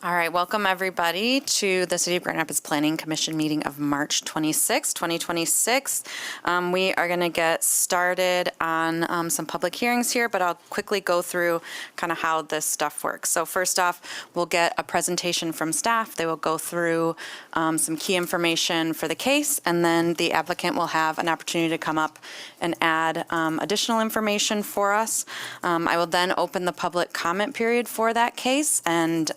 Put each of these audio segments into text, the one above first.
All right, welcome everybody to the City of Grand Rapids Planning Commission meeting of March 26, 2026. We are going to get started on some public hearings here, but I'll quickly go through kind of how this stuff works. So first off, we'll get a presentation from staff. They will go through some key information for the case, and then the applicant will have an opportunity to come up and add additional information for us. I will then open the public comment period for that case, and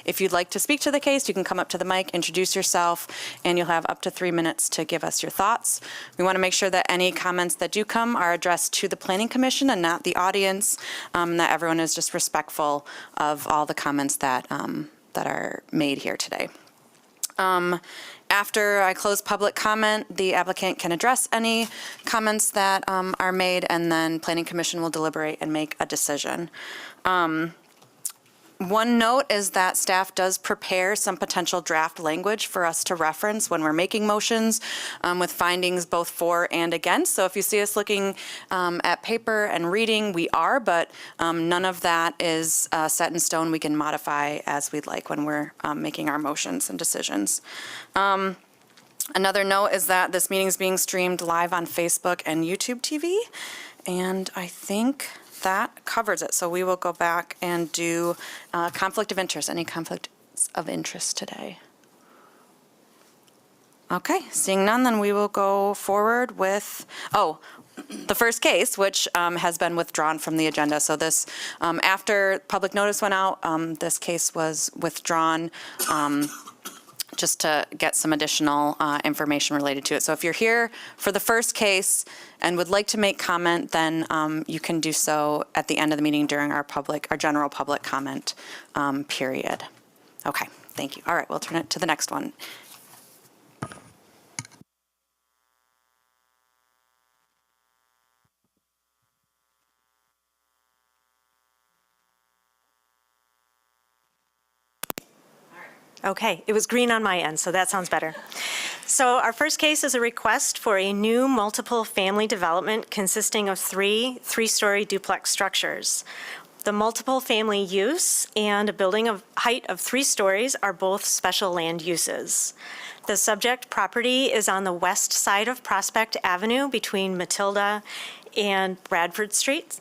if you'd like to speak to the case, you can come up to the mic, introduce yourself, and you'll have up to 3 minutes to give us your thoughts. We want to make sure that any comments that do come are addressed to the Planning Commission and not the audience, that everyone is just respectful of all the comments that are made here today. After I close public comment, the applicant can address any comments that are made, and then Planning Commission will deliberate and make a decision. One note is that staff does prepare some potential draft language for us to reference when we're making motions with findings both for and against. So if you see us looking at paper and reading, we are, but none of that is set in stone. We can modify as we'd like when we're making our motions and decisions. Another note is that this meeting is being streamed live on Facebook and YouTube TV, and I think that covers it. So we will go back and do conflict of interest. Any conflicts of interest today? Okay, seeing none, then we will go forward with, the first case, which has been withdrawn from the agenda. So this, after public notice went out, this case was withdrawn just to get some additional information related to it. So if you're here for the first case and would like to make comment, then you can do so at the end of the meeting during our general public comment period. Okay, thank you. All right, we'll turn it to the next one. Okay, it was green on my end, so that sounds better. So our first case is a request for a new multiple family development consisting of three-story duplex structures. The multiple family use and a building of height of 3 stories are both special land uses. The subject property is on the west side of Prospect Avenue between Matilda and Bradford Street.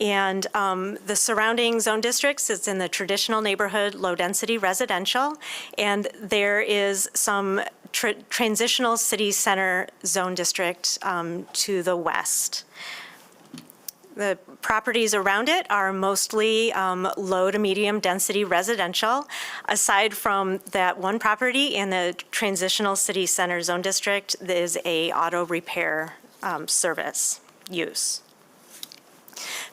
And the surrounding zone districts is in the traditional neighborhood, low-density residential, and there is some transitional city center zone district to the west. The properties around it are mostly low to medium density residential. Aside from that one property in the transitional city center zone district, there is a auto repair service use.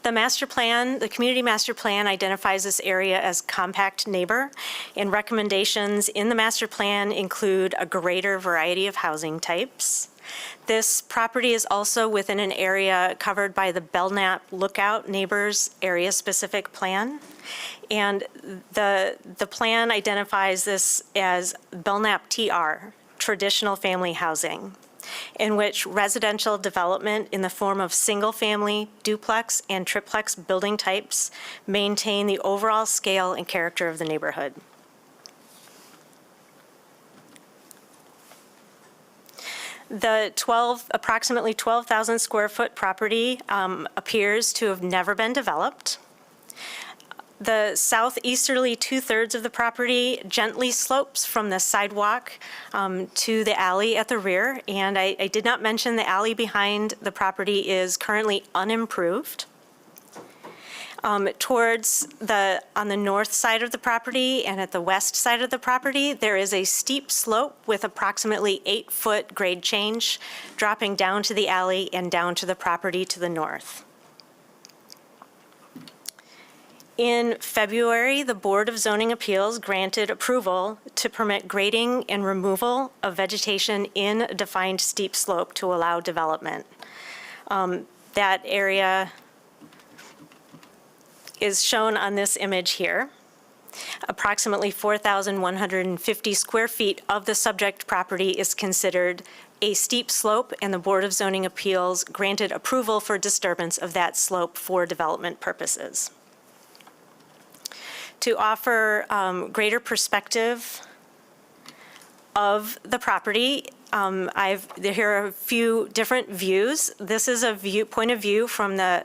The master plan, the community master plan identifies this area as compact neighbor, and recommendations in the master plan include a greater variety of housing types. This property is also within an area covered by the Belknap Lookout Neighbors Area Specific Plan. And the plan identifies this as Belknap TR, traditional family housing, in which residential development in the form of single-family, duplex, and triplex building types maintain the overall scale and character of the neighborhood. The approximately 12,000 square foot property appears to have never been developed. The southeasterly 2/3 of the property gently slopes from the sidewalk to the alley at the rear. And I did not mention the alley behind the property is currently unimproved. On the north side of the property and at the west side of the property, there is a steep slope with approximately 8-foot grade change dropping down to the alley and down to the property to the north. In February, the Board of Zoning Appeals granted approval to permit grading and removal of vegetation in a defined steep slope to allow development. That area is shown on this image here. Approximately 4,150 square feet of the subject property is considered a steep slope, and the Board of Zoning Appeals granted approval for disturbance of that slope for development purposes. to offer greater perspective of the property. Here are a few different views. This is a point of view from the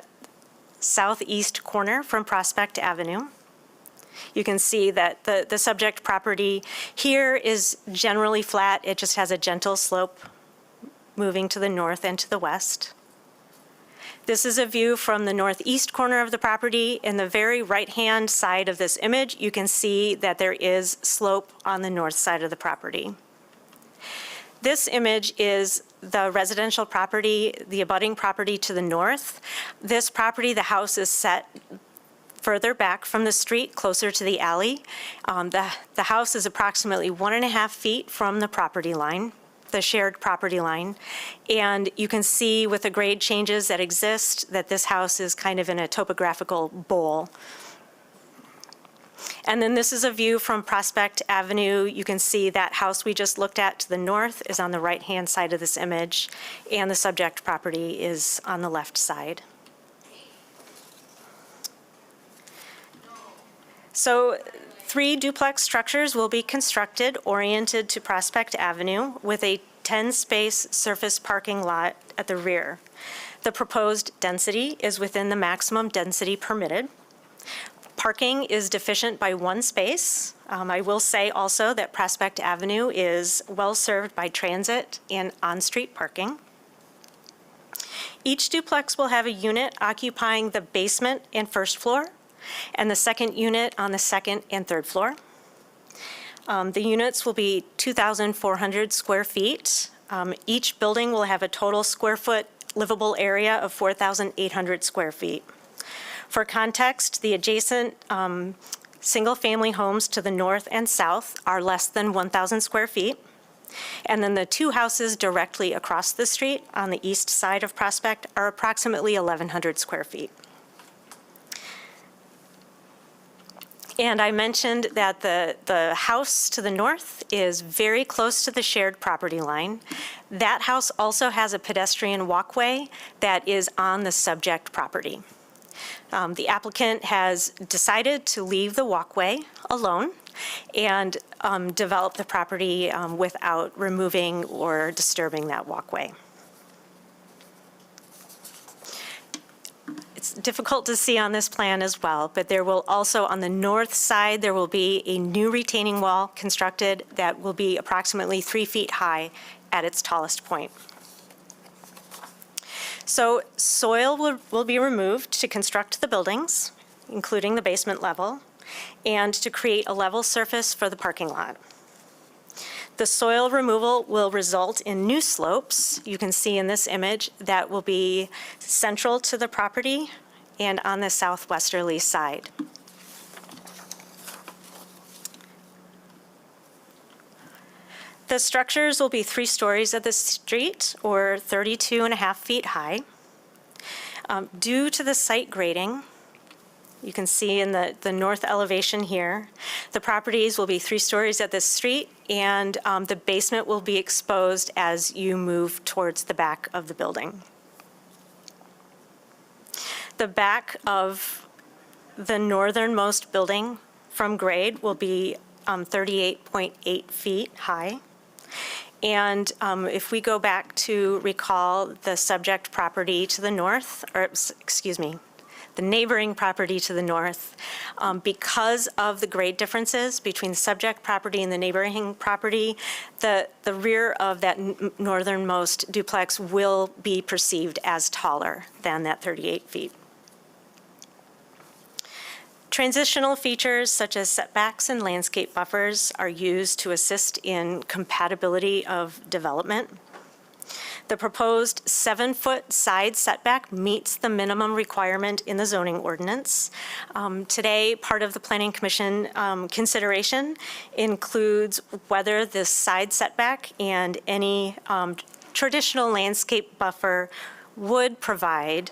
southeast corner from Prospect Avenue. You can see that the subject property here is generally flat. It just has a gentle slope moving to the north and to the west. This is a view from the northeast corner of the property. In the very right-hand side of this image, you can see that there is slope on the north side of the property. This image is the residential property, the abutting property to the north. This property, the house is set further back from the street, closer to the alley. The house is approximately 1.5 feet from the property line, the shared property line. And you can see with the grade changes that exist that this house is kind of in a topographical bowl. And then this is a view from Prospect Avenue. You can see that house we just looked at to the north is on the right-hand side of this image, and the subject property is on the left side. So 3 duplex structures will be constructed oriented to Prospect Avenue with a 10-space surface parking lot at the rear. The proposed density is within the maximum density permitted. Parking is deficient by 1 space. I will say also that Prospect Avenue is well-served by transit and on-street parking. Each duplex will have a unit occupying the basement and first floor, and the second unit on the second and third floor. The units will be 2,400 square feet. Each building will have a total square foot livable area of 4,800 square feet. For context, the adjacent single-family homes to the north and south are less than 1,000 square feet. And then the 2 houses directly across the street on the east side of Prospect are approximately 1,100 square feet. And I mentioned that the house to the north is very close to the shared property line. That house also has a pedestrian walkway that is on the subject property. The applicant has decided to leave the walkway alone and develop the property without removing or disturbing that walkway. It's difficult to see on this plan as well, but there will also, on the north side, there will be a new retaining wall constructed that will be approximately 3 feet high at its tallest point. So soil will be removed to construct the buildings, including the basement level, and to create a level surface for the parking lot. The soil removal will result in new slopes. You can see in this image that will be central to the property and on the southwesterly side. The structures will be 3 stories at the street, or 32.5 feet high. Due to the site grading, you can see in the north elevation here, the properties will be 3 stories at this street, and the basement will be exposed as you move towards the back of the building. The back of the northernmost building from grade will be 38.8 feet high. And if we go back to recall the subject property to the north, or excuse me, the neighboring property to the north, because of the grade differences between the subject property and the neighboring property, the rear of that northernmost duplex will be perceived as taller than that 38 feet. Transitional features such as setbacks and landscape buffers are used to assist in compatibility of development. The proposed 7-foot side setback meets the minimum requirement in the zoning ordinance. Today, part of the Planning Commission consideration includes whether this side setback and any traditional landscape buffer would provide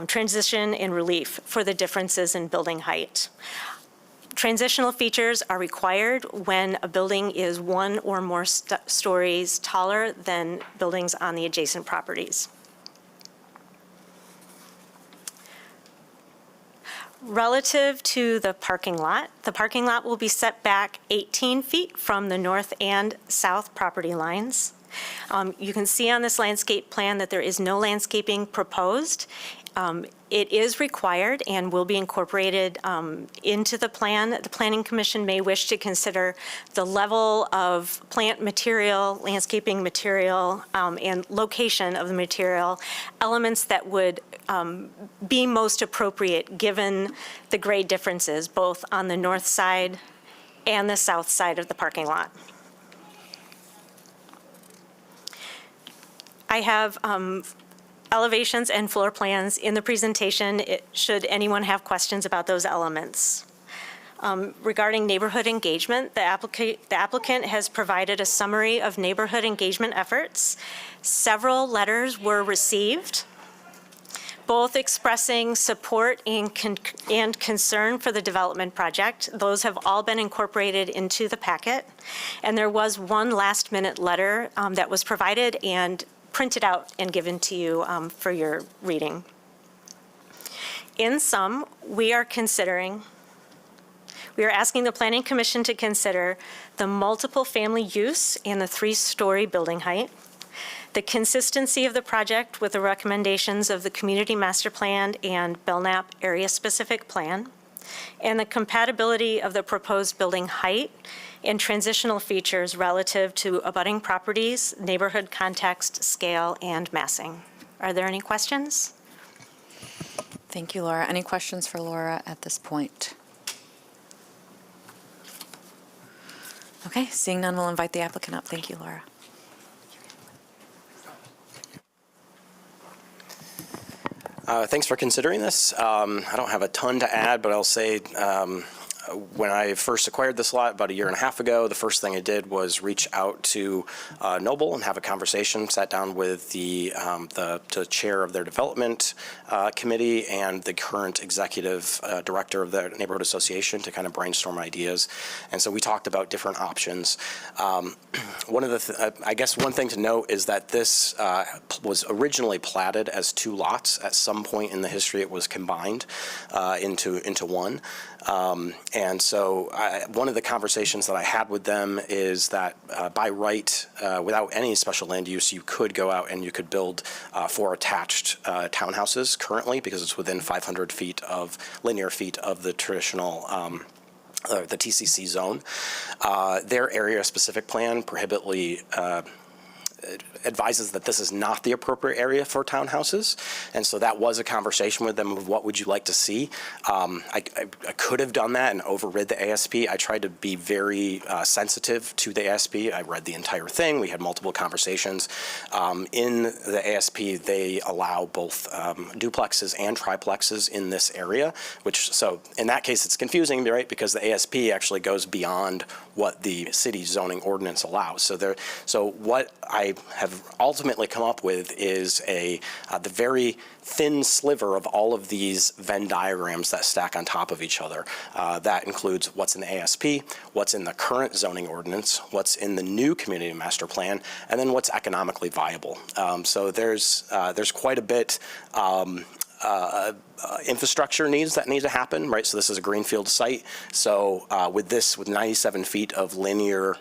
transition and relief for the differences in building height. Transitional features are required when a building is 1 or more stories taller than buildings on the adjacent properties. Relative to the parking lot will be set back 18 feet from the north and south property lines. You can see on this landscape plan that there is no landscaping proposed. It is required and will be incorporated into the plan. The Planning Commission may wish to consider the level of plant material, landscaping material, and location of the material, elements that would be most appropriate given the grade differences both on the north side and the south side of the parking lot. I have elevations and floor plans in the presentation, should anyone have questions about those elements. Regarding neighborhood engagement, the applicant has provided a summary of neighborhood engagement efforts. Several letters were received, both expressing support and concern for the development project. Those have all been incorporated into the packet. And there was one last-minute letter that was provided and printed out and given to you for your reading. In sum, we are asking the Planning Commission to consider the multiple family use and the 3-story building height, the consistency of the project with the recommendations of the Community Master Plan and Belknap Area Specific Plan, and the compatibility of the proposed building height and transitional features relative to abutting properties, neighborhood context, scale, and massing. Are there any questions? Thank you, Laura. Any questions for Laura at this point? Okay, seeing none, we'll invite the applicant up. Thank you, Laura. Thanks for considering this. I don't have a ton to add, but I'll say when I first acquired this lot about 1.5 years ago, the first thing I did was reach out to Noble and have a conversation, sat down with the chair of their development committee and the current executive director of the neighborhood association to kind of brainstorm ideas. And so we talked about different options. I guess one thing to note is that this was originally platted as 2 lots. At some point in the history, it was combined into one. And so one of the conversations that I had with them is that by right, without any special land use, you could go out and you could build 4 attached townhouses currently because it's within 500 feet of linear feet of the traditional the TCC zone. Their area specific plan prohibitively advises that this is not the appropriate area for townhouses. And so that was a conversation with them of what would you like to see. I could have done that and overrid the ASP. I tried to be very sensitive to the ASP. I read the entire thing. We had multiple conversations. In the ASP, they allow both duplexes and triplexes in this area, which, so in that case, it's confusing, right? Because the ASP actually goes beyond what the city zoning ordinance allows. So what I have ultimately come up with is the very thin sliver of all of these Venn diagrams that stack on top of each other. That includes what's in the ASP, what's in the current zoning ordinance, what's in the new community master plan, and then what's economically viable. So there's quite a bit infrastructure needs that need to happen, right? So this is a greenfield site. So with 97 feet of linear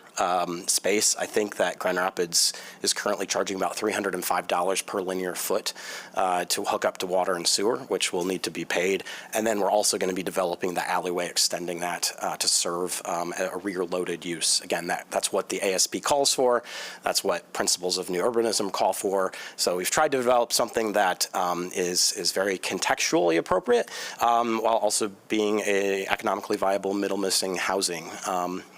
space, I think that Grand Rapids is currently charging about $305 per linear foot to hook up to water and sewer, which will need to be paid. And then we're also going to be developing the alleyway, extending that to serve a rear-loaded use. Again, that's what the ASP calls for. That's what principles of new urbanism call for. So we've tried to develop something that is very contextually appropriate, while also being a economically viable middle-missing housing.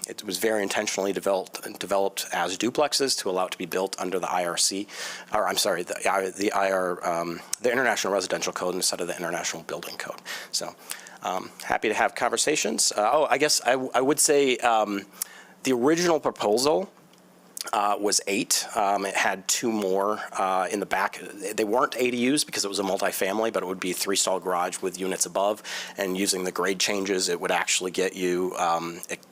It was very intentionally developed as duplexes to allow it to be built under the IRC, or I'm sorry, the International Residential Code instead of the International Building Code. So happy to have conversations. I guess I would say the original proposal was 8. It had 2 more in the back. They weren't ADUs because it was a multifamily, but it would be 3-stall garage with units above. And using the grade changes, it would actually get you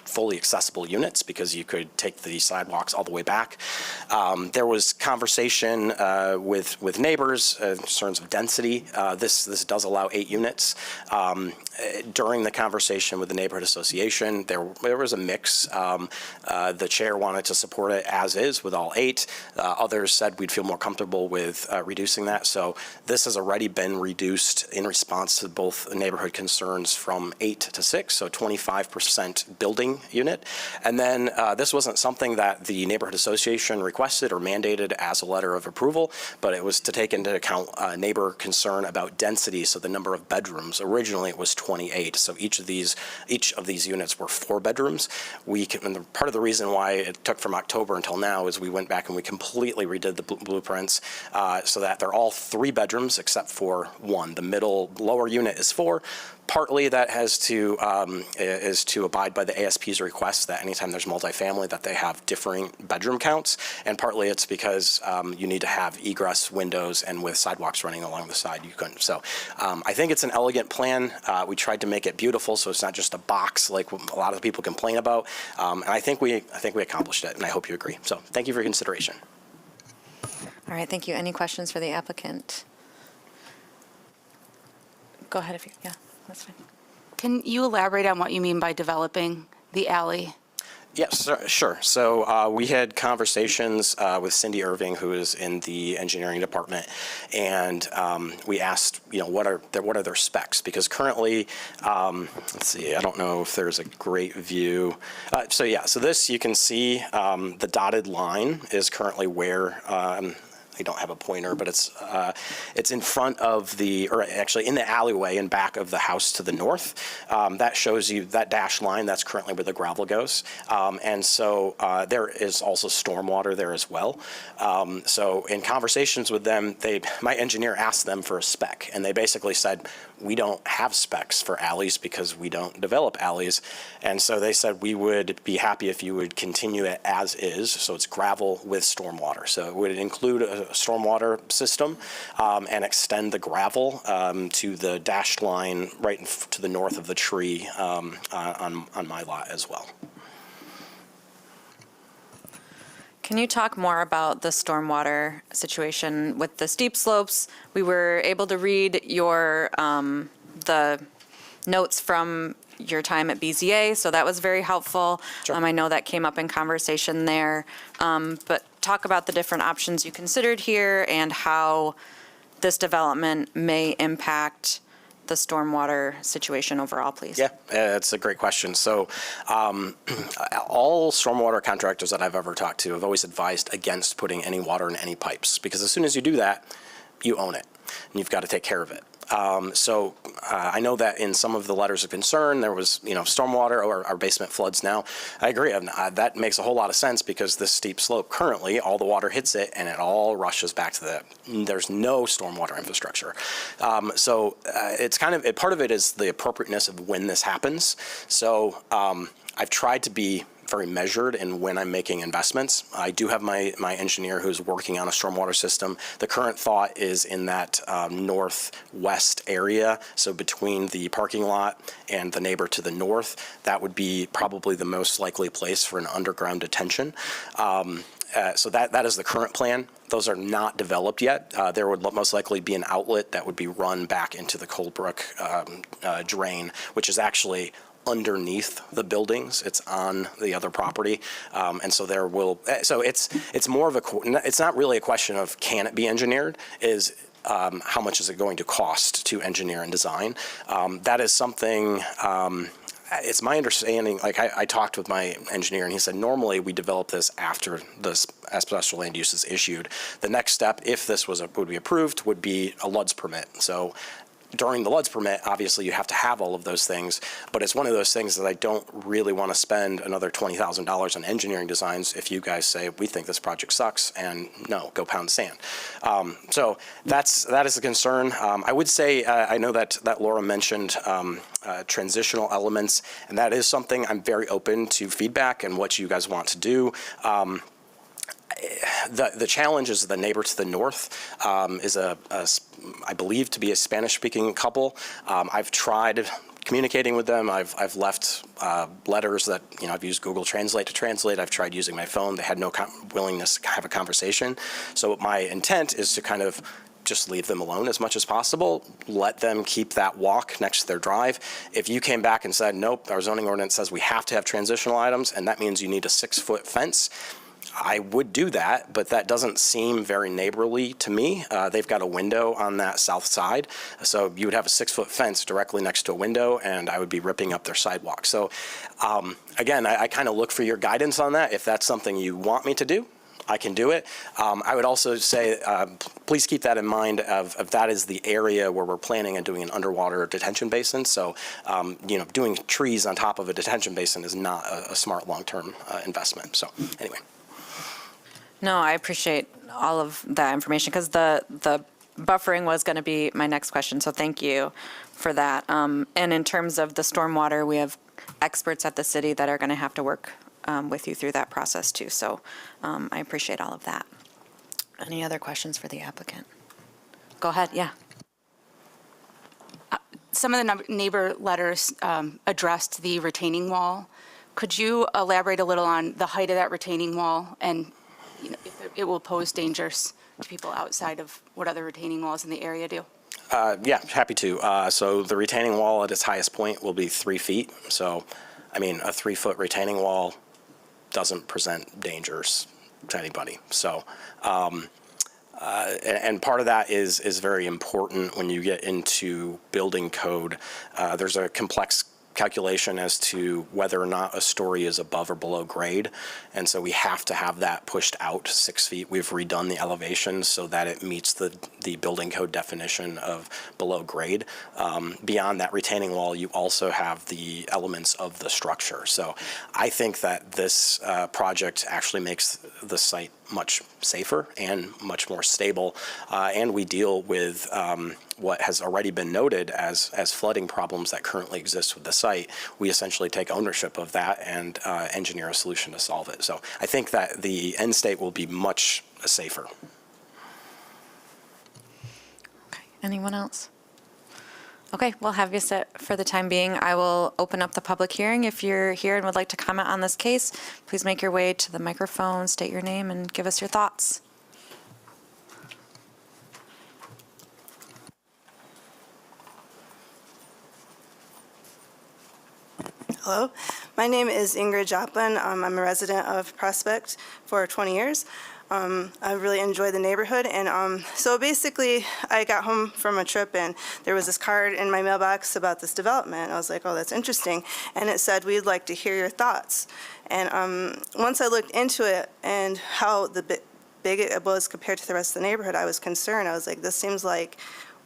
fully accessible units because you could take the sidewalks all the way back. There was conversation with neighbors in terms of density. This does allow 8 units. During the conversation with the neighborhood association, there was a mix. The chair wanted to support it as is with all 8. Others said we'd feel more comfortable with reducing that. So this has already been reduced in response to both neighborhood concerns from 8 to 6, so 25% building unit. And then this wasn't something that the neighborhood association requested or mandated as a letter of approval, but it was to take into account neighbor concern about density, so the number of bedrooms. Originally it was 28, so each of these units were 4 bedrooms. And part of the reason why it took from October until now is we went back and we completely redid the blueprints so that they're all 3 bedrooms except for 1. The lower unit is 4. Partly that is to abide by the ASP's request that anytime there's multifamily that they have differing bedroom counts, and partly it's because you need to have egress windows, and with sidewalks running along the side you couldn't. So I think it's an elegant plan. We tried to make it beautiful so it's not just a box like a lot of people complain about, and I think we accomplished it, and I hope you agree. So thank you for your consideration. All right, thank you. Any questions for the applicant? Go ahead if you, yeah, that's fine. Can you elaborate on what you mean by developing the alley? Yes, sure. So we had conversations with Cindy Irving, who is in the engineering department, and we asked, what are their specs? Because currently, let's see, I don't know if there's a great view. So this you can see the dotted line is currently where. I don't have a pointer, but it's in front of or actually in the alleyway in back of the house to the north. That shows you that dashed line. That's currently where the gravel goes. And so there is also stormwater there as well. So in conversations with them, my engineer asked them for a spec, and they basically said, we don't have specs for alleys because we don't develop alleys. And so they said we would be happy if you would continue it as is. So it's gravel with stormwater. So it would include a stormwater system and extend the gravel to the dashed line right to the north of the tree on my lot as well. Can you talk more about the stormwater situation with the steep slopes? We were able to read your the notes from your time at BZA, so that was very helpful. Sure. I know that came up in conversation there, but talk about the different options you considered here and how this development may impact the stormwater situation overall, please. Yeah, it's a great question. So all stormwater contractors that I've ever talked to have always advised against putting any water in any pipes, because as soon as you do that, you own it, and you've got to take care of it. So I know that in some of the letters of concern, there was, stormwater or our basement floods now. I agree. That makes a whole lot of sense because this steep slope currently, all the water hits it and it all rushes back to there's no stormwater infrastructure. So it's part of it is the appropriateness of when this happens. So I've tried to be very measured in when I'm making investments. I do have my engineer who's working on a stormwater system. The current thought is in that northwest area, so between the parking lot and the neighbor to the north. That would be probably the most likely place for an underground detention. So that is the current plan. Those are not developed yet. There would most likely be an outlet that would be run back into the Coldbrook drain, which is actually underneath the buildings. It's on the other property, and so there will. So it's more of it's not really a question of can it be engineered. Is how much is it going to cost to engineer and design? That is something. It's my understanding, I talked with my engineer and he said normally we develop this after the special land use is issued. The next step, if this would be approved, would be a LUDS permit. So during the LUDS permit, obviously you have to have all of those things, but it's one of those things that I don't really want to spend another $20,000 on engineering designs if you guys say, we think this project sucks, and no, go pound sand. So that is the concern. I would say, I know that Laura mentioned transitional elements, and that is something I'm very open to feedback and what you guys want to do. the challenge is the neighbor to the north is I believe to be a Spanish-speaking couple. I've tried communicating with them. I've left letters that, I've used Google Translate to translate. I've tried using my phone. They had no willingness to have a conversation. So my intent is to kind of just leave them alone as much as possible, let them keep that walk next to their drive. If you came back and said, nope, our zoning ordinance says we have to have transitional items, and that means you need a 6-foot fence, I would do that, but that doesn't seem very neighborly to me. They've got a window on that south side, so you would have a 6-foot fence directly next to a window, and I would be ripping up their sidewalk. So again, I kind of look for your guidance on that. If that's something you want me to do, I can do it. I would also say, please keep that in mind of that is the area where we're planning on doing an underwater detention basin. So, doing trees on top of a detention basin is not a smart long-term investment. So anyway. No, I appreciate all of that information because the buffering was going to be my next question. So thank you for that. And in terms of the stormwater, we have experts at the city that are going to have to work with you through that process too. So I appreciate all of that. Any other questions for the applicant? Go ahead. Yeah. Some of the neighbor letters addressed the retaining wall. Could you elaborate a little on the height of that retaining wall and if it will pose dangers to people outside of what other retaining walls in the area do? Yeah, happy to. So the retaining wall at its highest point will be 3 feet. So, a 3-foot retaining wall doesn't present dangers to anybody. So, and part of that is very important when you get into building code. There's a complex calculation as to whether or not a story is above or below grade. And so we have to have that pushed out 6 feet. We've redone the elevation so that it meets the building code definition of below grade. Beyond that retaining wall, you also have the elements of the structure. So I think that this project actually makes the site much safer and much more stable. And we deal with what has already been noted as flooding problems that currently exist with the site. We essentially take ownership of that and engineer a solution to solve it. So I think that the end state will be much safer. Okay. Anyone else? Okay, we'll have you set for the time being. I will open up the public hearing. If you're here and would like to comment on this case, please make your way to the microphone, state your name, and give us your thoughts. Hello, my name is Ingrid Joplin. I'm a resident of Prospect for 20 years. I really enjoy the neighborhood, and so basically I got home from a trip and there was this card in my mailbox about this development. I was like, oh, that's interesting, and it said, we'd like to hear your thoughts. And once I looked into it and how big it was compared to the rest of the neighborhood, I was concerned. I was like, this seems like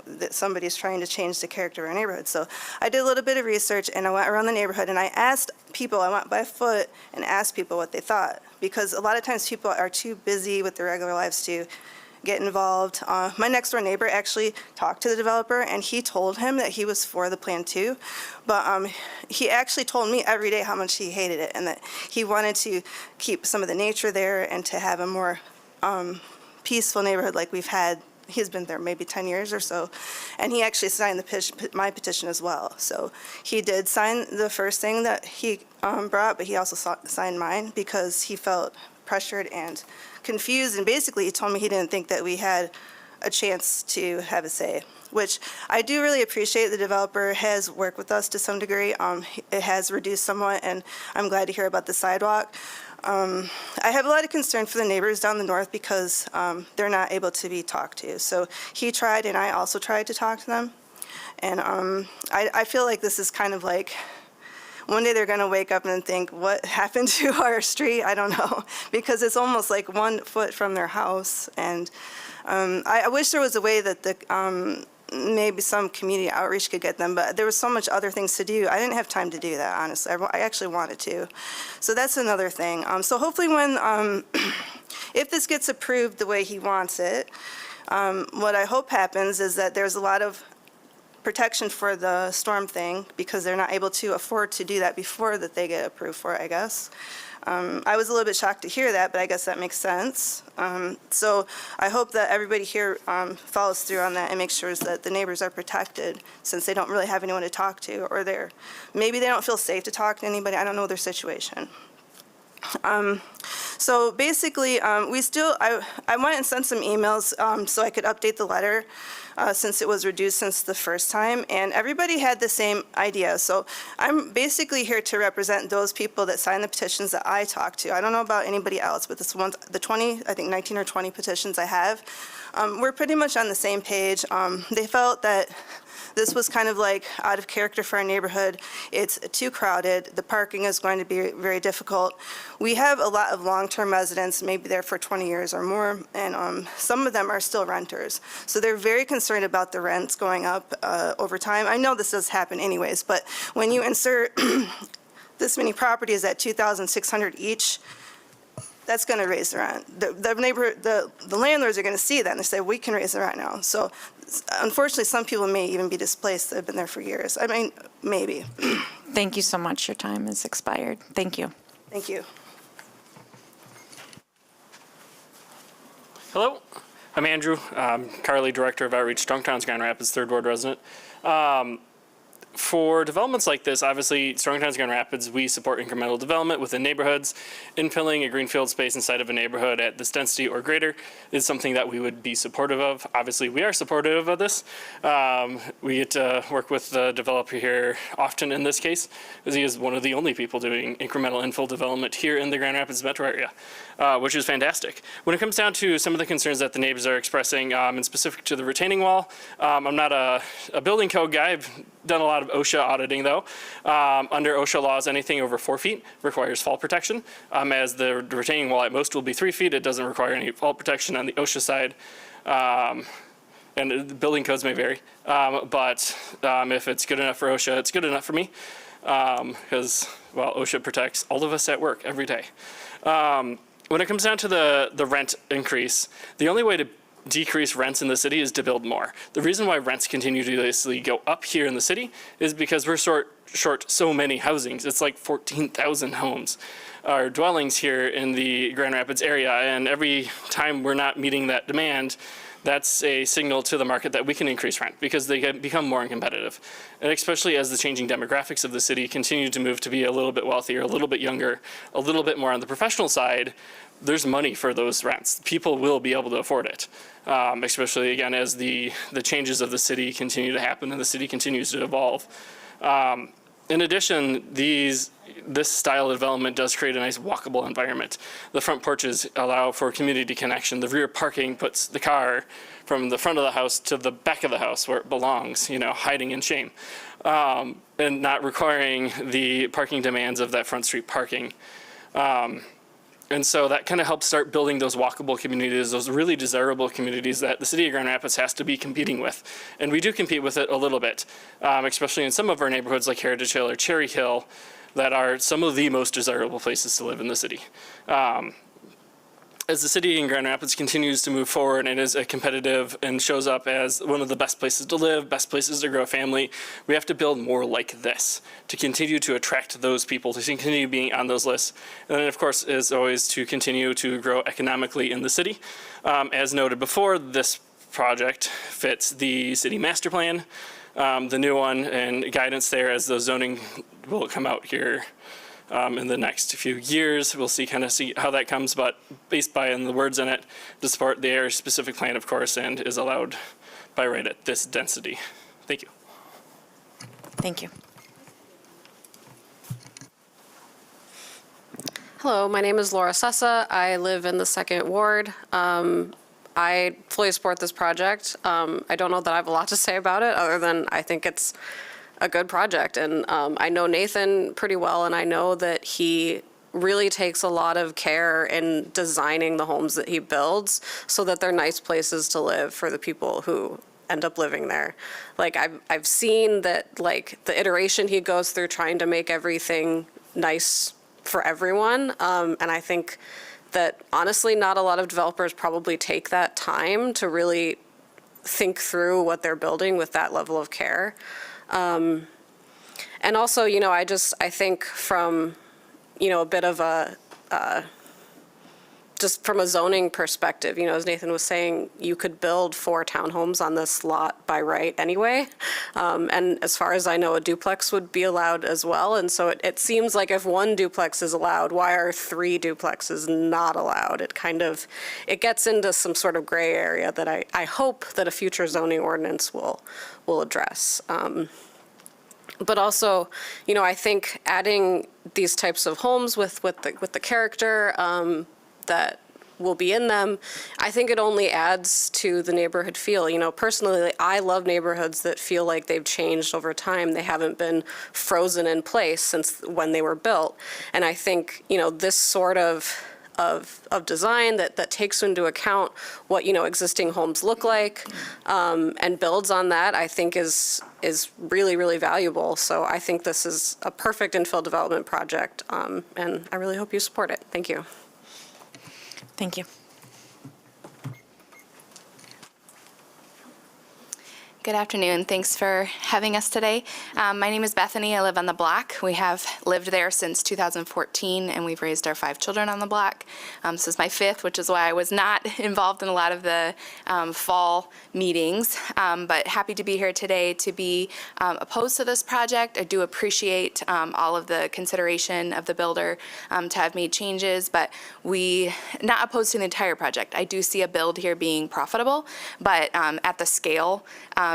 that somebody's trying to change the character of our neighborhood. So I did a little bit of research and I went around the neighborhood and I asked people, I went by foot and asked people what they thought, because a lot of times people are too busy with their regular lives to get involved. My next door neighbor actually talked to the developer and he told him that he was for the plan too, but he actually told me every day how much he hated it and that he wanted to keep some of the nature there and to have a more peaceful neighborhood like we've had. He's been there maybe 10 years or so, and he actually signed my petition as well. So he did sign the first thing that he brought, but he also signed mine because he felt pressured and confused, and basically he told me he didn't think that we had a chance to have a say, which I do really appreciate. The developer has worked with us to some degree. It has reduced somewhat, and I'm glad to hear about the sidewalk. I have a lot of concern for the neighbors down the north because they're not able to be talked to. So he tried, and I also tried to talk to them. And I feel like this is kind of like one day they're going to wake up and think, what happened to our street? I don't know, because it's almost like 1 foot from their house. And I wish there was a way that maybe some community outreach could get them, but there was so much other things to do. I didn't have time to do that, honestly. I actually wanted to. So that's another thing. So hopefully when, if this gets approved the way he wants it, what I hope happens is that there's a lot of protection for the storm thing because they're not able to afford to do that before that they get approved for it, I guess. I was a little bit shocked to hear that, but I guess that makes sense. So I hope that everybody here follows through on that and makes sure that the neighbors are protected since they don't really have anyone to talk to, or maybe they don't feel safe to talk to anybody. I don't know their situation. So basically, I went and sent some emails so I could update the letter since it was reduced since the first time, and everybody had the same idea. So I'm basically here to represent those people that signed the petitions that I talked to. I don't know about anybody else, but the 20, I think 19 or 20 petitions I have, we're pretty much on the same page. They felt that this was kind of like out of character for our neighborhood. It's too crowded. The parking is going to be very difficult. We have a lot of long-term residents, maybe there for 20 years or more, and some of them are still renters. So they're very concerned about the rents going up over time. I know this does happen anyways, but when you insert this many properties at $2,600 each, that's going to raise the rent. The landlords are going to see that and they say, we can raise the rent now. So unfortunately, some people may even be displaced that have been there for years. I mean, maybe. Thank you so much. Your time has expired. Thank you. Thank you. Hello, I'm Andrew. Carly, Director of Outreach, Strongtown's Grand Rapids, 3rd Ward resident. For developments like this, obviously, Strongtown's Grand Rapids, we support incremental development within neighborhoods. Infilling a greenfield space inside of a neighborhood at this density or greater is something that we would be supportive of. Obviously, we are supportive of this. We get to work with the developer here often in this case, because he is one of the only people doing incremental infill development here in the Grand Rapids metro area, which is fantastic. When it comes down to some of the concerns that the neighbors are expressing, and specific to the retaining wall, I'm not a building code guy. I've done a lot of OSHA auditing though. Under OSHA laws, anything over 4 feet requires fall protection. As the retaining wall at most will be 3 feet, it doesn't require any fall protection on the OSHA side. And the building codes may vary, but if it's good enough for OSHA, it's good enough for me. Because, well, OSHA protects all of us at work every day. When it comes down to the rent increase, the only way to decrease rents in the city is to build more. The reason why rents continue to basically go up here in the city is because we're short so many housings. It's like 14,000 homes or dwellings here in the Grand Rapids area, and every time we're not meeting that demand, that's a signal to the market that we can increase rent because they can become more uncompetitive. And especially as the changing demographics of the city continue to move to be a little bit wealthier, a little bit younger, a little bit more on the professional side, there's money for those rents. People will be able to afford it, especially again as the changes of the city continue to happen and the city continues to evolve. In addition, this style of development does create a nice walkable environment. The front porches allow for community connection. The rear parking puts the car from the front of the house to the back of the house where it belongs, hiding in shame, and not requiring the parking demands of that front street parking. And so that kind of helps start building those walkable communities, those really desirable communities that the city of Grand Rapids has to be competing with. And we do compete with it a little bit, especially in some of our neighborhoods like Heritage Hill or Cherry Hill, that are some of the most desirable places to live in the city. As the city in Grand Rapids continues to move forward and is competitive and shows up as one of the best places to live, best places to grow a family, we have to build more like this to continue to attract those people, to continue being on those lists. And then, of course, is always to continue to grow economically in the city. As noted before, this project fits the city master plan, the new one, and guidance there as the zoning will come out here in the next few years. We'll see how that comes, but based on the words in it, to support the area specific plan, of course, and is allowed by right at this density. Thank you. Thank you. Hello, my name is Laura Sessa. I live in the 2nd Ward. I fully support this project. I don't know that I have a lot to say about it other than I think it's a good project. And I know Nathan pretty well, and I know that he really takes a lot of care in designing the homes that he builds so that they're nice places to live for the people who end up living there. Like I've seen that, like, the iteration he goes through trying to make everything nice for everyone. And I think that honestly, not a lot of developers probably take that time to really think through what they're building with that level of care. And also, I think from, a bit of a, just from a zoning perspective, as Nathan was saying, you could build 4 townhomes on this lot by right anyway. And as far as I know, a duplex would be allowed as well. And so it seems like if 1 duplex is allowed, why are 3 duplexes not allowed? It gets into some sort of gray area that I hope that a future zoning ordinance will address. But also, I think adding these types of homes with the character that will be in them, I think it only adds to the neighborhood feel. Personally, I love neighborhoods that feel like they've changed over time. They haven't been frozen in place since when they were built. And I think, this sort of design that takes into account what existing homes look like and builds on that, I think is really, really valuable. So I think this is a perfect infill development project, and I really hope you support it. Thank you. Thank you. Good afternoon. Thanks for having us today. My name is Bethany. I live on the block. We have lived there since 2014, and we've raised our 5 children on the block. This is my 5th, which is why I was not involved in a lot of the fall meetings, but happy to be here today to be opposed to this project. I do appreciate all of the consideration of the builder to have made changes, but we not opposed to the entire project. I do see a build here being profitable, but at the scale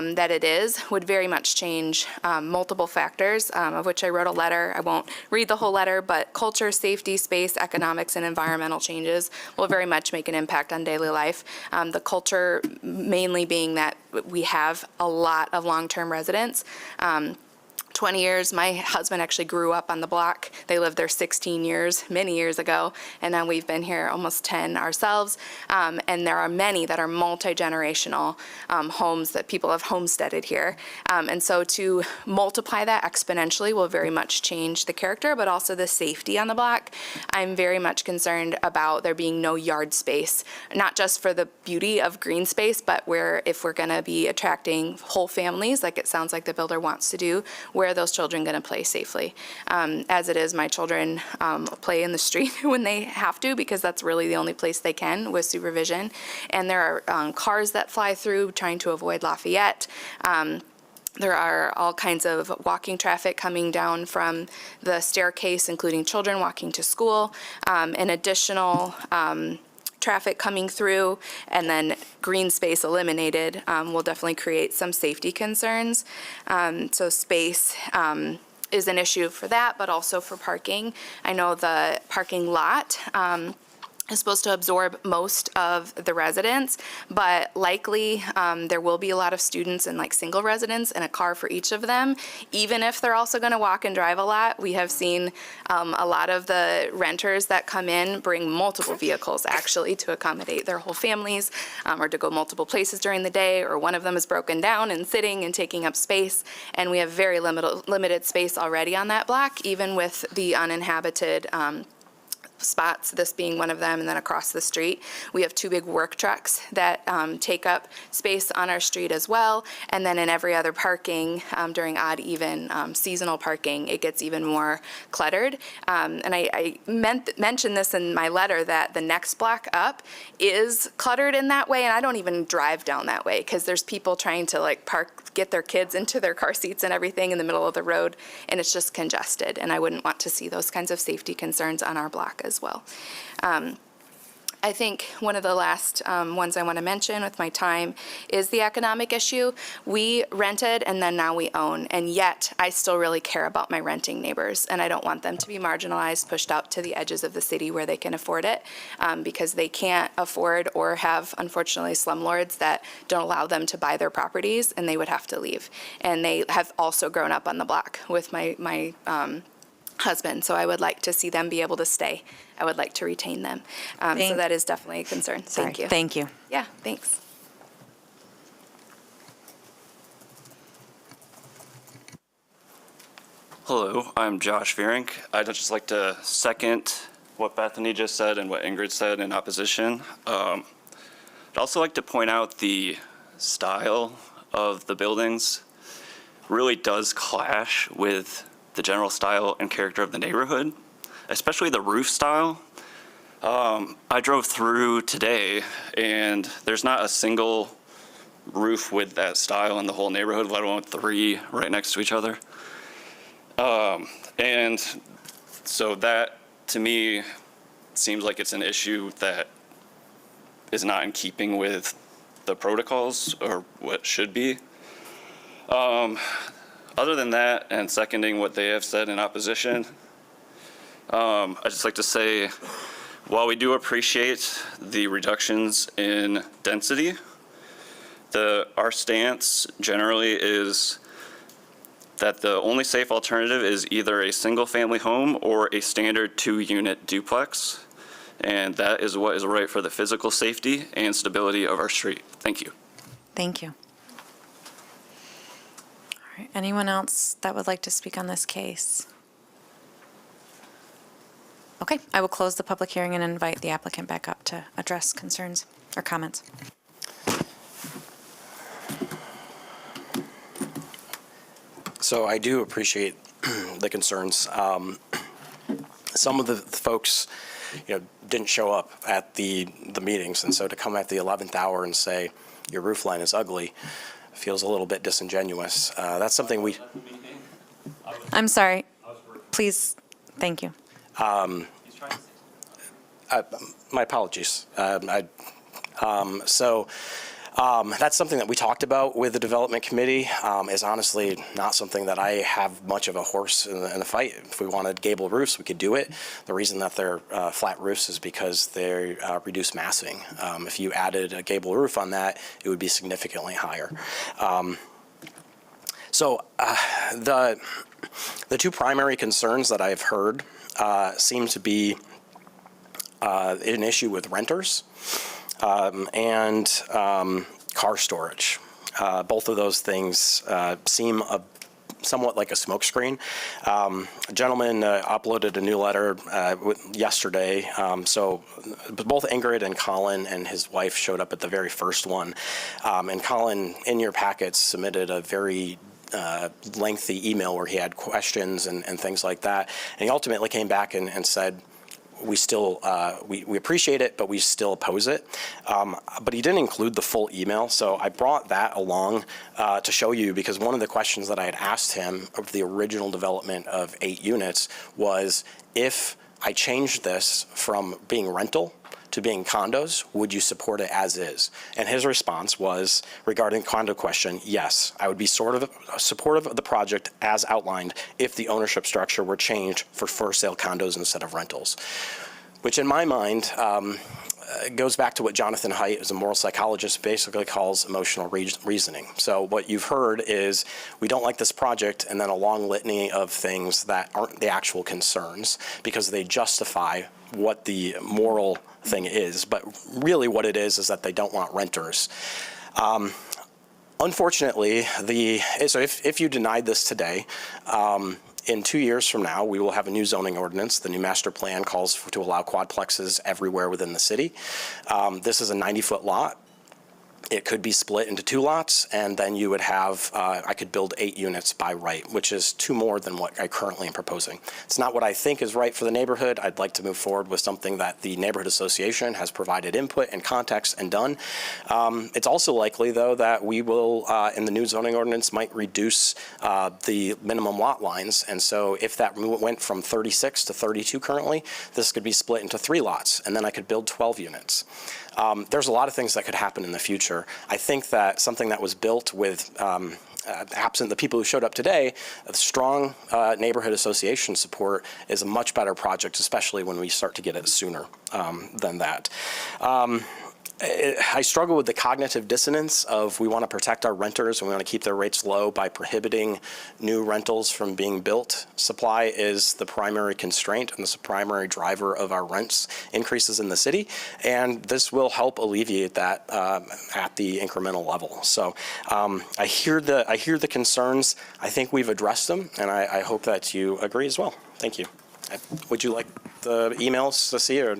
that it is would very much change multiple factors, of which I wrote a letter. I won't read the whole letter, but culture, safety, space, economics, and environmental changes will very much make an impact on daily life. The culture mainly being that we have a lot of long-term residents. 20 years. My husband actually grew up on the block. They lived there 16 years, many years ago, and now we've been here almost 10 ourselves. And there are many that are multi-generational homes that people have homesteaded here. And so to multiply that exponentially will very much change the character, but also the safety on the block. I'm very much concerned about there being no yard space, not just for the beauty of green space, but where if we're going to be attracting whole families, like it sounds like the builder wants to do, where are those children going to play safely? As it is, my children play in the street when they have to, because that's really the only place they can with supervision. And there are cars that fly through trying to avoid Lafayette. There are all kinds of walking traffic coming down from the staircase, including children walking to school, and additional traffic coming through, and then green space eliminated will definitely create some safety concerns. So space is an issue for that, but also for parking. I know the parking lot is supposed to absorb most of the residents, but likely there will be a lot of students and like single residents and a car for each of them. Even if they're also going to walk and drive a lot, we have seen a lot of the renters that come in bring multiple vehicles actually to accommodate their whole families or to go multiple places during the day, or one of them is broken down and sitting and taking up space. And we have very limited space already on that block, even with the uninhabited spots, this being one of them, and then across the street we have 2 big work trucks that take up space on our street as well. And then in every other parking during odd even seasonal parking, it gets even more cluttered. And I mentioned this in my letter, that the next block up is cluttered in that way, and I don't even drive down that way because there's people trying to like get their kids into their car seats and everything in the middle of the road, and it's just congested, and I wouldn't want to see those kinds of safety concerns on our block as well. I think one of the last ones I want to mention with my time is the economic issue. We rented and then now we own, and yet I still really care about my renting neighbors, and I don't want them to be marginalized, pushed out to the edges of the city where they can afford it, because they can't afford or have, unfortunately, slumlords that don't allow them to buy their properties, and they would have to leave. And they have also grown up on the block with my husband, so I would like to see them be able to stay. I would like to retain them. So that is definitely a concern. Thank you. Thank you. Yeah, thanks. Hello, I'm Josh Vierink. I'd just like to second what Bethany just said and what Ingrid said in opposition. I'd also like to point out the style of the buildings really does clash with the general style and character of the neighborhood, especially the roof style. I drove through today, and there's not a single roof with that style in the whole neighborhood, let alone 3 right next to each other. And so that, to me, seems like it's an issue that is not in keeping with the protocols or what should be. Other than that, and seconding what they have said in opposition, I'd just like to say, while we do appreciate the reductions in density, our stance generally is that the only safe alternative is either a single-family home or a standard 2-unit duplex, and that is what is right for the physical safety and stability of our street. Thank you. Thank you. All right, anyone else that would like to speak on this case? Okay, I will close the public hearing and invite the applicant back up to address concerns or comments. So I do appreciate the concerns. Some of the folks, didn't show up at the meetings, and so to come at the 11th hour and say your roof line is ugly feels a little bit disingenuous. That's something we. I'm sorry. Please, thank you. My apologies. That's something that we talked about with the development committee. Is honestly not something that I have much of a horse in the fight. If we wanted gable roofs, we could do it. The reason that they're flat roofs is because they reduce massing. If you added a gable roof on that, it would be significantly higher. The 2 primary concerns that I've heard seem to be an issue with renters and car storage. Both of those things seem somewhat like a smokescreen. A gentleman uploaded a new letter yesterday. So both Ingrid and Colin and his wife showed up at the very first one. And Colin, in your packets, submitted a very lengthy email where he had questions and things like that. And he ultimately came back and said, we still, we appreciate it, but we still oppose it. But he didn't include the full email, so I brought that along to show you, because one of the questions that I had asked him of the original development of 8 units was, if I changed this from being rental to being condos, would you support it as is? And his response was, regarding the condo question, yes, I would be sort of supportive of the project as outlined if the ownership structure were changed for sale condos instead of rentals. Which in my mind goes back to what Jonathan Haidt, as a moral psychologist, basically calls emotional reasoning. So what you've heard is, we don't like this project, and then a long litany of things that aren't the actual concerns, because they justify what the moral thing is. But really what it is that they don't want renters. Unfortunately, so if you denied this today, in 2 years from now, we will have a new zoning ordinance. The new master plan calls to allow quadplexes everywhere within the city. This is a 90-foot lot. It could be split into 2 lots, and then you would have, I could build 8 units by right, which is 2 more than what I currently am proposing. It's not what I think is right for the neighborhood. I'd like to move forward with something that the neighborhood association has provided input and context and done. It's also likely, though, that we will, in the new zoning ordinance, might reduce the minimum lot lines. And so if that went from 36 to 32 currently, this could be split into 3 lots, and then I could build 12 units. There's a lot of things that could happen in the future. I think that something that was built with, absent the people who showed up today, strong neighborhood association support is a much better project, especially when we start to get it sooner than that. I struggle with the cognitive dissonance of, we want to protect our renters and we want to keep their rates low by prohibiting new rentals from being built. Supply is the primary constraint and the primary driver of our rents increases in the city, and this will help alleviate that at the incremental level. So I hear the concerns. I think we've addressed them, and I hope that you agree as well. Thank you. Would you like the emails to see or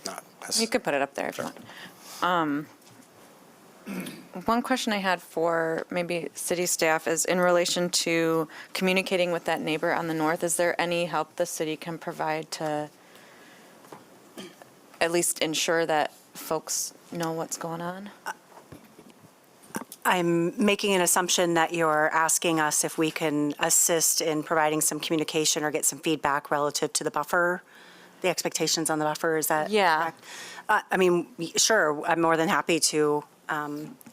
not? You could put it up there if you want. One question I had for maybe city staff is in relation to communicating with that neighbor on the north. Is there any help the city can provide to at least ensure that folks know what's going on? I'm making an assumption that you're asking us if we can assist in providing some communication or get some feedback relative to the buffer, the expectations on the buffer, is that Yeah. correct? I mean, sure, I'm more than happy to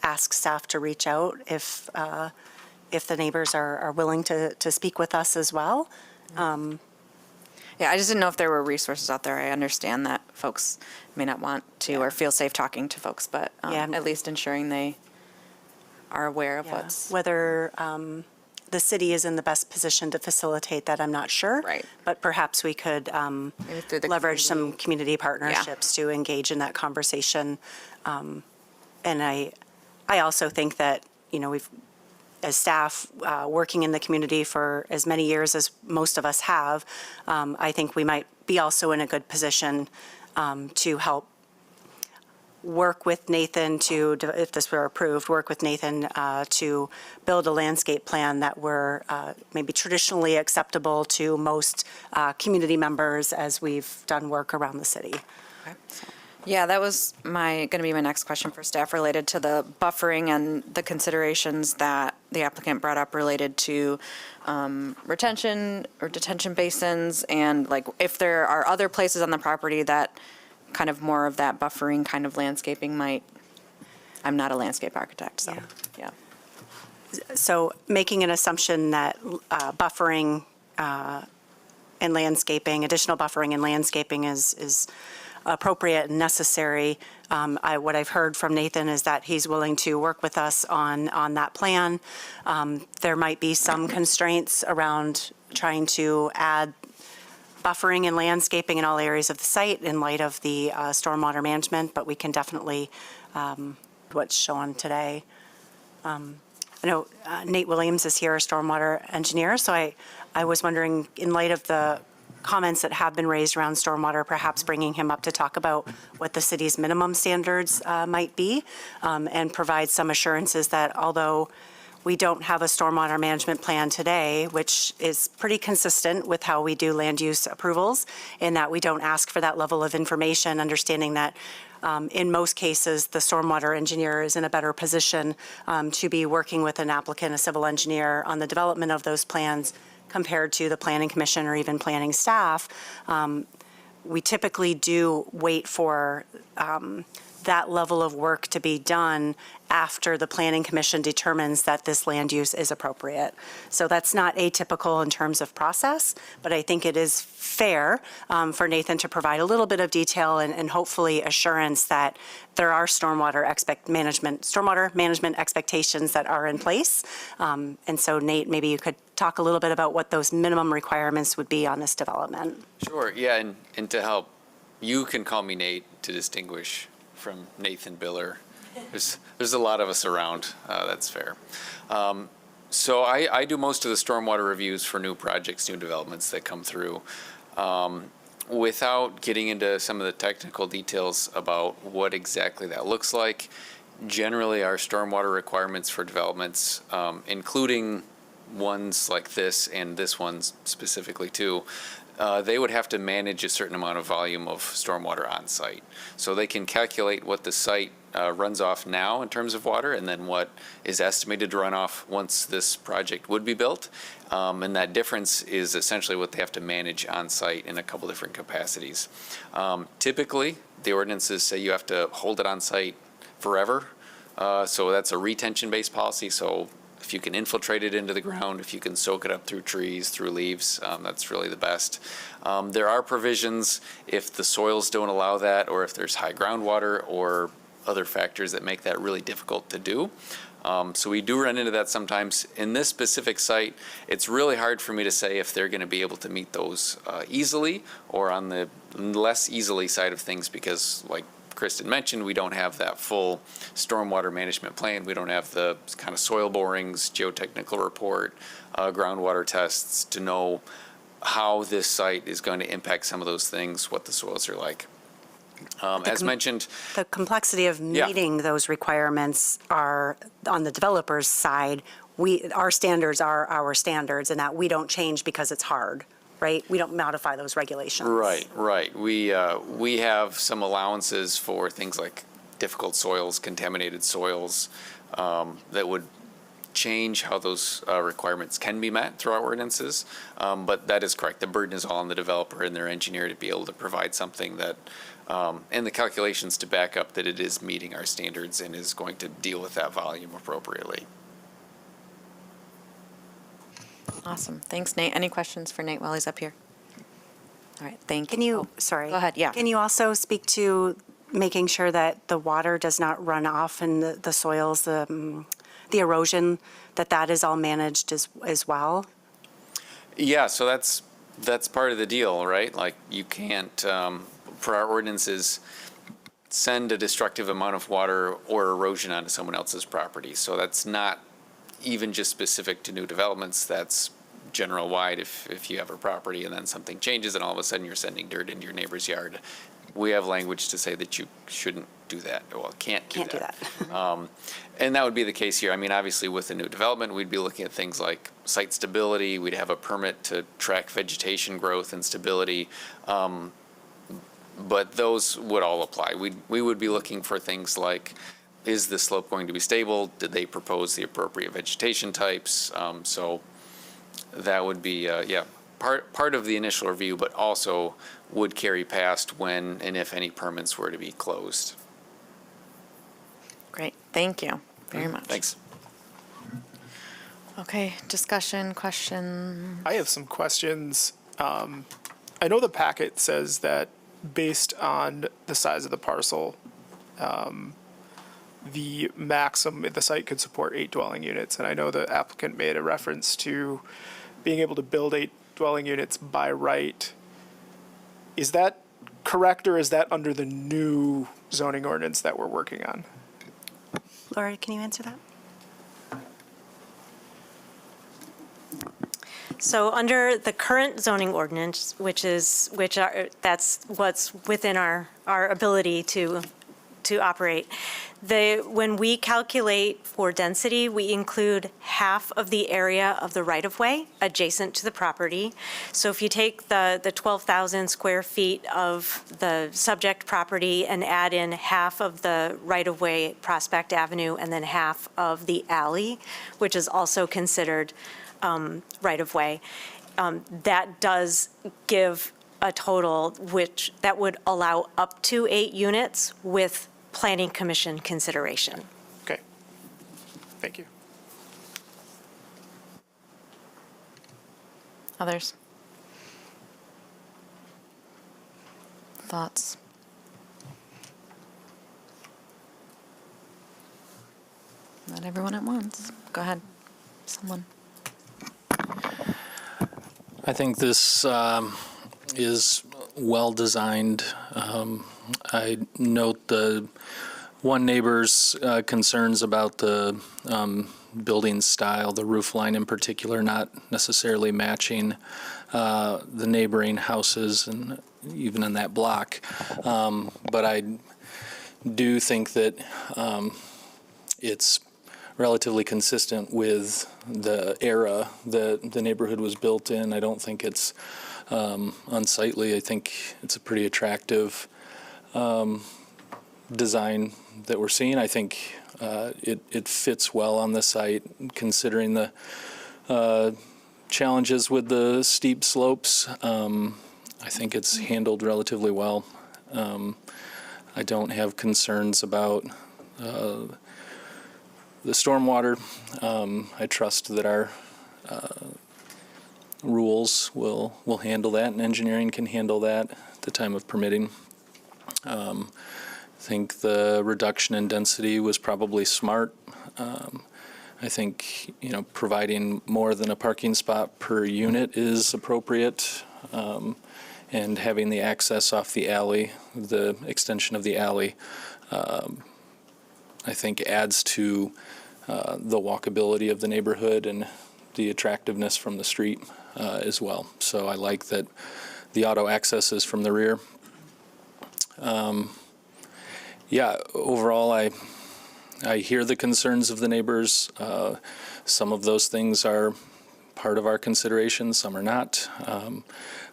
ask staff to reach out if the neighbors are willing to speak with us as well. Yeah, I just didn't know if there were resources out there. I understand that folks may not want to or feel safe talking to folks, but Yeah. at least ensuring they are aware of Yeah. what's. Whether the city is in the best position to facilitate that, I'm not sure. Right. But perhaps we could Maybe through the leverage some community partnerships to engage in that conversation. And I also think that, we've, as staff working in the community for as many years as most of us have, I think we might be also in a good position to help work with Nathan to, if this were approved, work with Nathan to build a landscape plan that were maybe traditionally acceptable to most community members as we've done work around the city. Yeah, that was going to be my next question for staff related to the buffering and the considerations that the applicant brought up related to retention or detention basins, and like if there are other places on the property that kind of more of that buffering kind of landscaping might. I'm not a landscape architect, so, yeah. So making an assumption that buffering and landscaping, additional buffering and landscaping is appropriate and necessary. What I've heard from Nathan is that he's willing to work with us on that plan. There might be some constraints around trying to add buffering and landscaping in all areas of the site in light of the stormwater management, but we can definitely, what's shown today. I know Nate Williams is here, a stormwater engineer, so I was wondering, in light of the comments that have been raised around stormwater, perhaps bringing him up to talk about what the city's minimum standards might be, and provide some assurances that although we don't have a stormwater management plan today, which is pretty consistent with how we do land use approvals, in that we don't ask for that level of information, understanding that in most cases, the stormwater engineer is in a better position to be working with an applicant, a civil engineer, on the development of those plans compared to the planning commission or even planning staff. We typically do wait for that level of work to be done after the planning commission determines that this land use is appropriate. So that's not atypical in terms of process, but I think it is fair for Nathan to provide a little bit of detail and hopefully assurance that there are stormwater management expectations that are in place. And so Nate, maybe you could talk a little bit about what those minimum requirements would be on this development. Sure, yeah, and to help, you can call me Nate to distinguish from Nathan Biller. There's a lot of us around, that's fair. So I do most of the stormwater reviews for new projects, new developments that come through. Without getting into some of the technical details about what exactly that looks like, generally our stormwater requirements for developments, including ones like this and this one specifically too, they would have to manage a certain amount of volume of stormwater on site. So they can calculate what the site runs off now in terms of water and then what is estimated to run off once this project would be built. And that difference is essentially what they have to manage on site in a couple different capacities. Typically, the ordinances say you have to hold it on site forever. So that's a retention-based policy. So if you can infiltrate it into the ground, if you can soak it up through trees, through leaves, that's really the best. There are provisions if the soils don't allow that, or if there's high groundwater or other factors that make that really difficult to do. So we do run into that sometimes. In this specific site, it's really hard for me to say if they're going to be able to meet those easily or on the less easily side of things, because like Kristen mentioned, we don't have that full stormwater management plan. We don't have the kind of soil borings, geotechnical report, groundwater tests to know how this site is going to impact some of those things, what the soils are like. As mentioned, The complexity of Yeah. meeting those requirements are, on the developer's side, our standards are our standards, and that we don't change because it's hard, right? We don't modify those regulations. Right. We have some allowances for things like difficult soils, contaminated soils, that would change how those requirements can be met through our ordinances. But that is correct. The burden is all on the developer and their engineer to be able to provide something that, and the calculations to back up that it is meeting our standards and is going to deal with that volume appropriately. Awesome. Thanks, Nate. Any questions for Nate while he's up here? All right, thank you. Can you, Oh, sorry. Go ahead, yeah. Can you also speak to making sure that the water does not run off in the soils, the erosion, that is all managed as well? Yeah, so that's part of the deal, right? Like, you can't, per our ordinances, send a destructive amount of water or erosion onto someone else's property. So that's not even just specific to new developments, that's general wide. If you have a property and then something changes and all of a sudden you're sending dirt into your neighbor's yard, we have language to say that you shouldn't do that, well, can't do that. And that would be the case here. I mean, obviously, with a new development, we'd be looking at things like site stability. We'd have a permit to track vegetation growth and stability. But those would all apply. We would be looking for things like, is the slope going to be stable? Did they propose the appropriate vegetation types? So that would be, part of the initial review, but also would carry past when and if any permits were to be closed. Great, thank you very much. Thanks. Okay, discussion, question? I have some questions. I know the packet says that based on the size of the parcel, the maximum, the site could support 8 dwelling units. And I know the applicant made a reference to being able to build 8 dwelling units by right. Is that correct, or is that under the new zoning ordinance that we're working on? Laura, can you answer that? So under the current zoning ordinance, that's what's within our ability to operate. When we calculate for density, we include half of the area of the right-of-way adjacent to the property. So if you take the 12,000 square feet of the subject property and add in half of the right-of-way Prospect Avenue and then half of the alley, which is also considered right-of-way, that does give a total that would allow up to 8 units with Planning Commission consideration. Okay. Thank you. Others? Thoughts? Not everyone at once. Go ahead. Someone. I think this is well-designed. I note the one neighbor's concerns about the building style, the roof line in particular, not necessarily matching the neighboring houses and even in that block. But I do think that it's relatively consistent with the era that the neighborhood was built in. I don't think it's unsightly. I think it's a pretty attractive design that we're seeing. I think it fits well on the site, considering the challenges with the steep slopes. I think it's handled relatively well. I don't have concerns about the stormwater. I trust that our rules will handle that, and engineering can handle that at the time of permitting. I think the reduction in density was probably smart. I think, providing more than a parking spot per unit is appropriate. And having the access off the alley, the extension of the alley, I think adds to the walkability of the neighborhood and the attractiveness from the street as well. So I like that the auto access is from the rear. Yeah, overall, I hear the concerns of the neighbors. Some of those things are part of our consideration, some are not.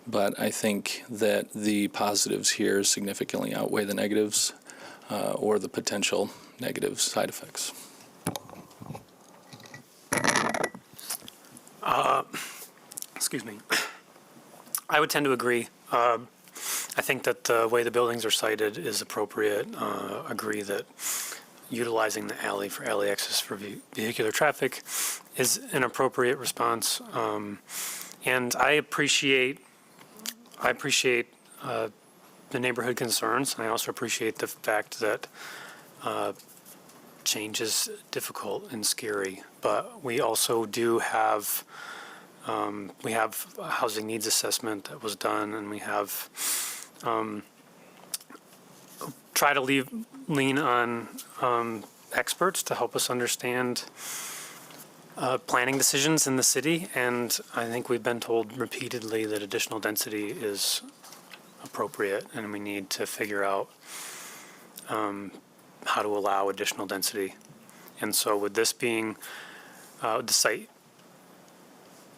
But I think that the positives here significantly outweigh the negatives or the potential negative side effects. Excuse me. I would tend to agree. I think that the way the buildings are sited is appropriate. Agree that utilizing the alley for alley access for vehicular traffic is an appropriate response. And I appreciate the neighborhood concerns. I also appreciate the fact that change is difficult and scary, but we also do have we have a housing needs assessment that was done, and we have try to lean on experts to help us understand planning decisions in the city. And I think we've been told repeatedly that additional density is appropriate, and we need to figure out how to allow additional density. And so with this being, the site,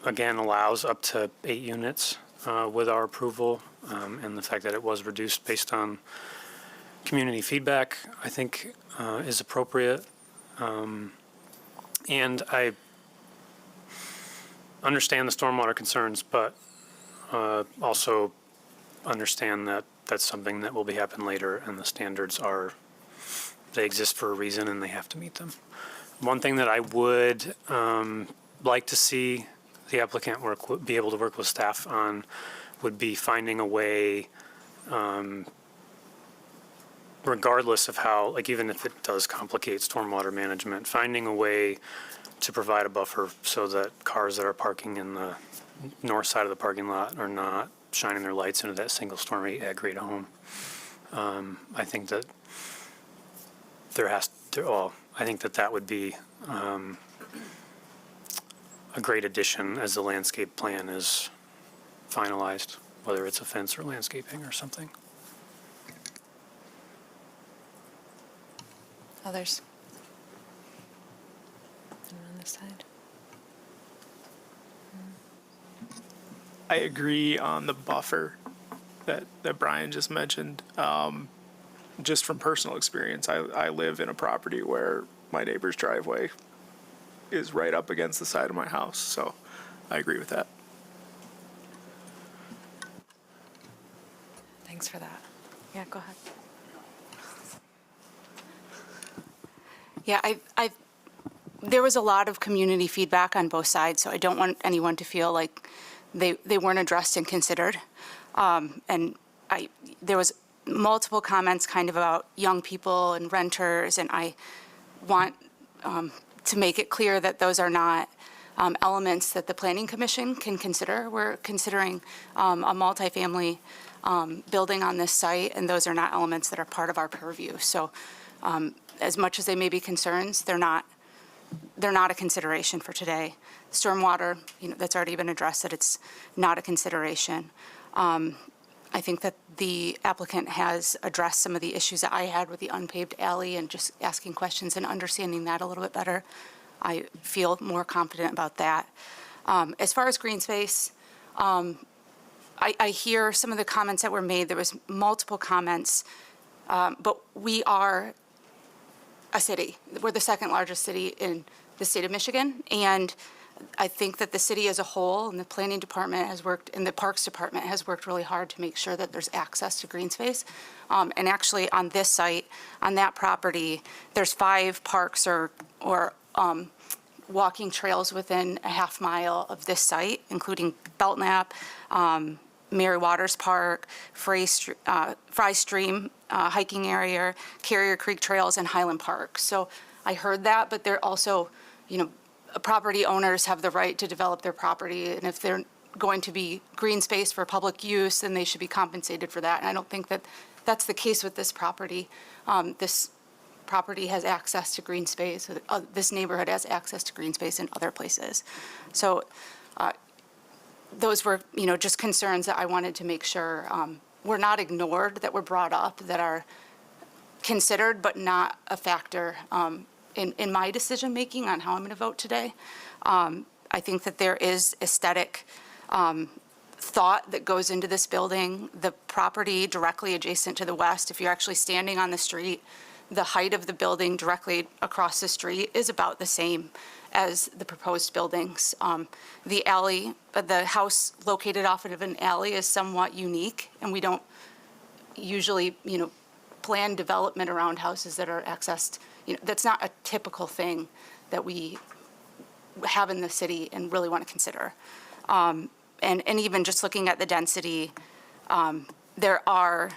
again, allows up to 8 units with our approval, and the fact that it was reduced based on community feedback, I think is appropriate. And I understand the stormwater concerns, but also understand that that's something that will be happen later, and the standards they exist for a reason, and they have to meet them. One thing that I would like to see the applicant be able to work with staff on would be finding a way, regardless of how, like, even if it does complicate stormwater management, finding a way to provide a buffer so that cars that are parking in the north side of the parking lot are not shining their lights into that single-story ag-grade home. I think that I think that would be a great addition as the landscape plan is finalized, whether it's a fence or landscaping or something. Others? On this side? I agree on the buffer that Brian just mentioned. Just from personal experience, I live in a property where my neighbor's driveway is right up against the side of my house, so I agree with that. Thanks for that. Yeah, go ahead. Yeah, there was a lot of community feedback on both sides, so I don't want anyone to feel like they weren't addressed and considered. And there was multiple comments kind of about young people and renters, and I want to make it clear that those are not elements that the Planning Commission can consider. We're considering a multifamily building on this site, and those are not elements that are part of our purview. So as much as they may be concerns, they're not a consideration for today. Stormwater, that's already been addressed, that it's not a consideration. I think that the applicant has addressed some of the issues that I had with the unpaved alley, and just asking questions and understanding that a little bit better. I feel more confident about that. As far as green space, I hear some of the comments that were made. There was multiple comments, but we are a city. We're the second largest city in the state of Michigan, and I think that the city as a whole and the planning department has worked, and the parks department has worked really hard to make sure that there's access to green space. And actually on this site, on that property, there's 5 parks or walking trails within a half mile of this site, including Belknap, Mary Waters Park, Fry Stream hiking area, Carrier Creek Trails, and Highland Park. So I heard that, but they're also, property owners have the right to develop their property, and if they're going to be green space for public use, then they should be compensated for that. And I don't think that that's the case with this property. This property has access to green space. This neighborhood has access to green space in other places. So those were, just concerns that I wanted to make sure were not ignored, that were brought up, that are considered but not a factor in my decision-making on how I'm going to vote today. I think that there is aesthetic thought that goes into this building. The property directly adjacent to the west, if you're actually standing on the street, the height of the building directly across the street is about the same as the proposed buildings. The alley, the house located off of an alley is somewhat unique, and we don't usually, plan development around houses that are accessed. That's not a typical thing that we have in the city and really want to consider. And even just looking at the density, there are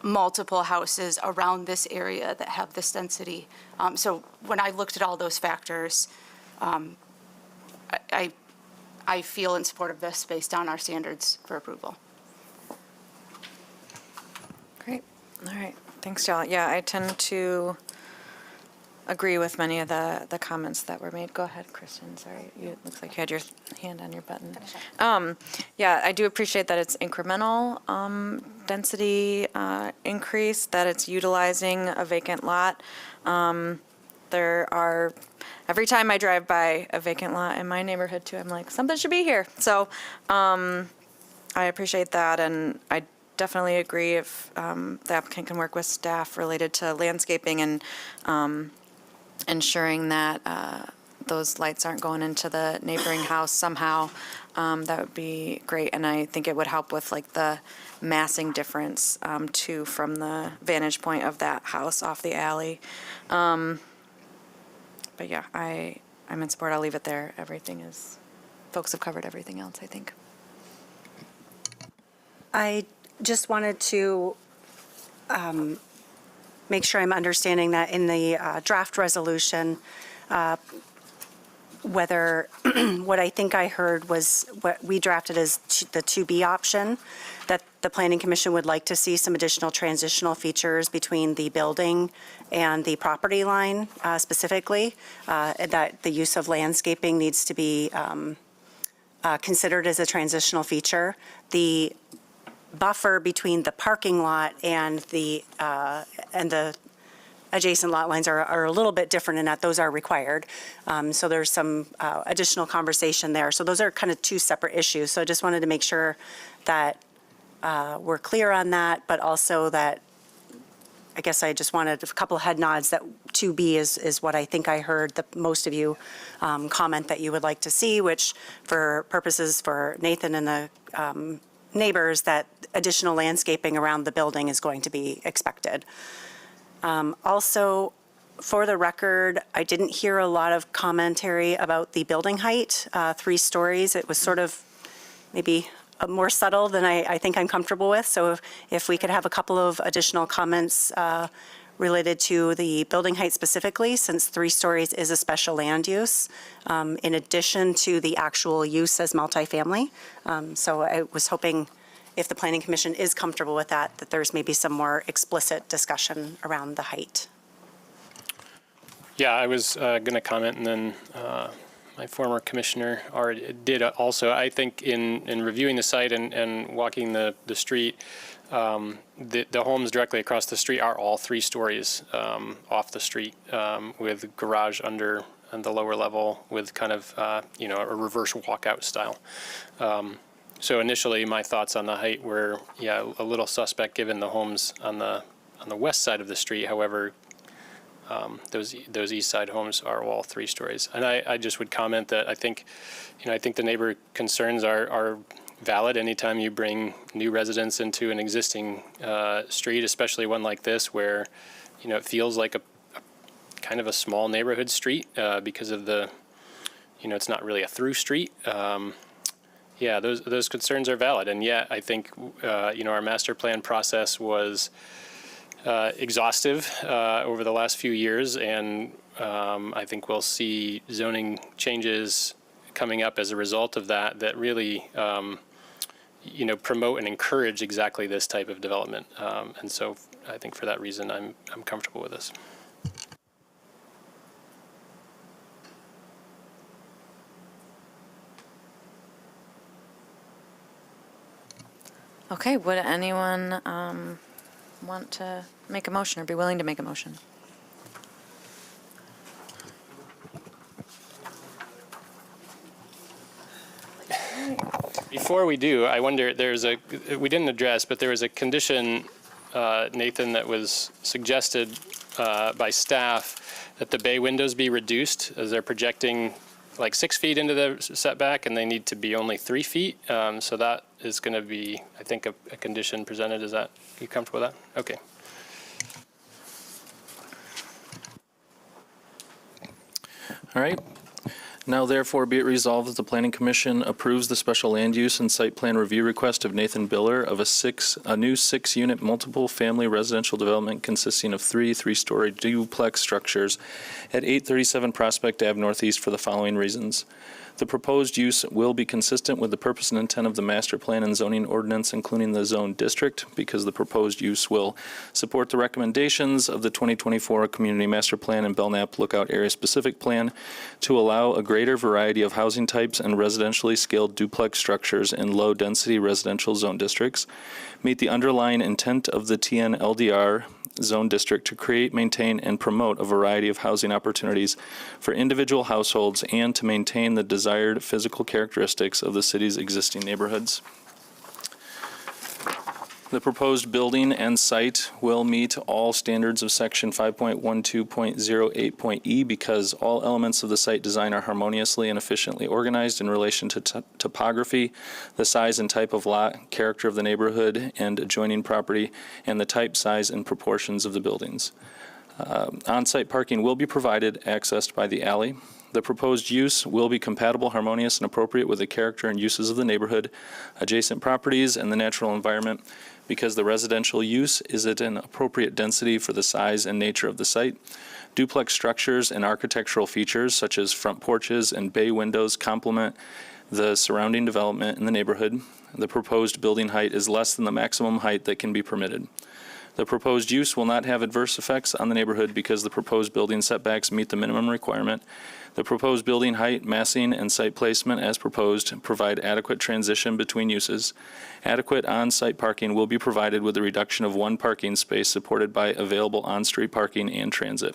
multiple houses around this area that have this density. So when I looked at all those factors, I feel in support of this based on our standards for approval. Great. All right. Thanks, y'all. Yeah, I tend to agree with many of the comments that were made. Go ahead, Kristen. Sorry, it looks like you had your hand on your button. Yeah, I do appreciate that it's incremental density increase, that it's utilizing a vacant lot. There are, every time I drive by a vacant lot in my neighborhood too, I'm like, something should be here. So I appreciate that, and I definitely agree if the applicant can work with staff related to landscaping and ensuring that those lights aren't going into the neighboring house somehow. That would be great, and I think it would help with like the massing difference too from the vantage point of that house off the alley. But yeah, I'm in support. I'll leave it there. Folks have covered everything else, I think. I just wanted to make sure I'm understanding that in the draft resolution, whether what I think I heard was what we drafted as the 2B option, that the Planning Commission would like to see some additional transitional features between the building and the property line specifically, and that the use of landscaping needs to be considered as a transitional feature. The buffer between the parking lot and the adjacent lot lines are a little bit different in that those are required. So there's some additional conversation there. So those are kind of two separate issues. So I just wanted to make sure that we're clear on that, but also that I guess I just wanted a couple head nods that 2B is what I think I heard most of you comment that you would like to see, which for purposes for Nathan and the neighbors, that additional landscaping around the building is going to be expected. Also, for the record, I didn't hear a lot of commentary about the building height, 3 stories. It was sort of maybe more subtle than I think I'm comfortable with. So if we could have a couple of additional comments related to the building height specifically, since 3 stories is a special land use, in addition to the actual use as multifamily. So I was hoping, if the Planning Commission is comfortable with that, that there's maybe some more explicit discussion around the height. Yeah, I was going to comment, and then my former commissioner already did also. I think in reviewing the site and walking the street, the homes directly across the street are all 3 stories off the street, with garage under on the lower level with kind of a reverse walkout style. So initially, my thoughts on the height were, a little suspect given the homes on the west side of the street. However, those east side homes are all 3 stories. And I just would comment that I think the neighbor concerns are valid anytime you bring new residents into an existing street, especially one like this where, it feels like a kind of a small neighborhood street because of the, it's not really a through street. Yeah, those concerns are valid, and yet I think our master plan process was exhaustive over the last few years, and I think we'll see zoning changes coming up as a result of that really promote and encourage exactly this type of development. And so I think for that reason, I'm comfortable with this. Okay, would anyone want to make a motion or be willing to make a motion? Before we do, I wonder, we didn't address, but there was a condition, Nathan, that was suggested by staff that the bay windows be reduced as they're projecting like 6 feet into the setback and they need to be only 3 feet. So that is going to be, I think, a condition presented. Is that, you comfortable with that? Okay. All right. Now therefore be it resolved that the Planning Commission approves the special land use and site plan review request of Nathan Biller of a new 6-unit multiple family residential development consisting of 3-story duplex structures at 837 Prospect Ave Northeast for the following reasons. The proposed use will be consistent with the purpose and intent of the master plan and zoning ordinance, including the zone district, because the proposed use will support the recommendations of the 2024 Community Master Plan and Belknap Lookout Area Specific Plan to allow a greater variety of housing types and residentially scaled duplex structures in low-density residential zone districts, meet the underlying intent of the TN-LDR zone district to create, maintain, and promote a variety of housing opportunities for individual households and to maintain the desired physical characteristics of the city's existing neighborhoods. The proposed building and site will meet all standards of Section 5.12.08.e because all elements of the site design are harmoniously and efficiently organized in relation to topography, the size and type of lot, character of the neighborhood and adjoining property, and the type, size, and proportions of the buildings. On-site parking will be provided, accessed by the alley. The proposed use will be compatible, harmonious, and appropriate with the character and uses of the neighborhood, adjacent properties, and the natural environment because the residential use is at an appropriate density for the size and nature of the site. Duplex structures and architectural features such as front porches and bay windows complement the surrounding development in the neighborhood. The proposed building height is less than the maximum height that can be permitted. The proposed use will not have adverse effects on the neighborhood because the proposed building setbacks meet the minimum requirement. The proposed building height, massing, and site placement as proposed provide adequate transition between uses. Adequate on-site parking will be provided with a reduction of 1 parking space supported by available on-street parking and transit.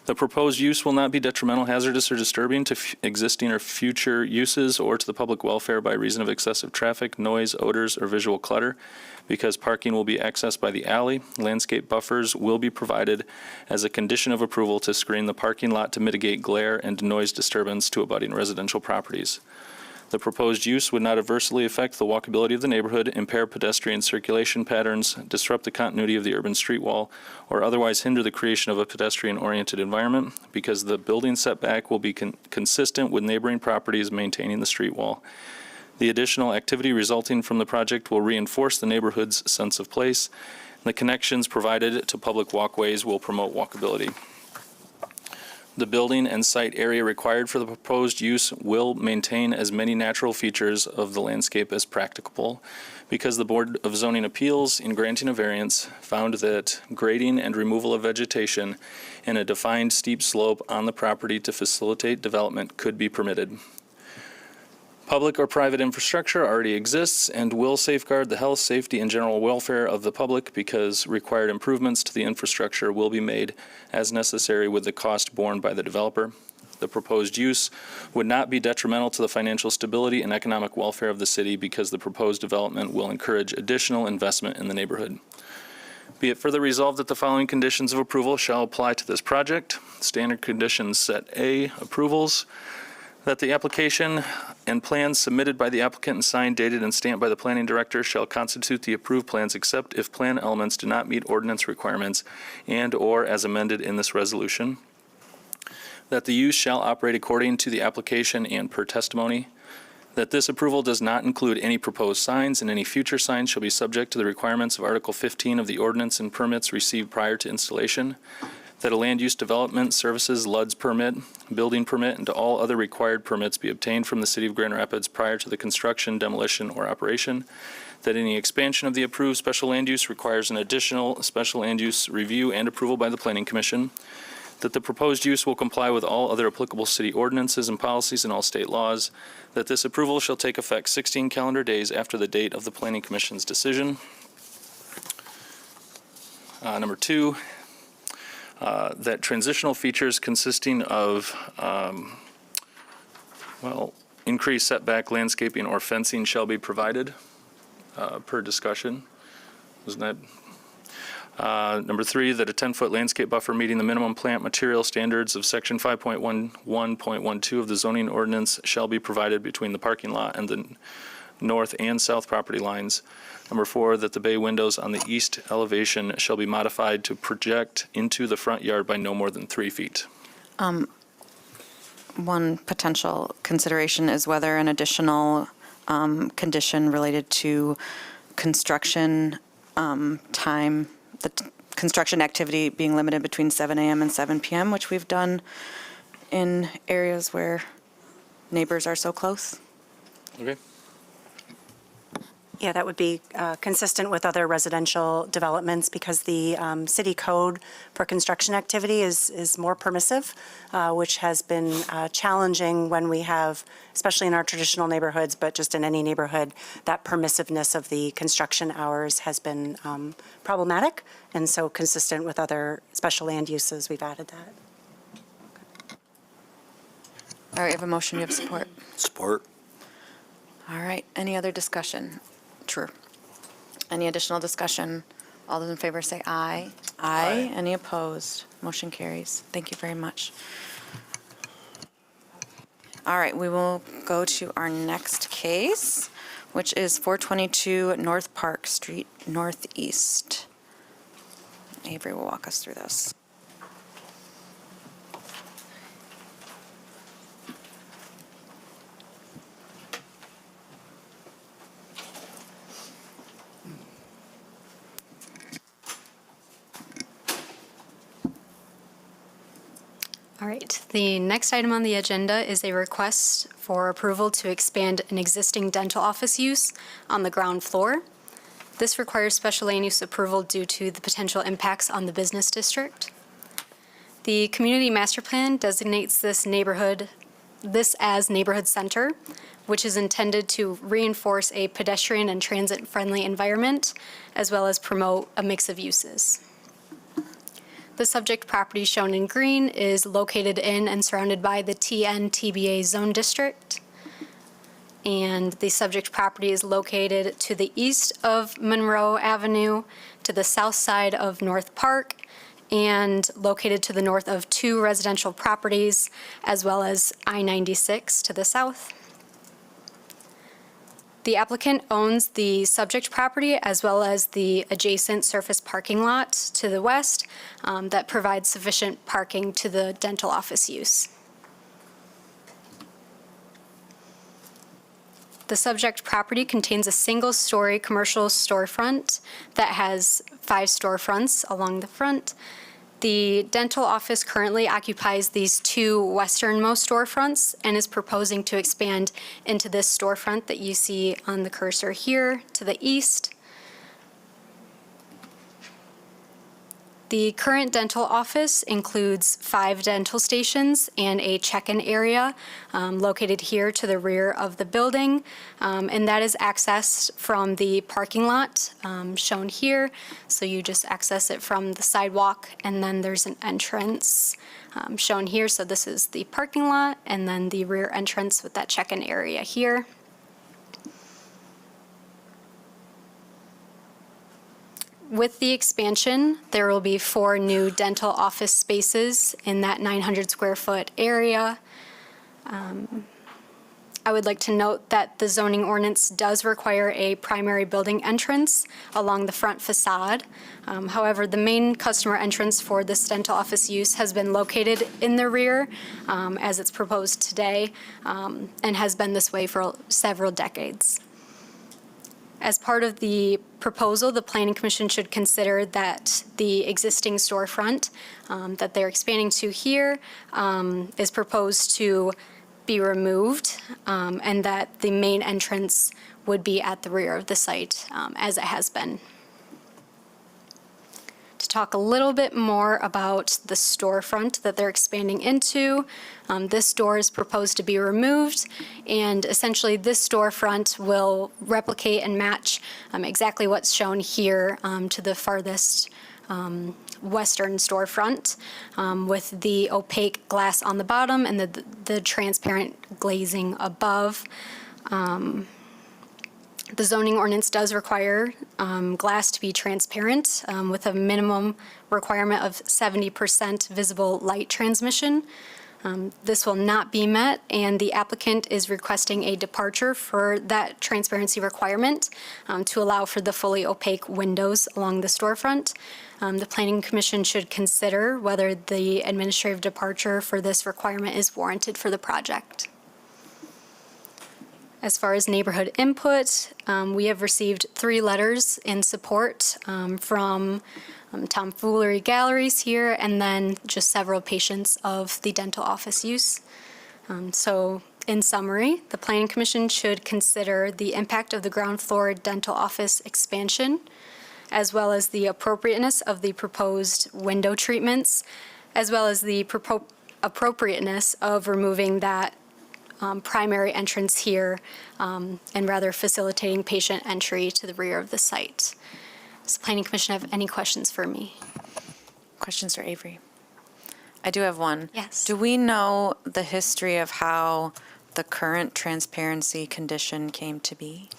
The proposed use will not be detrimental, hazardous, or disturbing to existing or future uses or to the public welfare by reason of excessive traffic, noise, odors, or visual clutter. Because parking will be accessed by the alley, landscape buffers will be provided as a condition of approval to screen the parking lot to mitigate glare and noise disturbance to abutting residential properties. The proposed use would not adversely affect the walkability of the neighborhood, impair pedestrian circulation patterns, disrupt the continuity of the urban street wall, or otherwise hinder the creation of a pedestrian-oriented environment because the building setback will be consistent with neighboring properties maintaining the street wall. The additional activity resulting from the project will reinforce the neighborhood's sense of place. The connections provided to public walkways will promote walkability. The building and site area required for the proposed use will maintain as many natural features of the landscape as practicable because the Board of Zoning Appeals, in granting a variance, found that grading and removal of vegetation in a defined steep slope on the property to facilitate development could be permitted. Public or private infrastructure already exists and will safeguard the health, safety, and general welfare of the public because required improvements to the infrastructure will be made as necessary with the cost borne by the developer. The proposed use would not be detrimental to the financial stability and economic welfare of the city because the proposed development will encourage additional investment in the neighborhood. Be it further resolved that the following conditions of approval shall apply to this project. Standard conditions set A, approvals. That the application and plans submitted by the applicant and signed, dated, and stamped by the planning director shall constitute the approved plans except if plan elements do not meet ordinance requirements and/or as amended in this resolution. That the use shall operate according to the application and per testimony. That this approval does not include any proposed signs and any future signs shall be subject to the requirements of Article 15 of the ordinance and permits received prior to installation. That a land use development services LUDS permit, building permit, and all other required permits be obtained from the City of Grand Rapids prior to the construction, demolition, or operation. That any expansion of the approved special land use requires an additional special land use review and approval by the Planning Commission. that the proposed use will comply with all other applicable city ordinances and policies and all state laws, that this approval shall take effect 16 calendar days after the date of the Planning Commission's decision. Number 2, that transitional features consisting of, increased setback, landscaping, or fencing shall be provided per discussion. Wasn't that? Number 3, that a 10-foot landscape buffer meeting the minimum plant material standards of Section 5.11.12 of the zoning ordinance shall be provided between the parking lot and the north and south property lines. Number 4, that the bay windows on the east elevation shall be modified to project into the front yard by no more than 3 feet. One potential consideration is whether an additional condition related to construction time, the construction activity being limited between 7 a.m. and 7 p.m., which we've done in areas where neighbors are so close. Okay. Yeah, that would be consistent with other residential developments because the city code for construction activity is more permissive, which has been challenging when we have, especially in our traditional neighborhoods, but just in any neighborhood, that permissiveness of the construction hours has been problematic. And so consistent with other special land uses, we've added that. All right, you have a motion, you have support. Support. All right, any other discussion? True. Any additional discussion? All those in favor say aye. Aye. Any opposed? Motion carries. Thank you very much. All right, we will go to our next case, which is 422 North Park Street Northeast. Avery will walk us through this. All right, the next item on the agenda is a request for approval to expand an existing dental office use on the ground floor. This requires special land use approval due to the potential impacts on the business district. The community master plan designates this as neighborhood center, which is intended to reinforce a pedestrian and transit-friendly environment, as well as promote a mix of uses. The subject property shown in green is located in and surrounded by the TN-TBA zone district. And the subject property is located to the east of Monroe Avenue, to the south side of North Park, and located to the north of 2 residential properties, as well as I-96 to the south. The applicant owns the subject property as well as the adjacent surface parking lot to the west that provides sufficient parking to the dental office use. The subject property contains a single-story commercial storefront that has 5 storefronts along the front. The dental office currently occupies these 2 westernmost storefronts and is proposing to expand into this storefront that you see on the cursor here to the east. The current dental office includes 5 dental stations and a check-in area located here to the rear of the building, and that is accessed from the parking lot shown here. So you just access it from the sidewalk, and then there's an entrance shown here. So this is the parking lot, and then the rear entrance with that check-in area here. With the expansion, there will be 4 new dental office spaces in that 900 square foot area. I would like to note that the zoning ordinance does require a primary building entrance along the front facade. However, the main customer entrance for this dental office use has been located in the rear as it's proposed today and has been this way for several decades. As part of the proposal, the Planning Commission should consider that the existing storefront that they're expanding to here is proposed to be removed and that the main entrance would be at the rear of the site as it has been. To talk a little bit more about the storefront that they're expanding into. This door is proposed to be removed, and essentially this storefront will replicate and match exactly what's shown here to the farthest western storefront, with the opaque glass on the bottom and the transparent glazing above. The zoning ordinance does require glass to be transparent with a minimum requirement of 70% visible light transmission. This will not be met, and the applicant is requesting a departure for that transparency requirement to allow for the fully opaque windows along the storefront. The Planning Commission should consider whether the administrative departure for this requirement is warranted for the project. As far as neighborhood input, we have received 3 letters in support from Tomfoolery Galleries here, and then just several patients of the dental office use. So in summary, the Planning Commission should consider the impact of the ground floor dental office expansion, as well as the appropriateness of the proposed window treatments, as well as the appropriateness of removing that primary entrance here and rather facilitating patient entry to the rear of the site. Does the Planning Commission have any questions for me? Questions for Avery? I do have one. Yes. Do we know the history of how the current transparency condition came to be?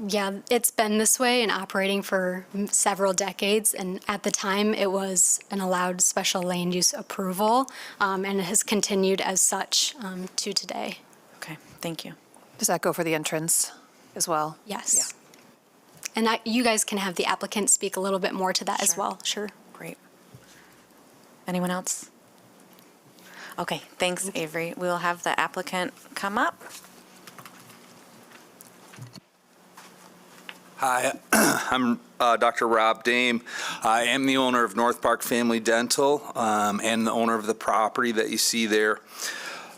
Yeah, it's been this way and operating for several decades, and at the time it was an allowed special land use approval, and it has continued as such to today. Okay, thank you. Does that go for the entrance as well? Yes. Yeah. And you guys can have the applicant speak a little bit more to that as Sure. well. Sure. Great. Anyone else? Okay, thanks, Avery. We will have the applicant come up. Hi, I'm Dr. Rob Dame. I am the owner of North Park Family Dental and the owner of the property that you see there.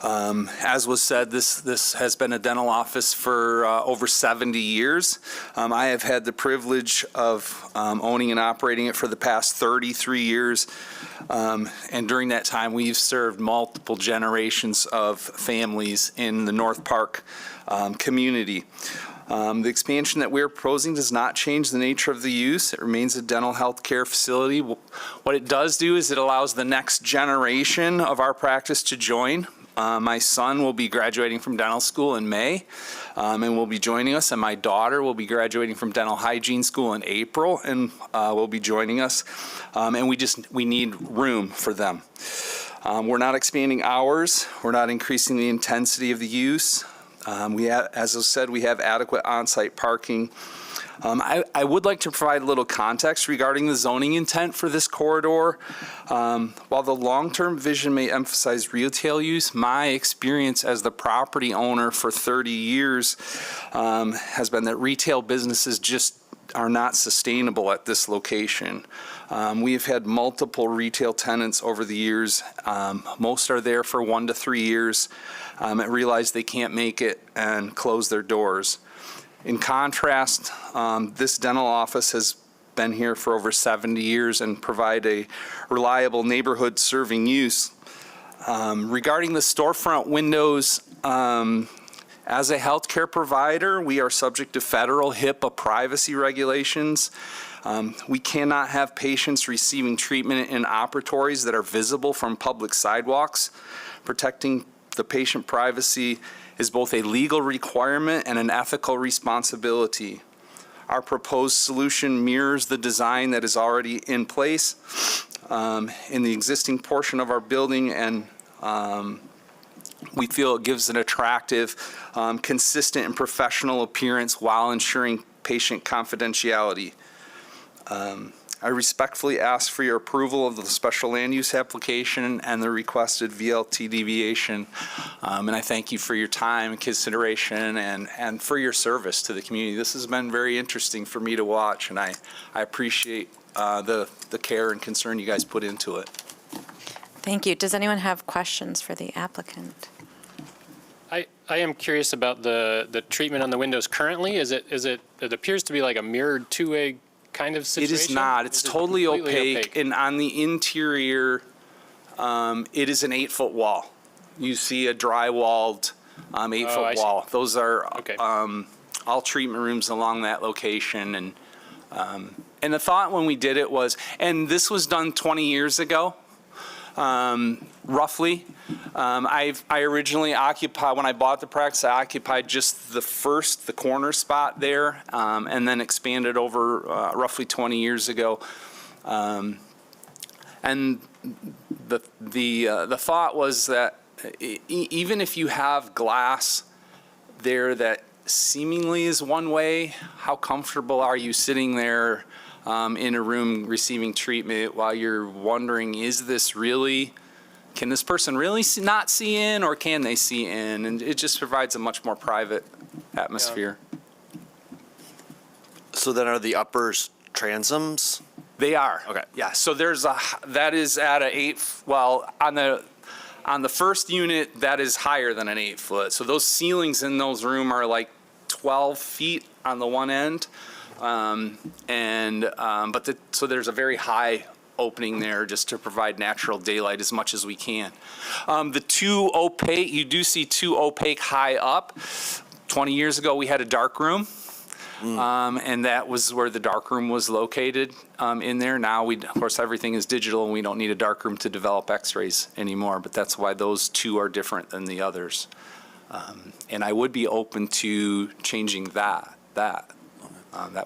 As was said, this has been a dental office for over 70 years. I have had the privilege of owning and operating it for the past 33 years. And during that time, we've served multiple generations of families in the North Park community. The expansion that we're proposing does not change the nature of the use. It remains a dental health care facility. What it does do is it allows the next generation of our practice to join. My son will be graduating from dental school in May and will be joining us, and my daughter will be graduating from dental hygiene school in April and will be joining us. And we need room for them. We're not expanding hours. We're not increasing the intensity of the use. As I said, we have adequate on-site parking. I would like to provide a little context regarding the zoning intent for this corridor. While the long-term vision may emphasize retail use, my experience as the property owner for 30 years has been that retail businesses just are not sustainable at this location. We have had multiple retail tenants over the years. Most are there for 1 to 3 years and realize they can't make it and close their doors. In contrast, this dental office has been here for over 70 years and provide a reliable neighborhood serving use. Regarding the storefront windows, as a healthcare provider, we are subject to federal HIPAA privacy regulations. We cannot have patients receiving treatment in operatories that are visible from public sidewalks. Protecting the patient privacy is both a legal requirement and an ethical responsibility. Our proposed solution mirrors the design that is already in place in the existing portion of our building, and we feel it gives an attractive, consistent, and professional appearance while ensuring patient confidentiality. I respectfully ask for your approval of the special land use application and the requested VLT deviation. And I thank you for your time and consideration and for your service to the community. This has been very interesting for me to watch, and I appreciate the care and concern you guys put into it. Thank you. Does anyone have questions for the applicant? I am curious about the treatment on the windows currently. It appears to be like a mirrored two-way kind of It situation? is not. It's Is it totally completely opaque, and on the interior, it is an 8-foot wall. You see a dry-walled 8-foot I see. wall. Those are Okay. all treatment rooms along that location, and the thought when we did it was, and this was done 20 years ago, roughly. I originally occupied, when I bought the practice, I occupied just the corner spot there, and then expanded over roughly 20 years ago. And the thought was that even if you have glass there that seemingly is one way, how comfortable are you sitting there in a room receiving treatment while you're wondering, is this really, can this person really not see in, or can they see in? And it just provides a much more private atmosphere. So then are the uppers transoms? They are. Okay. Yeah, so that is at on the first unit, that is higher than an 8-foot. So those ceilings in those rooms are like 12 feet on the one end. So there's a very high opening there just to provide natural daylight as much as we can. The two opaque, you do see two opaque high up. 20 years ago, we had a dark room. And that was where the dark room was located in there. Now, of course, everything is digital, and we don't need a dark room to develop x-rays anymore, but that's why those two are different than the others. And I would be open to changing that. That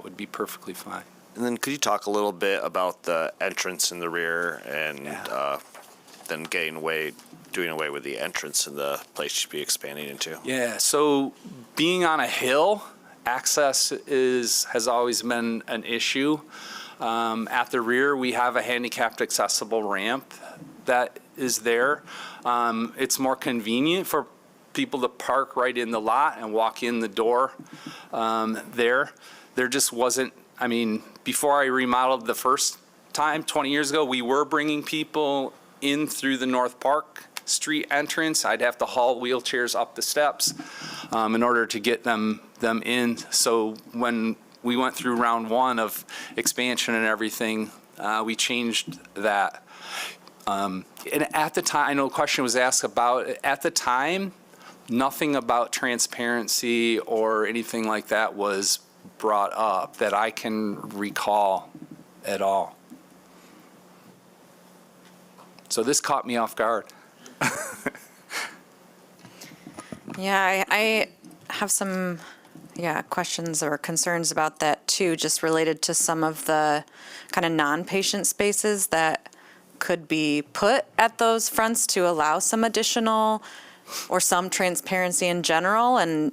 would be perfectly fine. And then could you talk a little bit about the entrance in the rear and then doing away with the entrance in the place you'd be expanding into? Yeah, so being on a hill, access has always been an issue. At the rear, we have a handicapped accessible ramp that is there. It's more convenient for people to park right in the lot and walk in the door there. There just wasn't, before I remodeled the first time, 20 years ago, we were bringing people in through the North Park Street entrance. I'd have to haul wheelchairs up the steps in order to get them in. So when we went through round one of expansion and everything, we changed that. And at the time, I know a question was asked about, at the time, nothing about transparency or anything like that was brought up that I can recall at all. So this caught me off guard. Yeah, I have some, questions or concerns about that too, just related to some of the kind of non-patient spaces that could be put at those fronts to allow some additional or some transparency in general, and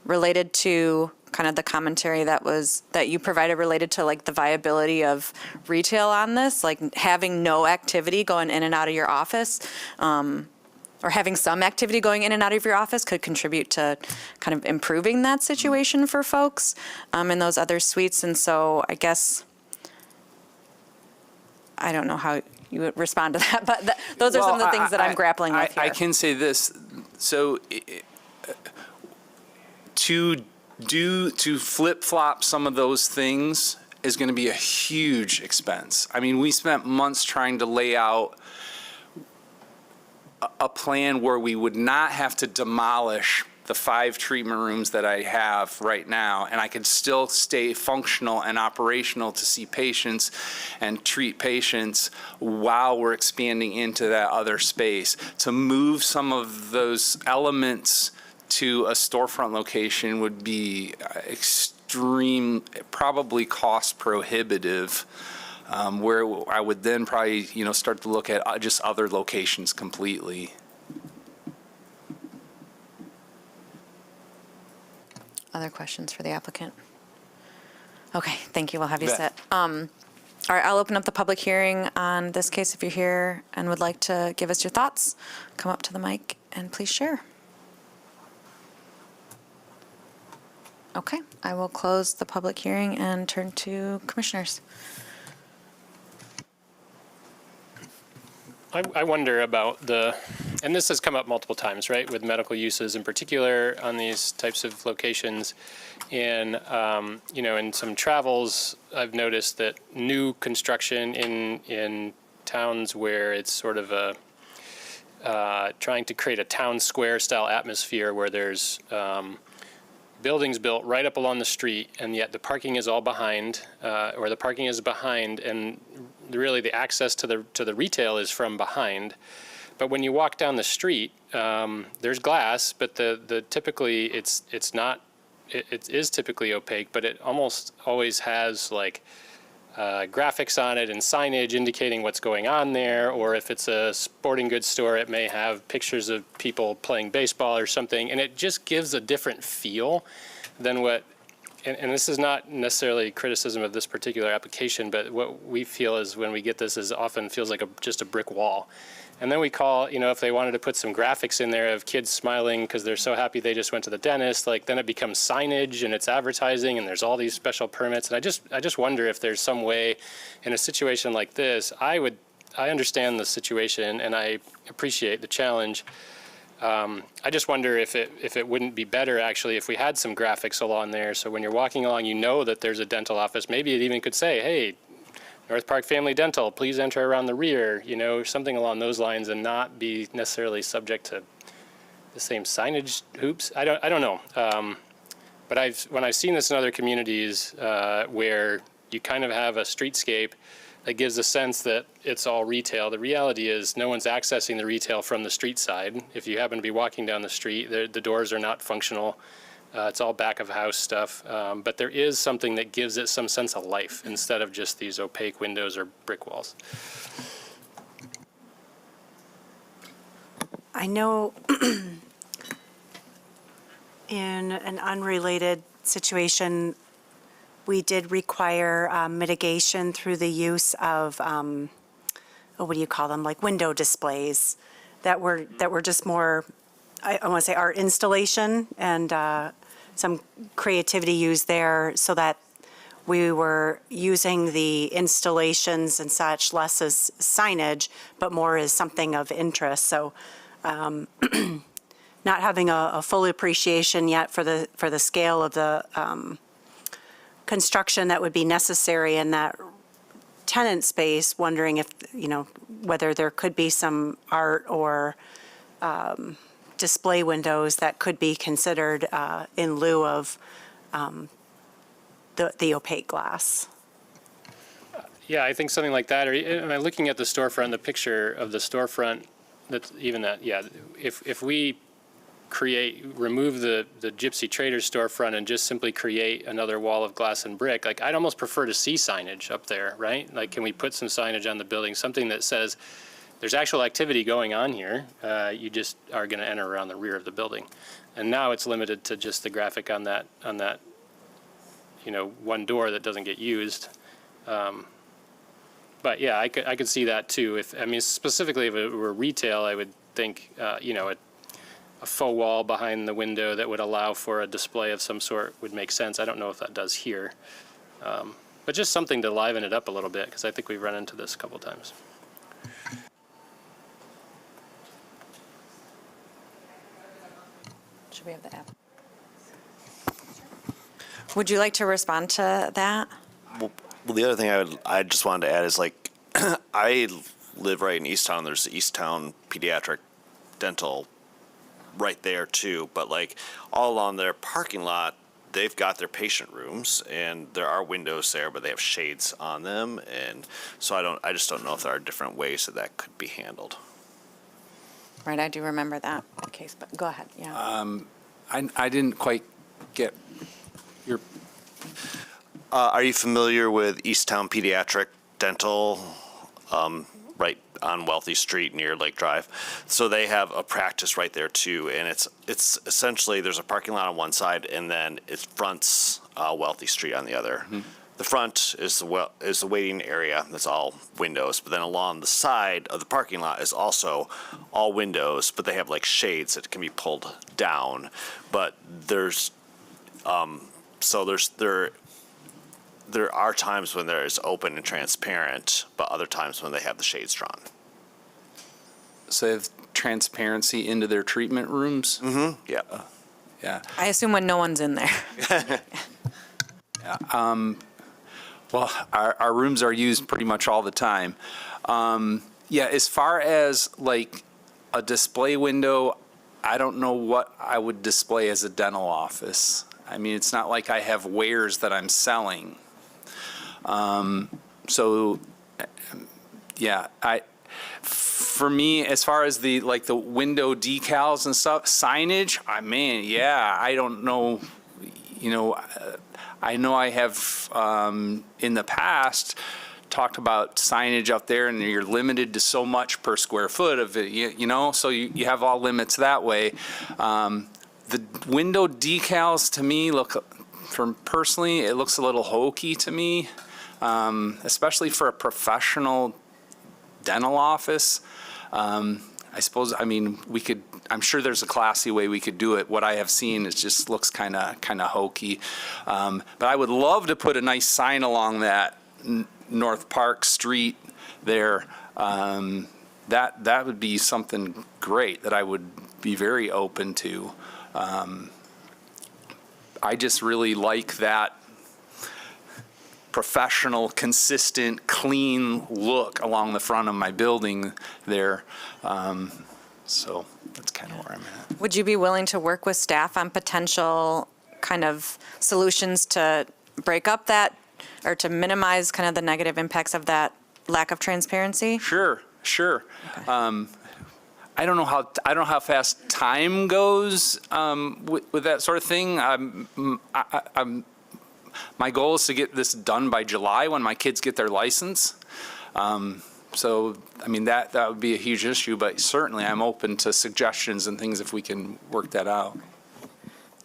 related to kind of the commentary that you provided related to like the viability of retail on this, like having no activity going in and out of your office, or having some activity going in and out of your office could contribute to kind of improving that situation for folks in those other suites. And so I guess, I don't know how you would respond to that, but those are some of the things that I'm grappling with here. I can say this, so to flip-flop some of those things is going to be a huge expense. We spent months trying to lay out a plan where we would not have to demolish the 5 treatment rooms that I have right now, and I could still stay functional and operational to see patients and treat patients while we're expanding into that other space. To move some of those elements to a storefront location would be probably cost prohibitive, where I would then probably, start to look at just other locations completely. Other questions for the applicant? Okay, thank you. We'll have you Bet. sit. All right, I'll open up the public hearing on this case. If you're here and would like to give us your thoughts, come up to the mic and please share. Okay, I will close the public hearing and turn to commissioners. I wonder about the and this has come up multiple times, right, with medical uses in particular on these types of locations. And, in some travels, I've noticed that new construction in towns where it's sort of trying to create a town square style atmosphere where there's buildings built right up along the street, and yet the parking is all behind, or the parking is behind, and really the access to the retail is from behind. But when you walk down the street, there's glass, but the typically it's not. It is typically opaque, but it almost always has like graphics on it and signage indicating what's going on there. Or if it's a sporting goods store, it may have pictures of people playing baseball or something, and it just gives a different feel than what. And this is not necessarily criticism of this particular application, but what we feel is when we get this is often feels like just a brick wall. And then we call, if they wanted to put some graphics in there of kids smiling because they're so happy they just went to the dentist, like then it becomes signage and it's advertising and there's all these special permits. And I just wonder if there's some way in a situation like this. I understand the situation and I appreciate the challenge. I just wonder if it wouldn't be better actually if we had some graphics along there. So when you're walking along, that there's a dental office. Maybe it even could say, hey, North Park Family Dental, please enter around the rear, something along those lines, and not be necessarily subject to the same signage hoops. I don't know. But when I've seen this in other communities where you kind of have a streetscape that gives a sense that it's all retail. The reality is no one's accessing the retail from the street side. If you happen to be walking down the street, the doors are not functional. It's all back of house stuff. But there is something that gives it some sense of life instead of just these opaque windows or brick walls. I know in an unrelated situation, we did require mitigation through the use of, what do you call them, like window displays that were just more, I want to say art installation and some creativity used there so that we were using the installations and such less as signage, but more as something of interest. So not having a full appreciation yet for the scale of the construction that would be necessary in that tenant space, wondering if, whether there could be some art or display windows that could be considered in lieu of the opaque glass. Yeah, I think something like that. Or am I looking at the storefront, the picture of the storefront? That's even that. Yeah, if we remove the Gypsy Traders storefront and just simply create another wall of glass and brick, like I'd almost prefer to see signage up there, right? Like, can we put some signage on the building, something that says there's actual activity going on here. You just are going to enter around the rear of the building, and now it's limited to just the graphic on that one door that doesn't get used. But yeah, I could see that too. Specifically if it were retail, I would think a faux wall behind the window that would allow for a display of some sort would make sense. I don't know if that does here. But just something to liven it up a little bit, because I think we've run into this a couple times. Should we have the app? Would you like to respond to that? Well, the other thing I just wanted to add is I live right in Easttown. There's the Easttown Pediatric Dental right there too, but all along their parking lot, they've got their patient rooms and there are windows there, but they have shades on them, and so I just don't know if there are different ways that could be handled. Right, I do remember that case, but go ahead. Yeah. I didn't quite get your. Are you familiar with Easttown Pediatric Dental? Right on Wealthy Street near Lake Drive. So they have a practice right there too, and it's essentially there's a parking lot on one side and then it fronts Wealthy Street on the other. Mm-hmm. The front is the waiting area. That's all windows, but then along the side of the parking lot is also all windows, but they have shades that can be pulled down. But there are times when there is open and transparent, but other times when they have the shades drawn. So they've transparency into their treatment rooms. Mm-hmm. Yeah. Yeah. I assume when no one's in there. Well, our rooms are used pretty much all the time. Yeah, as far as like a display window, I don't know what I would display as a dental office. I mean, it's not like I have wares that I'm selling. So, yeah, for me, as far as the window decals and stuff, signage, I don't know, I know I have, in the past, talked about signage up there, and you're limited to so much per square foot of it, so you have all limits that way. The window decals to me personally, it looks a little hokey to me, especially for a professional dental office. I suppose, I'm sure there's a classy way we could do it. What I have seen, it just looks kind of hokey. But I would love to put a nice sign along that North Park Street there. That would be something great that I would be very open to. I just really like that professional, consistent, clean look along the front of my building there. So that's kind of where I'm at. Would you be willing to work with staff on potential kind of solutions to break up that or to minimize kind of the negative impacts of that lack of transparency? Sure. I don't know how fast time goes with that sort of thing. My goal is to get this done by July when my kids get their license. So, that would be a huge issue, but certainly I'm open to suggestions and things if we can work that out.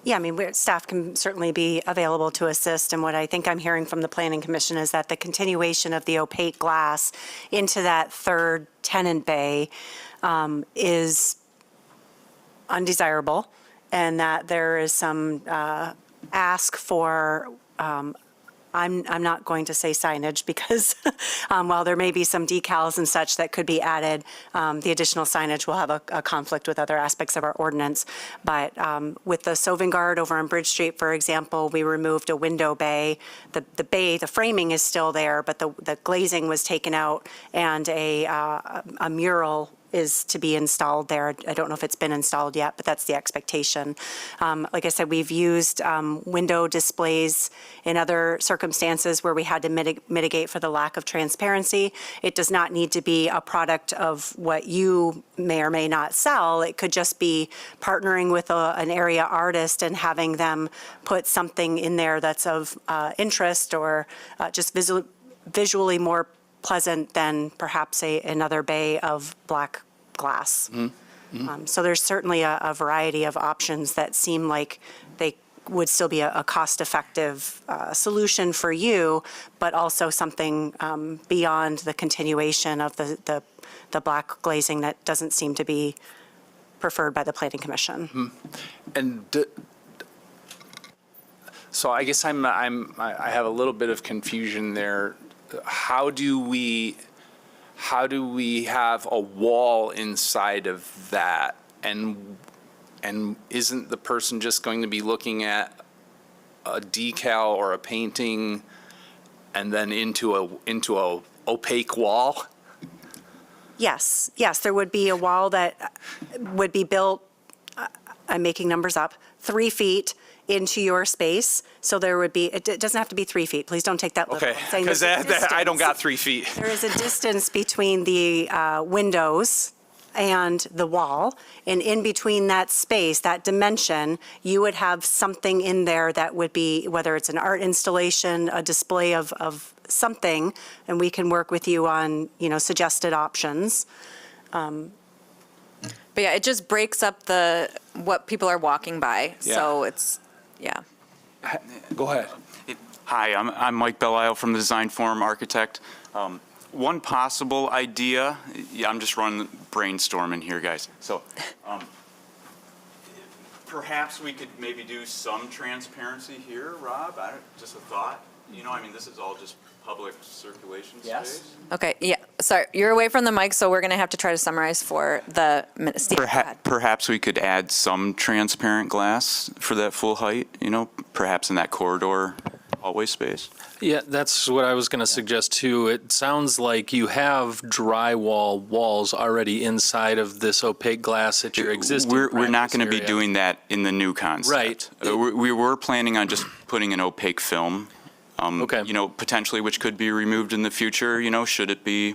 Yeah, staff can certainly be available to assist, and what I think I'm hearing from the Planning Commission is that the continuation of the opaque glass into that third tenant bay is undesirable, and that there is some ask for, I'm not going to say signage because while there may be some decals and such that could be added, the additional signage will have a conflict with other aspects of our ordinance. But with the Sovingard over on Bridge Street, for example, we removed a window bay. The framing is still there, but the glazing was taken out, and a mural is to be installed there. I don't know if it's been installed yet, but that's the expectation. Like I said, we've used window displays in other circumstances where we had to mitigate for the lack of transparency. It does not need to be a product of what you may or may not sell. It could just be partnering with an area artist and having them put something in there that's of interest or just visually more pleasant than perhaps another bay of black glass. Mm-hmm. So there's certainly a variety of options that seem like they would still be a cost-effective solution for you, but also something beyond the continuation of the black glazing that doesn't seem to be preferred by the Planning Commission. Mm-hmm. And so I guess I have a little bit of confusion there. How do we have a wall inside of that, and isn't the person just going to be looking at a decal or a painting and then into a opaque wall? Yes, there would be a wall that would be built, I'm making numbers up, 3 feet into your space. So there would be, it doesn't have to be 3 feet. Please don't take that literal. Okay, because I don't got 3 feet. There is a distance between the windows and the wall, and in between that space, that dimension, you would have something in there that would be, whether it's an art installation, a display of something, and we can work with you on, suggested options. But yeah, it just breaks up what people are walking by. Yeah. So it's, yeah. Go ahead. Hi, I'm Mike Belisle from the Design Forum Architect. One possible idea, I'm just brainstorming here, guys. So perhaps we could maybe do some transparency here, Rob. Just a thought. This is all just public circulation Yes. space? Okay, yeah, sorry, you're away from the mic, so we're going to have to try to summarize for the minute. Steve, go ahead. Perhaps we could add some transparent glass for that full height, perhaps in that corridor hallway space. Yeah, that's what I was going to suggest too. It sounds like you have drywall walls already inside of this opaque glass at your existing We're not practice going to be area. doing that in the new concept. Right. We were planning on just putting an opaque film. Okay. Potentially, which could be removed in the future, should it be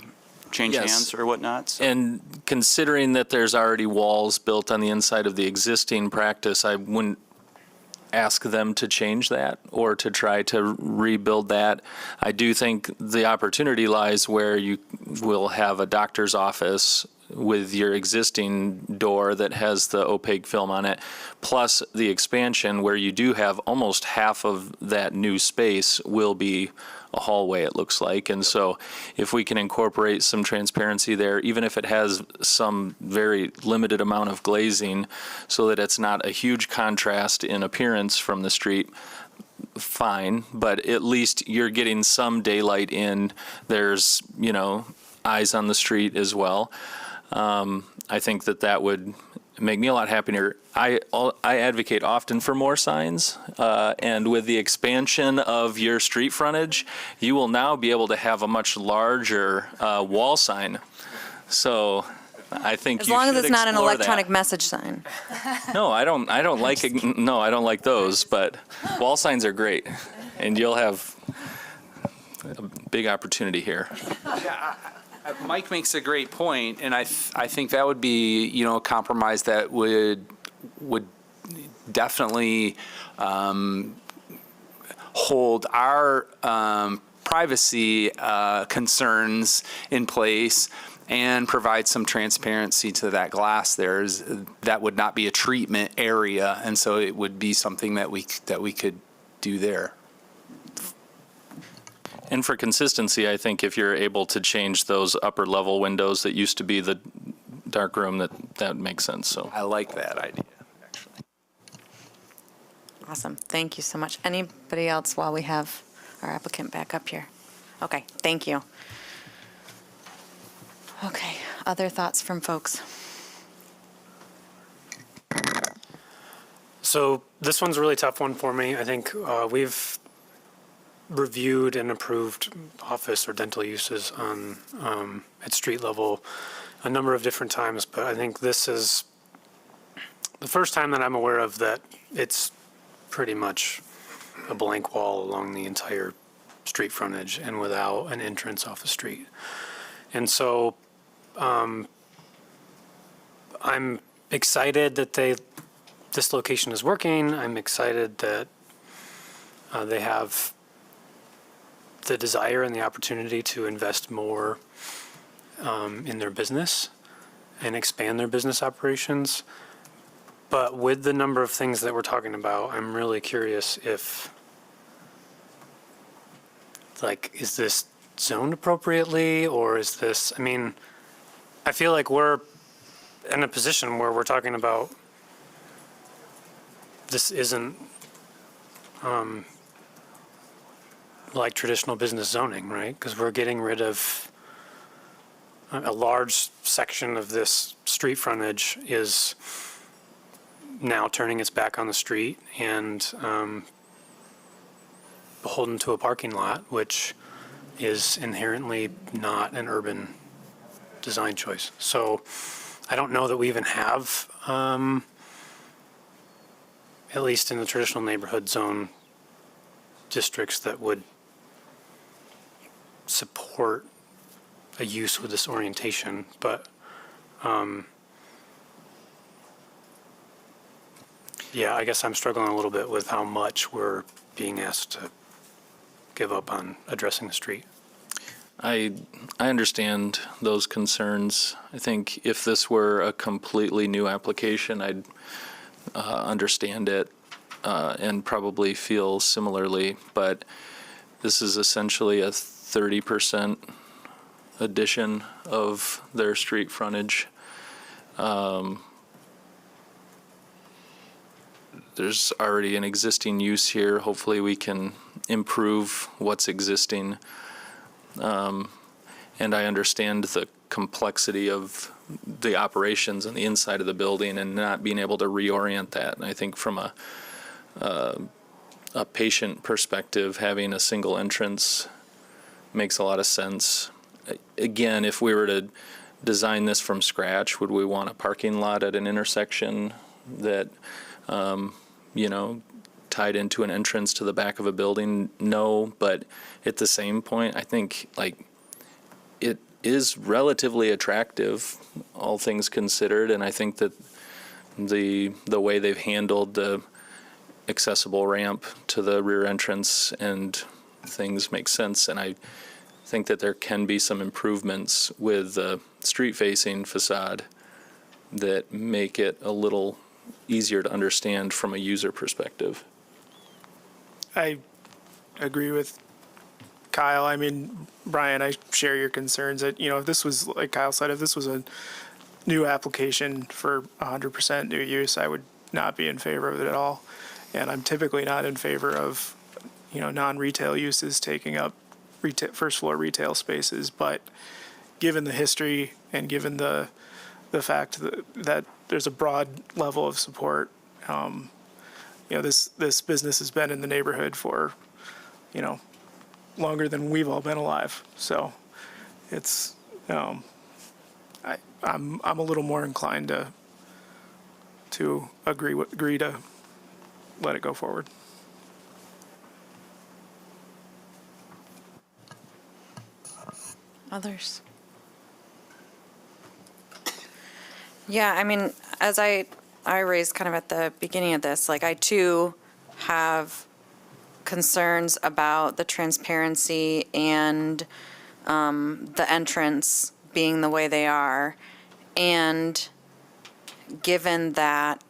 change Yes. hands or whatnot. So. And considering that there's already walls built on the inside of the existing practice, I wouldn't ask them to change that or to try to rebuild that. I do think the opportunity lies where you will have a doctor's office with your existing door that has the opaque film on it, plus the expansion where you do have almost half of that new space will be a hallway, it looks like. And so if we can incorporate some transparency there, even if it has some very limited amount of glazing so that it's not a huge contrast in appearance from the street, fine, but at least you're getting some daylight in. There's, eyes on the street as well. I think that would make me a lot happier. I advocate often for more signs, and with the expansion of your street frontage, you will now be able to have a much larger wall sign. So I think As you long as should it's not an explore electronic that. message sign. No, I don't like it. No, I don't like those. But wall signs are great, and you'll have a big opportunity here. Mike makes a great point, and I think that would be, a compromise that would definitely hold our privacy concerns in place and provide some transparency to that glass there. That would not be a treatment area, and so it would be something that we could do there. And for consistency, I think if you're able to change those upper level windows that used to be the dark room, that makes sense. So I like that idea. Awesome. Thank you so much. Anybody else while we have our applicant back up here? Okay, thank you. Okay, other thoughts from folks? So this one's a really tough one for me. I think we've reviewed and approved office or dental uses on at street level a number of different times, but I think this is the first time that I'm aware of that it's pretty much a blank wall along the entire street frontage and without an entrance off the street. And so I'm excited that this location is working. I'm excited that they have the desire and the opportunity to invest more in their business and expand their business operations. But with the number of things that we're talking about, I'm really curious if, is this zoned appropriately, or is this, I feel like we're in a position where we're talking about this isn't like traditional business zoning, right? Because we're getting rid of a large section of this street frontage is now turning its back on the street and beholden to a parking lot, which is inherently not an urban design choice. So I don't know that we even have, at least in the traditional neighborhood zone districts, that would support a use with this orientation, but yeah, I guess I'm struggling a little bit with how much we're being asked to give up on addressing the street. I understand those concerns. I think if this were a completely new application, I'd understand it and probably feel similarly, but this is essentially a 30% addition of their street frontage. There's already an existing use here. Hopefully we can improve what's existing. and I understand the complexity of the operations and the inside of the building and not being able to reorient that. And I think from a patient perspective, having a single entrance makes a lot of sense. Again, if we were to design this from scratch, would we want a parking lot at an intersection that, tied into an entrance to the back of a building? No, but at the same point, I think it is relatively attractive, all things considered, and I think that the way they've handled the accessible ramp to the rear entrance and things make sense, and I think that there can be some improvements with the street-facing facade that make it a little easier to understand from a user perspective. I agree with Kyle. I mean, Brian, I share your concerns that, if this was, like Kyle said, if this was a new application for 100% new use, I would not be in favor of it at all. And I'm typically not in favor of, non-retail uses taking up first floor retail spaces. But given the history and given the fact that there's a broad level of support, this business has been in the neighborhood for, longer than we've all been alive. So it's, I'm a little more inclined to agree to let it go forward. Others? Yeah, I mean, as I raised kind of at the beginning of this, I too have concerns about the transparency and the entrance being the way they are. And given that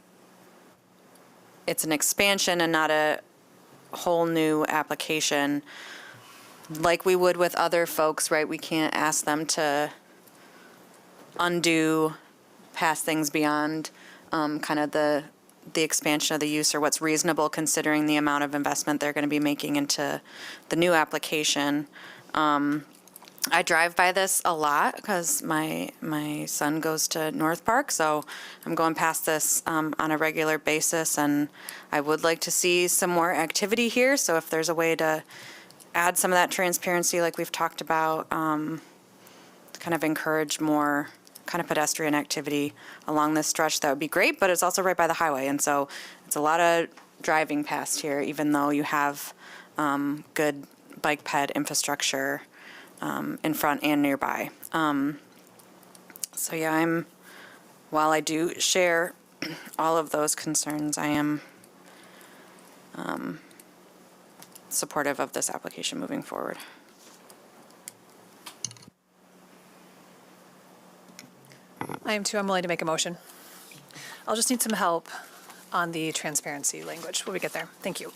it's an expansion and not a whole new application, like we would with other folks, right? We can't ask them to undo past things beyond kind of the expansion of the use or what's reasonable considering the amount of investment they're going to be making into the new application. I drive by this a lot because my son goes to North Park, so I'm going past this on a regular basis, and I would like to see some more activity here. So if there's a way to add some of that transparency like we've talked about, kind of encourage more kind of pedestrian activity along this stretch, that would be great. But it's also right by the highway, and so it's a lot of driving past here, even though you have good bike ped infrastructure in front and nearby. So yeah, while I do share all of those concerns, I am supportive of this application moving forward. I am too. I'm willing to make a motion. I'll just need some help on the transparency language when we get there. Thank you.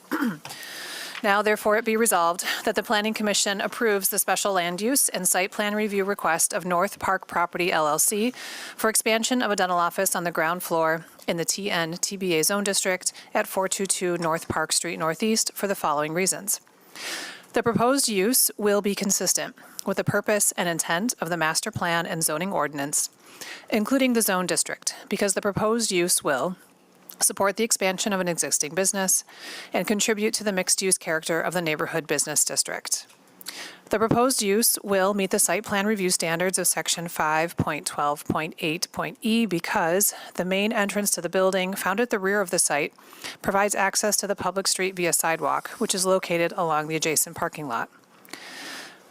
Now, therefore, it be resolved that the Planning Commission approves the special land use and site plan review request of North Park Property LLC for expansion of a dental office on the ground floor in the TN TBA Zone District at 422 North Park Street Northeast for the following reasons. The proposed use will be consistent with the purpose and intent of the master plan and zoning ordinance, including the zone district, because the proposed use will support the expansion of an existing business and contribute to the mixed-use character of the neighborhood business district. The proposed use will meet the site plan review standards of Section 5.12.8.e because the main entrance to the building, found at the rear of the site, provides access to the public street via sidewalk, which is located along the adjacent parking lot.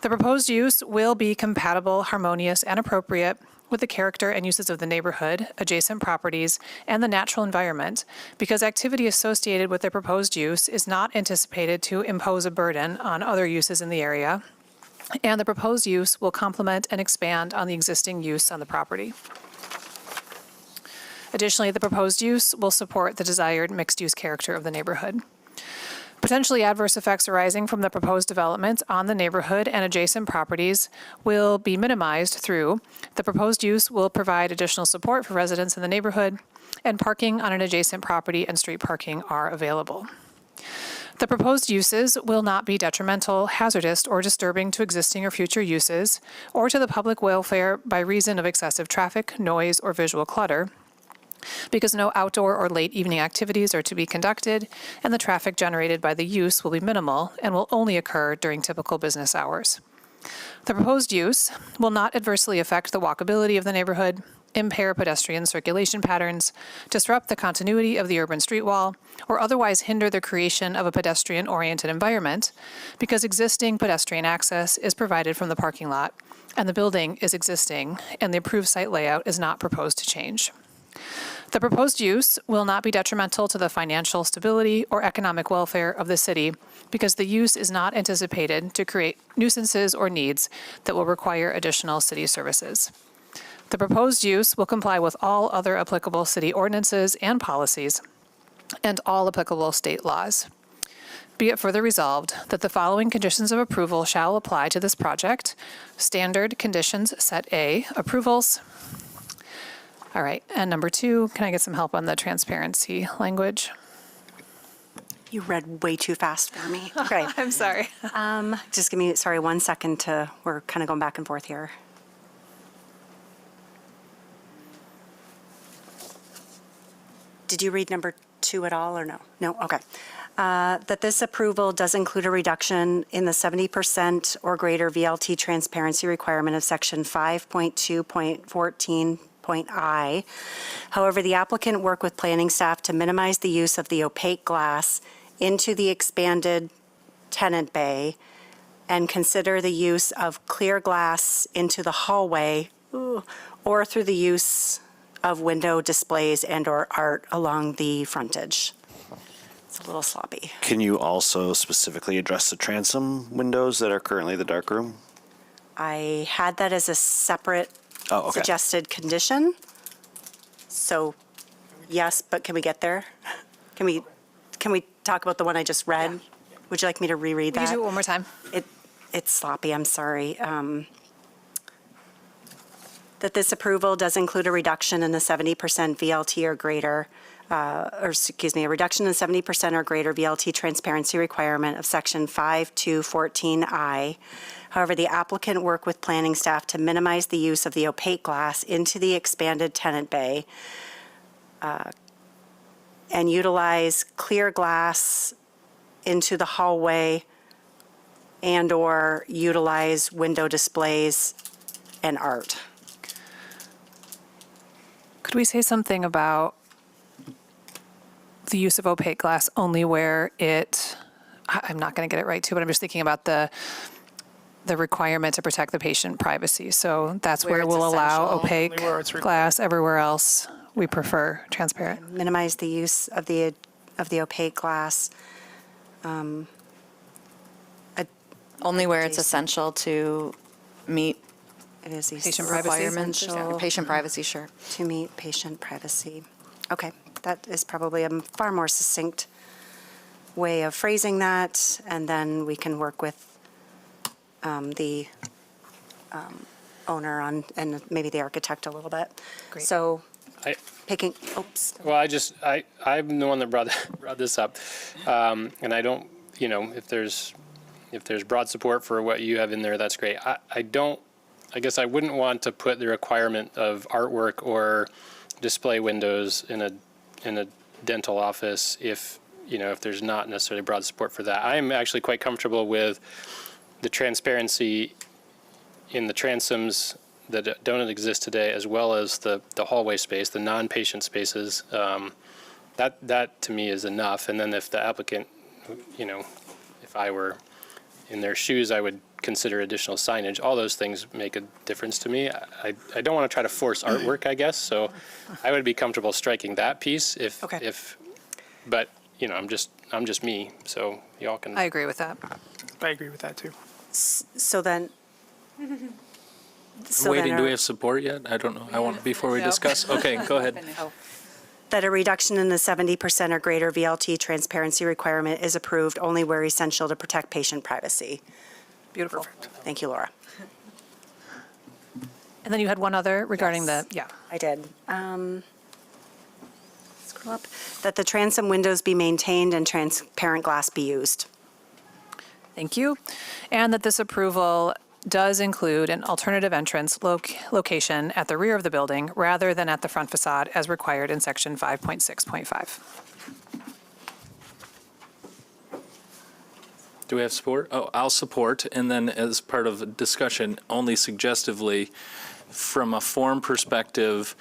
The proposed use will be compatible, harmonious, and appropriate with the character and uses of the neighborhood, adjacent properties, and the natural environment, because activity associated with the proposed use is not anticipated to impose a burden on other uses in the area, and the proposed use will complement and expand on the existing use on the property. Additionally, the proposed use will support the desired mixed-use character of the neighborhood. Potentially adverse effects arising from the proposed development on the neighborhood and adjacent properties will be minimized through the proposed use will provide additional support for residents in the neighborhood, and parking on an adjacent property and street parking are available. The proposed uses will not be detrimental, hazardous, or disturbing to existing or future uses, or to the public welfare by reason of excessive traffic, noise, or visual clutter, because no outdoor or late evening activities are to be conducted, and the traffic generated by the use will be minimal and will only occur during typical business hours. The proposed use will not adversely affect the walkability of the neighborhood, impair pedestrian circulation patterns, disrupt the continuity of the urban street wall, or otherwise hinder the creation of a pedestrian-oriented environment, because existing pedestrian access is provided from the parking lot, and the building is existing, and the approved site layout is not proposed to change. The proposed use will not be detrimental to the financial stability or economic welfare of the city because the use is not anticipated to create nuisances or needs that will require additional city services. The proposed use will comply with all other applicable city ordinances and policies and all applicable state laws. Be it further resolved that the following conditions of approval shall apply to this project. Standard conditions set A, approvals. All right, and number 2, can I get some help on the transparency language? You read way too fast for me. Okay. I'm sorry. Just give me, sorry, 1 second to, we're kind of going back and forth here. Did you read number 2 at all or no? No, okay. That this approval does include a reduction in the 70% or greater VLT transparency requirement of section 5.2.14.I. However, the applicant worked with planning staff to minimize the use of the opaque glass into the expanded tenant bay and consider the use of clear glass into the hallway or through the use of window displays and/or art along the frontage. It's a little sloppy. Can you also specifically address the transom windows that are currently the dark room? I had that as a separate Oh, okay. suggested condition. So, yes, but can we get there? Can we talk about the one I just read? Would you like me to reread Will that? you do it one more time? It's sloppy, I'm sorry. That this approval does include a reduction in the 70% VLT or greater, a reduction in 70% or greater VLT transparency requirement of section 5.2.14I. However, the applicant worked with planning staff to minimize the use of the opaque glass into the expanded tenant bay and utilize clear glass into the hallway and/or utilize window displays and art. Could we say something about the use of opaque glass only where I'm not going to get it right too, but I'm just thinking about the requirement to protect the patient privacy. So that's Where where it's we'll allow essential. opaque Only where it's required. glass. Everywhere else, we prefer transparent. Minimize the use of the opaque glass. Only where it's essential to meet It is Patient privacy. requirements. essential Patient privacy, sure. to meet patient privacy. Okay, that is probably a far more succinct way of phrasing that, and then we can work with the owner on, and maybe the architect a little bit. Great. So I- picking, oops. Well, I'm the one that brought this up. And I don't, if there's broad support for what you have in there, that's great. I guess I wouldn't want to put the requirement of artwork or display windows in a dental office if there's not necessarily broad support for that. I'm actually quite comfortable with the transparency in the transoms that don't exist today, as well as the hallway space, the non-patient spaces. That to me is enough. And then if the applicant, if I were in their shoes, I would consider additional signage. All those things make a difference to me. I don't want to try to force artwork, I guess. So I would be comfortable striking that piece but I'm just me. So y'all can. I agree with that. I agree with that too. So then. I'm waiting, do we have support yet? I don't know. I want, before we discuss. Okay, go ahead. That a reduction in the 70% or greater VLT transparency requirement is approved only where essential to protect patient privacy. Beautiful. Thank you, Laura. And then you had one other regarding Yes. the. I did. that the transom windows be maintained and transparent glass be used. Thank you. And that this approval does include an alternative entrance location at the rear of the building rather than at the front facade as required in section 5.6.5. Do we have support? Oh, I'll support, and then as part of discussion, only suggestively, from a form perspective,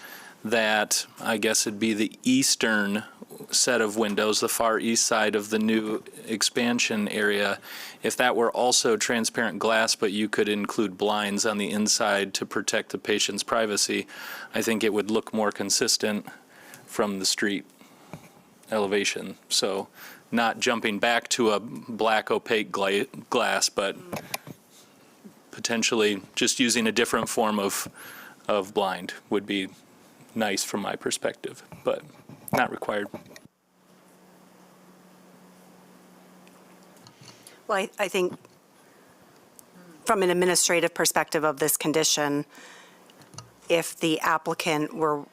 that I guess it'd be the eastern set of windows, the far east side of the new expansion area, if that were also transparent glass, but you could include blinds on the inside to protect the patient's privacy, I think it would look more consistent from the street elevation. So not jumping back to a black opaque glass, but potentially just using a different form of blind would be nice from my perspective, but not required. Well, I think from an administrative perspective of this condition, if the applicant were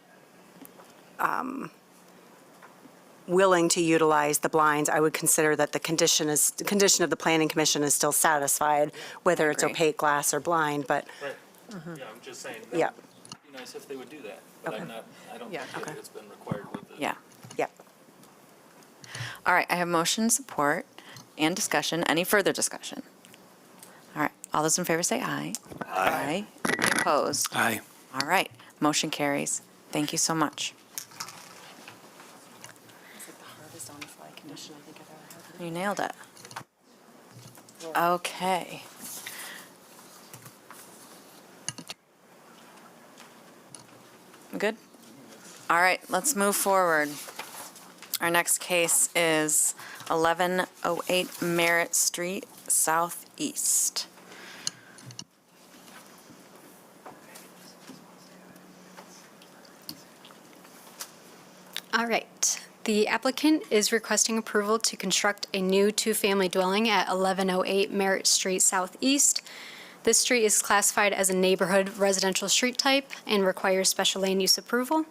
willing to utilize the blinds, I would consider that the condition of the Planning Commission is still satisfied, whether it's opaque glass or blind, but. Right. Yeah, I'm just saying. Yeah. It'd be nice if they would do that, but Okay. I don't Yeah. think it's been required with the. Yeah. Yeah. All right, I have motion, support, and discussion. Any further discussion? All right, all those in favor say aye. Aye. Any opposed? Aye. All right, motion carries. Thank you so much. You nailed it. Okay. Good? All right, let's move forward. Our next case is 1108 Merritt Street, Southeast. All right. The applicant is requesting approval to construct a new two-family dwelling at 1108 Merritt Street Southeast. This street is classified as a neighborhood residential street type and requires special land use approval.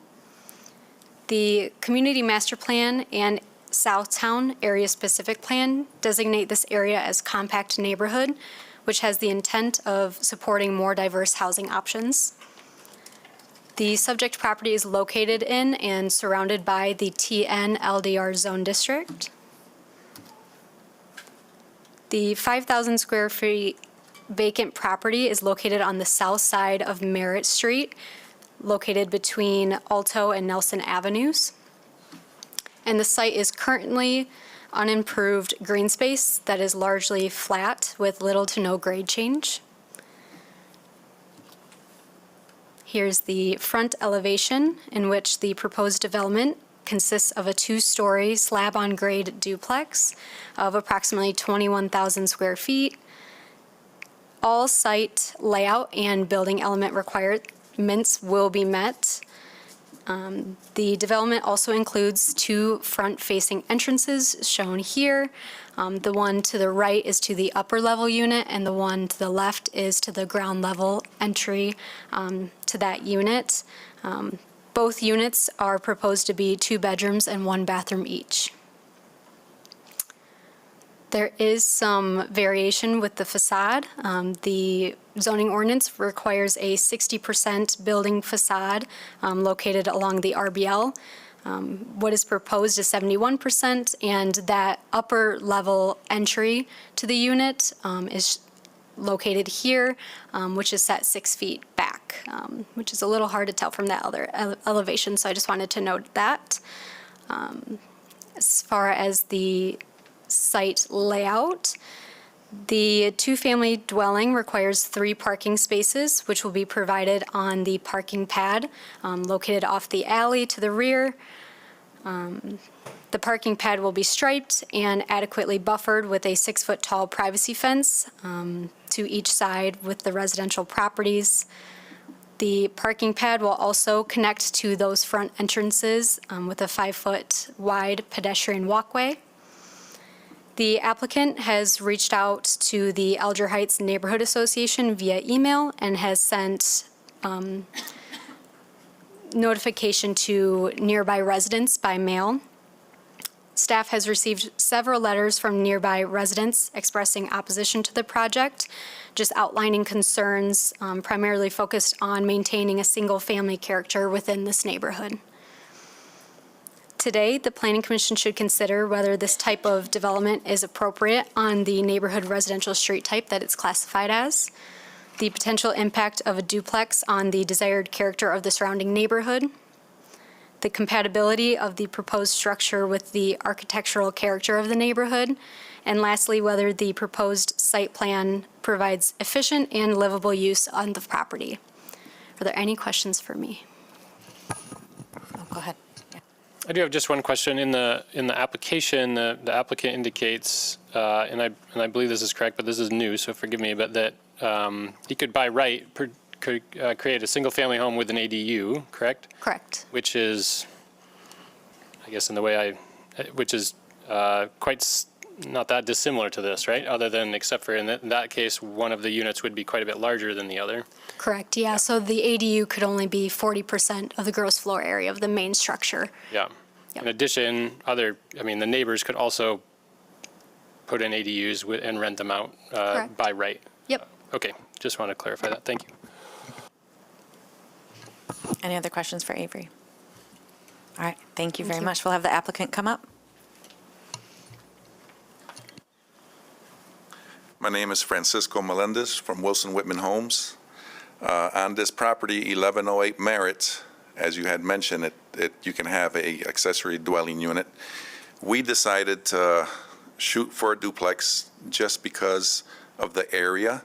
The Community Master Plan and Southtown Area Specific Plan designate this area as compact neighborhood, which has the intent of supporting more diverse housing options. The subject property is located in and surrounded by the TN LDR Zone District. The 5,000 square feet vacant property is located on the south side of Merritt Street, located between Alto and Nelson Avenues. And the site is currently unimproved green space that is largely flat with little to no grade change. Here's the front elevation, in which the proposed development consists of a two-story slab-on-grade duplex of approximately 21,000 square feet. All site layout and building element requirements will be met. The development also includes two front-facing entrances shown here. The one to the right is to the upper level unit, and the one to the left is to the ground level entry to that unit. Both units are proposed to be 2 bedrooms and 1 bathroom each. There is some variation with the facade. The zoning ordinance requires a 60% building facade located along the RBL. What is proposed is 71%, and that upper level entry to the unit is located here, which is set 6 feet back, which is a little hard to tell from that other elevation, so I just wanted to note that. As far as the site layout, the two-family dwelling requires 3 parking spaces, which will be provided on the parking pad located off the alley to the rear. The parking pad will be striped and adequately buffered with a 6-foot-tall privacy fence to each side with the residential properties. The parking pad will also connect to those front entrances with a 5-foot-wide pedestrian walkway. The applicant has reached out to the Alger Heights Neighborhood Association via email and has sent notification to nearby residents by mail. Staff has received several letters from nearby residents expressing opposition to the project, just outlining concerns primarily focused on maintaining a single-family character within this neighborhood. Today, the Planning Commission should consider whether this type of development is appropriate on the neighborhood residential street type that it's classified as, the potential impact of a duplex on the desired character of the surrounding neighborhood, the compatibility of the proposed structure with the architectural character of the neighborhood, and lastly, whether the proposed site plan provides efficient and livable use on the property. Are there any questions for me? Oh, go ahead. Yeah. I do have just one question. In the application, the applicant indicates, and I believe this is correct, but this is new, so forgive me, but that he could by right could create a single-family home with an ADU, correct? Correct. Which is, I guess in the way which is not that dissimilar to this, right? Other than, except for in that case, one of the units would be quite a bit larger than the other. Correct, yeah. So the ADU could only be 40% of the gross floor area of the main structure. Yeah. Yep. In addition, the neighbors could also put in ADUs and rent them out by right. Yep. Okay, just want to clarify that. Thank you. Any other questions for Avery? All right, thank you very you. much. We'll have the applicant come up. My name is Francisco Melendez from Wilson Whitman Homes. On this property, 1108 Merritt, as you had mentioned, you can have a accessory dwelling unit. We decided to shoot for a duplex just because of the area,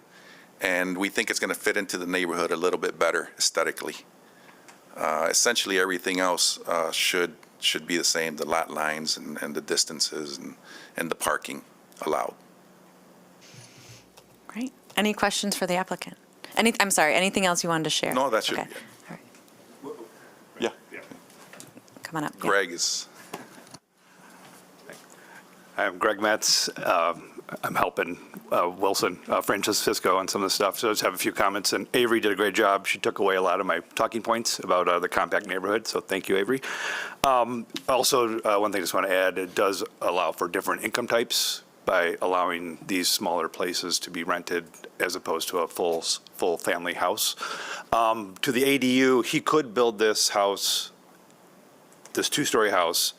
and we think it's going to fit into the neighborhood a little bit better aesthetically. Essentially, everything else should be the same, the lot lines and the distances and the parking allowed. Great. Any questions for the applicant? I'm sorry, anything else you wanted to share? No, that should Okay. be it. All right. Yeah. Come on up. Yeah. Greg is. I'm Greg Metz. I'm helping Wilson, Francisco on some of the stuff, so I just have a few comments. And Avery did a great job. She took away a lot of my talking points about the compact neighborhood, so thank you, Avery. Also, one thing I just want to add, it does allow for different income types by allowing these smaller places to be rented as opposed to a full family house. To the ADU, he could build this house, this two-story house,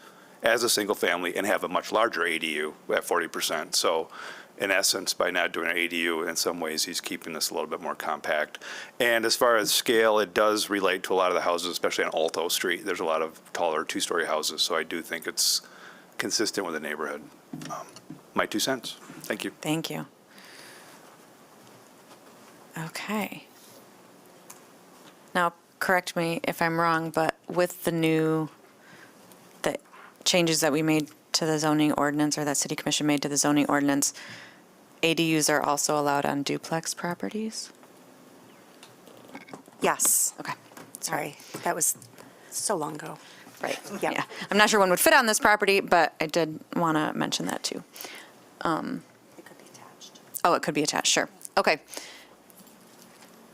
as a single family and have a much larger ADU at 40%. So in essence, by not doing an ADU, in some ways, he's keeping this a little bit more compact. And as far as scale, it does relate to a lot of the houses, especially on Alto Street. There's a lot of taller two-story houses, so I do think it's consistent with the neighborhood. My 2 cents. Thank you. Thank you. Okay. Now, correct me if I'm wrong, but with the changes that we made to the zoning ordinance, or that City Commission made to the zoning ordinance, ADUs are also allowed on duplex properties? Yes. Okay. Sorry, that was so long ago. Right. Yep. Yeah. I'm not sure one would fit on this property, but I did want to mention that too. It could be attached. Oh, it could be attached, sure. Okay.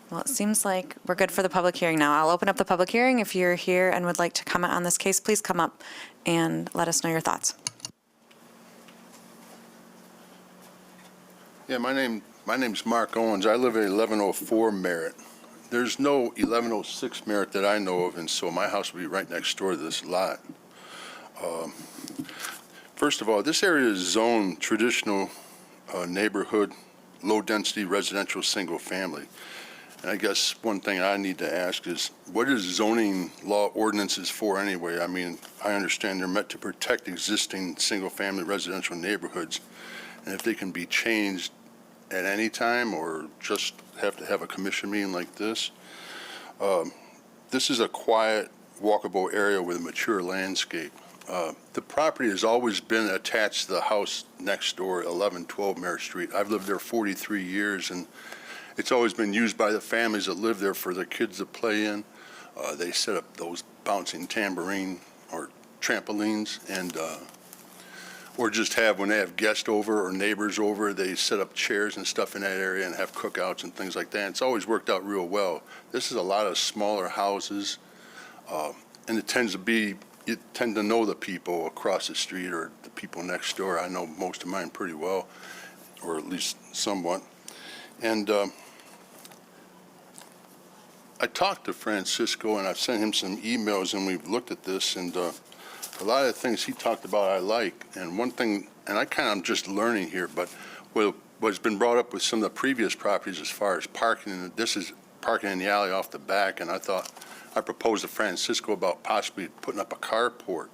Well, it seems like we're good for the public hearing now. I'll open up the public hearing. If you're here and would like to comment on this case, please come up and let us know your thoughts. Yeah, my name's Mark Owens. I live at 1104 Merritt. There's no 1106 Merritt that I know of, and so my house will be right next door to this lot. First of all, this area is zoned traditional neighborhood, low-density residential single family. And I guess one thing I need to ask is, what is zoning law ordinances for anyway? I mean, I understand they're meant to protect existing single-family residential neighborhoods, and if they can be changed at any time or just have to have a commission meeting like this. This is a quiet, walkable area with a mature landscape. The property has always been attached to the house next door, 1112 Merritt Street. I've lived there 43 years, and it's always been used by the families that live there for their kids to play in. They set up those bouncing tambourine or trampolines, and or just have, when they have guests over or neighbors over, they set up chairs and stuff in that area and have cookouts and things like that. It's always worked out real well. This is a lot of smaller houses. And it tends to be, you tend to know the people across the street or the people next door. I know most of mine pretty well, or at least somewhat. And I talked to Francisco, and I've sent him some emails, and we've looked at this, and a lot of the things he talked about I like. And one thing, and I kind of just learning here, but what's been brought up with some of the previous properties as far as parking, and this is parking in the alley off the back, and I proposed to Francisco about possibly putting up a carport,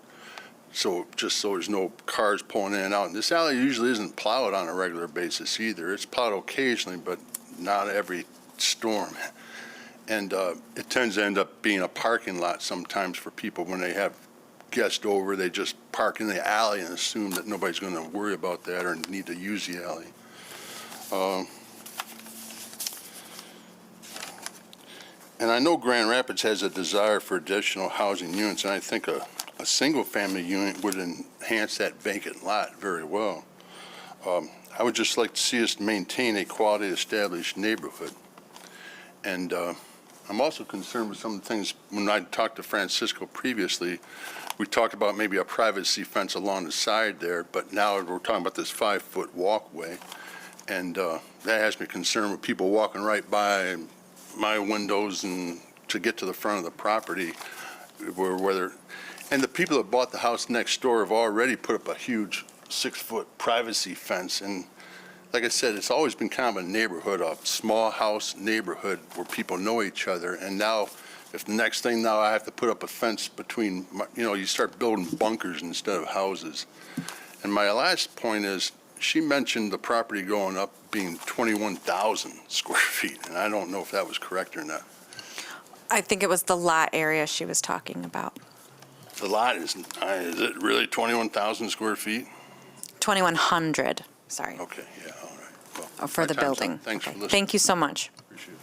just so there's no cars pulling in and out. And this alley usually isn't plowed on a regular basis either. It's plowed occasionally, but not every storm. And it tends to end up being a parking lot sometimes for people when they have guests over. They just park in the alley and assume that nobody's going to worry about that or need to use the alley. And I know Grand Rapids has a desire for additional housing units, and I think a single-family unit would enhance that vacant lot very well. I would just like to see us maintain a quality established neighborhood. And I'm also concerned with some of the things, when I talked to Francisco previously, we talked about maybe a privacy fence along the side there, but now we're talking about this 5-foot walkway. And that has me concerned with people walking right by my windows and to get to the front of the property, and the people that bought the house next door have already put up a huge 6-foot privacy fence. And like I said, it's always been kind of a neighborhood, a small house neighborhood where people know each other. And now, if the next thing now I have to put up a fence between, you start building bunkers instead of houses. And my last point is, she mentioned the property going up being 21,000 square feet, and I don't know if that was correct or not. I think it was the lot area she was talking about. The lot is it really 21,000 square feet? 2,100, sorry. Okay, yeah, all right. Well, For the my time's up. building. Thanks for Okay. listening. Thank you so much. Appreciate it.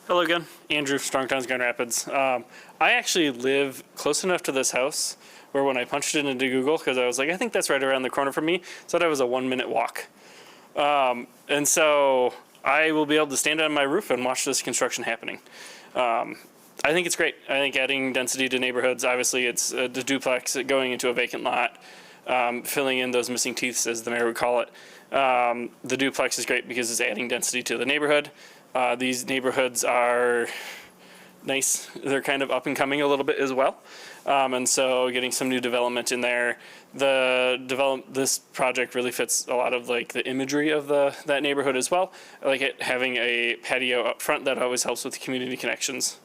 Hello again, Andrew, Strongtowns, Grand Rapids. I actually live close enough to this house where when I punched it into Google, because I was like, I think that's right around the corner from me, it said I was a 1-minute walk. And so I will be able to stand on my roof and watch this construction happening. I think it's great. I think adding density to neighborhoods, obviously it's the duplex going into a vacant lot, filling in those missing teeth, as the mayor would call it. The duplex is great because it's adding density to the neighborhood. These neighborhoods are nice. They're kind of up and coming a little bit as well. And so getting some new development in there, this project really fits a lot of like the imagery of that neighborhood as well. I like it having a patio up front that always helps with community connections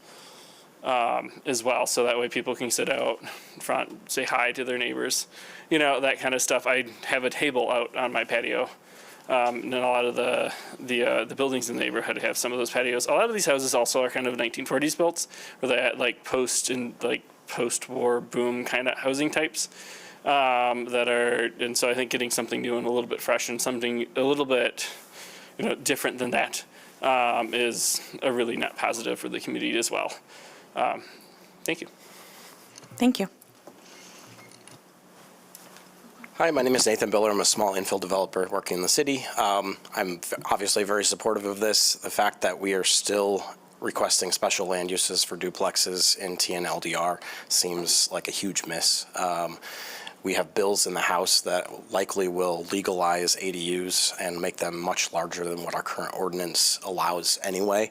as well. So that way people can sit out front, say hi to their neighbors, that kind of stuff. I have a table out on my patio. And a lot of the buildings in the neighborhood have some of those patios. A lot of these houses also are kind of 1940s built, where they had like post-war boom kind of housing types and so I think getting something new and a little bit fresh and something a little bit different than that is a really net positive for the community as well. Thank you. Thank you. Hi, my name is Nathan Biller. I'm a small infill developer working in the city. I'm obviously very supportive of this. The fact that we are still requesting special land uses for duplexes in TNLDR seems like a huge miss. We have bills in the House that likely will legalize ADUs and make them much larger than what our current ordinance allows anyway.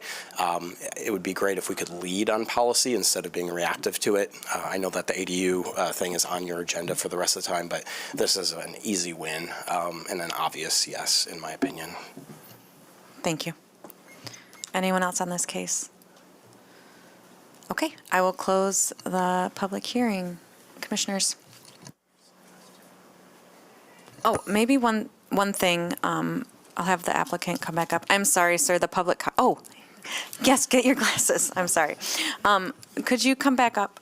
It would be great if we could lead on policy instead of being reactive to it. I know that the ADU thing is on your agenda for the rest of the time, but this is an easy win and an obvious yes, in my opinion. Thank you. Anyone else on this case? Okay, I will close the public hearing. Commissioners. Oh, maybe one thing, I'll have the applicant come back up. I'm sorry, sir, the public, yes, get your glasses, I'm sorry. Could you come back up,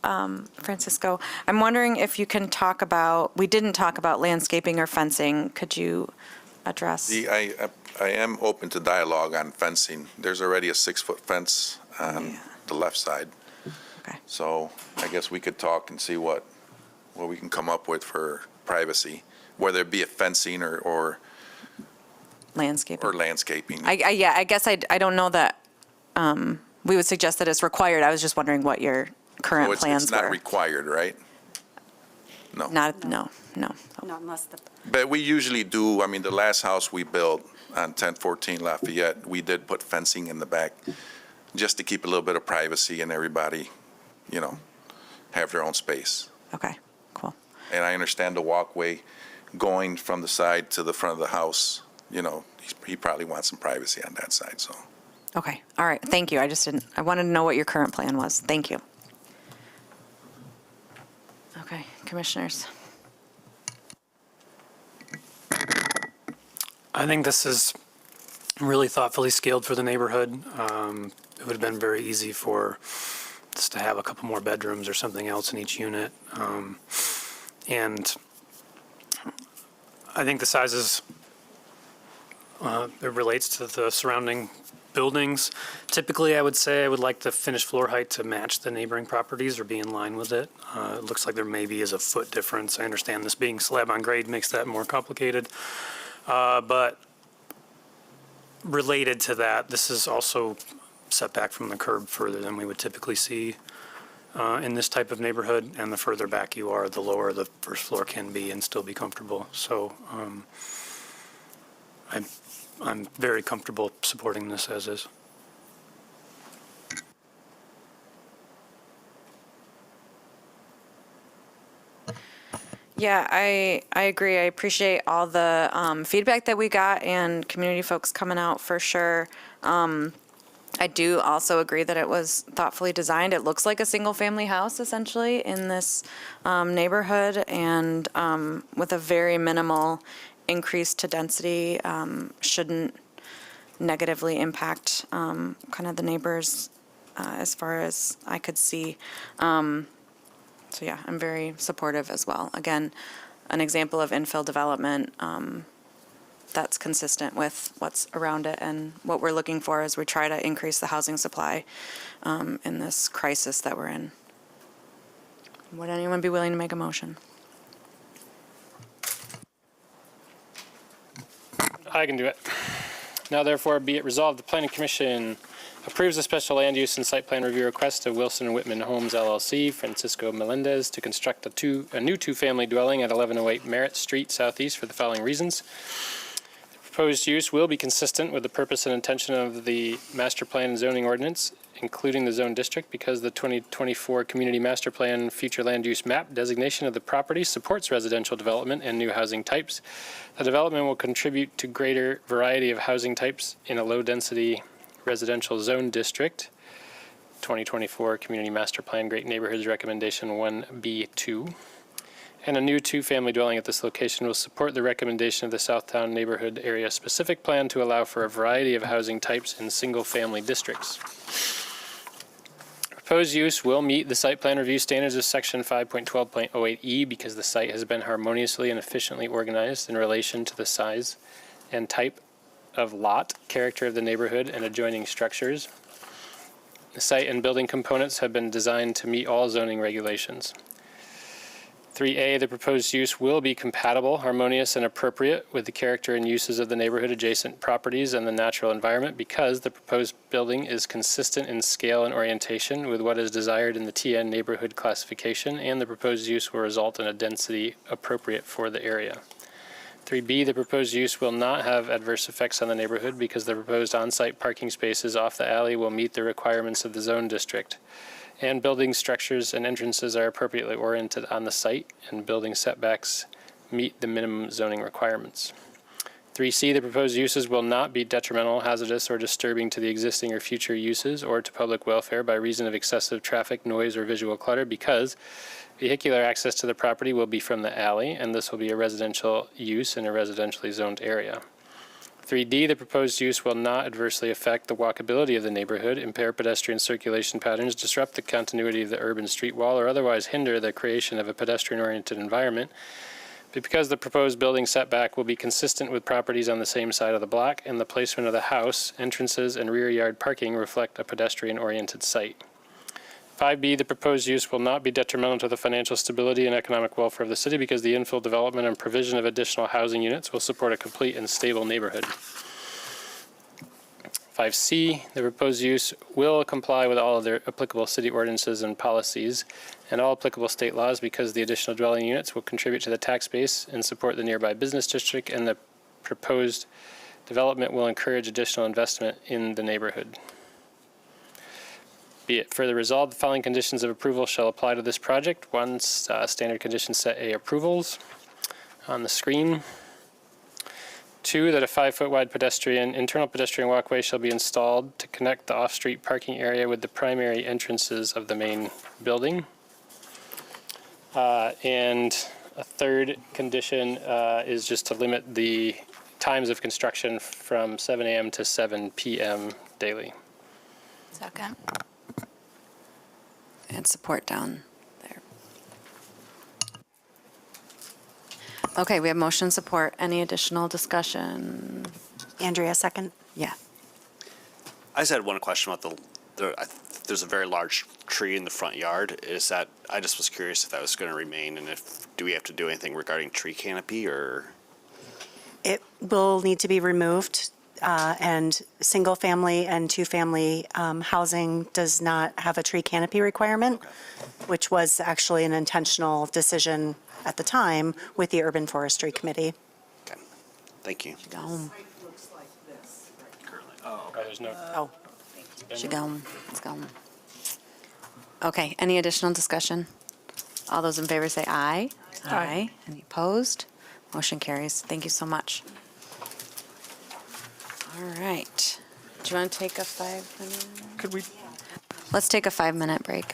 Francisco? I'm wondering if you can talk about, we didn't talk about landscaping or fencing. Could you address? I am open to dialogue on fencing. There's already a 6-foot fence on the left side. Okay. So I guess we could talk and see what we can come up with for privacy, whether it be a fencing or Landscaping. landscaping. I guess I don't know that we would suggest that it's required. I was just wondering what your current So it's plans not were. required, right? No. No. Not unless the But we usually do, I mean, the last house we built on 1014 Lafayette, we did put fencing in the back just to keep a little bit of privacy and everybody, have their own space. Okay, cool. And I understand the walkway going from the side to the front of the house, he probably wants some privacy on that side, so. Okay, all right, thank you. I wanted to know what your current plan was. Thank you. Okay, commissioners. I think this is really thoughtfully scaled for the neighborhood. It would have been very easy for us to have a couple more bedrooms or something else in each unit. And I think the sizes, it relates to the surrounding buildings. Typically, I would say I would like the finished floor height to match the neighboring properties or be in line with it. It looks like there maybe is a foot difference. I understand this being slab on grade makes that more complicated. But related to that, this is also set back from the curb further than we would typically see in this type of neighborhood. And the further back you are, the lower the first floor can be and still be comfortable. So I'm very comfortable supporting this as is. Yeah, I agree. I appreciate all the feedback that we got and community folks coming out for sure. I do also agree that it was thoughtfully designed. It looks like a single-family house essentially in this neighborhood, and with a very minimal increase to density, shouldn't negatively impact kind of the neighbors as far as I could see. So yeah, I'm very supportive as well. Again, an example of infill development that's consistent with what's around it, and what we're looking for as we try to increase the housing supply in this crisis that we're in. Would anyone be willing to make a motion? I can do it. Now therefore be it resolved, the Planning Commission approves a special land use and site plan review request of Wilson and Whitman Homes LLC, Francisco Melendez, to construct a new two-family dwelling at 1108 Merritt Street Southeast for the following reasons. The proposed use will be consistent with the purpose and intention of the master plan and zoning ordinance, including the zone district, because the 2024 Community Master Plan future land use map designation of the property supports residential development and new housing types. The development will contribute to greater variety of housing types in a low-density residential zone district. 2024 Community Master Plan Great Neighborhoods Recommendation 1B2. And a new two-family dwelling at this location will support the recommendation of the Southtown Neighborhood Area Specific Plan to allow for a variety of housing types in single-family districts. Proposed use will meet the site plan review standards of section 5.12.08E because the site has been harmoniously and efficiently organized in relation to the size and type of lot, character of the neighborhood, and adjoining structures. The site and building components have been designed to meet all zoning regulations. 3A, the proposed use will be compatible, harmonious, and appropriate with the character and uses of the neighborhood, adjacent properties, and the natural environment because the proposed building is consistent in scale and orientation with what is desired in the TN neighborhood classification, and the proposed use will result in a density appropriate for the area. 3B, the proposed use will not have adverse effects on the neighborhood because the proposed on-site parking spaces off the alley will meet the requirements of the zone district. And building structures and entrances are appropriately oriented on the site, and building setbacks meet the minimum zoning requirements. 3C, the proposed uses will not be detrimental, hazardous, or disturbing to the existing or future uses or to public welfare by reason of excessive traffic, noise, or visual clutter because vehicular access to the property will be from the alley, and this will be a residential use in a residentially zoned area. 3D, the proposed use will not adversely affect the walkability of the neighborhood, impair pedestrian circulation patterns, disrupt the continuity of the urban street wall, or otherwise hinder the creation of a pedestrian-oriented environment. But because the proposed building setback will be consistent with properties on the same side of the block, and the placement of the house, entrances, and rear yard parking reflect a pedestrian-oriented site. 5B, the proposed use will not be detrimental to the financial stability and economic welfare of the city because the infill development and provision of additional housing units will support a complete and stable neighborhood. 5C, the proposed use will comply with all of their applicable city ordinances and policies and all applicable state laws because the additional dwelling units will contribute to the tax base and support the nearby business district, and the proposed development will encourage additional investment in the neighborhood. Be it further resolved, the following conditions of approval shall apply to this project. One, standard condition set A approvals on the screen. 2, that a 5-foot wide internal pedestrian walkway shall be installed to connect the off-street parking area with the primary entrances of the main building. And a third condition is just to limit the times of construction from 7 a.m. to 7 p.m. daily. Second. And support down there. Okay, we have motion support. Any additional discussion? Andrea, second. Yeah. I just had one question about there's a very large tree in the front yard. I just was curious if that was going to remain, and do we have to do anything regarding tree canopy, or? It will need to be removed, and single-family and two-family housing does not have a tree canopy requirement, which was actually an intentional decision at the time with the Urban Forestry Committee. Okay, thank you. There's no. Oh. Should go. Let's go. Okay, any additional discussion? All those in favor say aye. Aye. Any opposed? Motion carries. Thank you so much. All right. Do you want to take a 5-minute? Could we? Let's take a 5-minute break.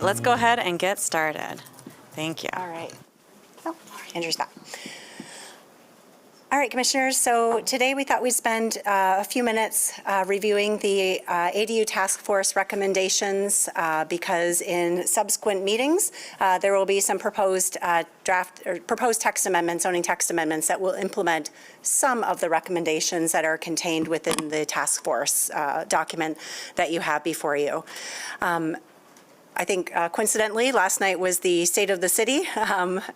let's go ahead and get started. Thank you. All right. Oh, Andrew's back. All right, Commissioners, so today we thought we'd spend a few minutes reviewing the ADU Task Force recommendations because in subsequent meetings, there will be some proposed proposed text amendments, zoning text amendments that will implement some of the recommendations that are contained within the task force document that you have before you. I think coincidentally, last night was the State of the City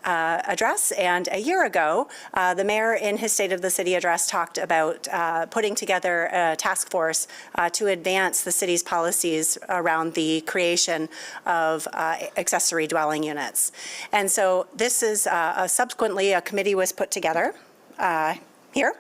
address, and a year ago, the mayor in his State of the City address talked about putting together a task force to advance the city's policies around the creation of accessory dwelling units. And so this is subsequently a committee was put together here.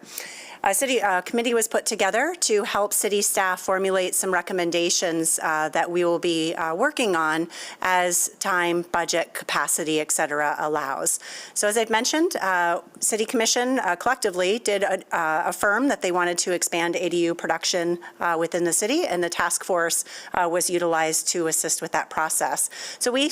A committee was put together to help city staff formulate some recommendations that we will be working on as time, budget, capacity, et cetera, allows. So as I've mentioned, City Commission collectively did affirm that they wanted to expand ADU production within the city, and the task force was utilized to assist with that process. So we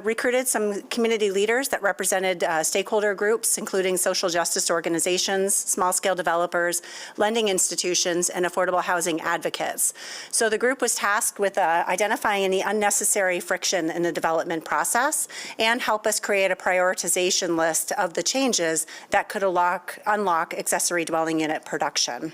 recruited some community leaders that represented stakeholder groups, including social justice organizations, small-scale developers, lending institutions, and affordable housing advocates. So the group was tasked with identifying any unnecessary friction in the development process and help us create a prioritization list of the changes that could unlock accessory dwelling unit production.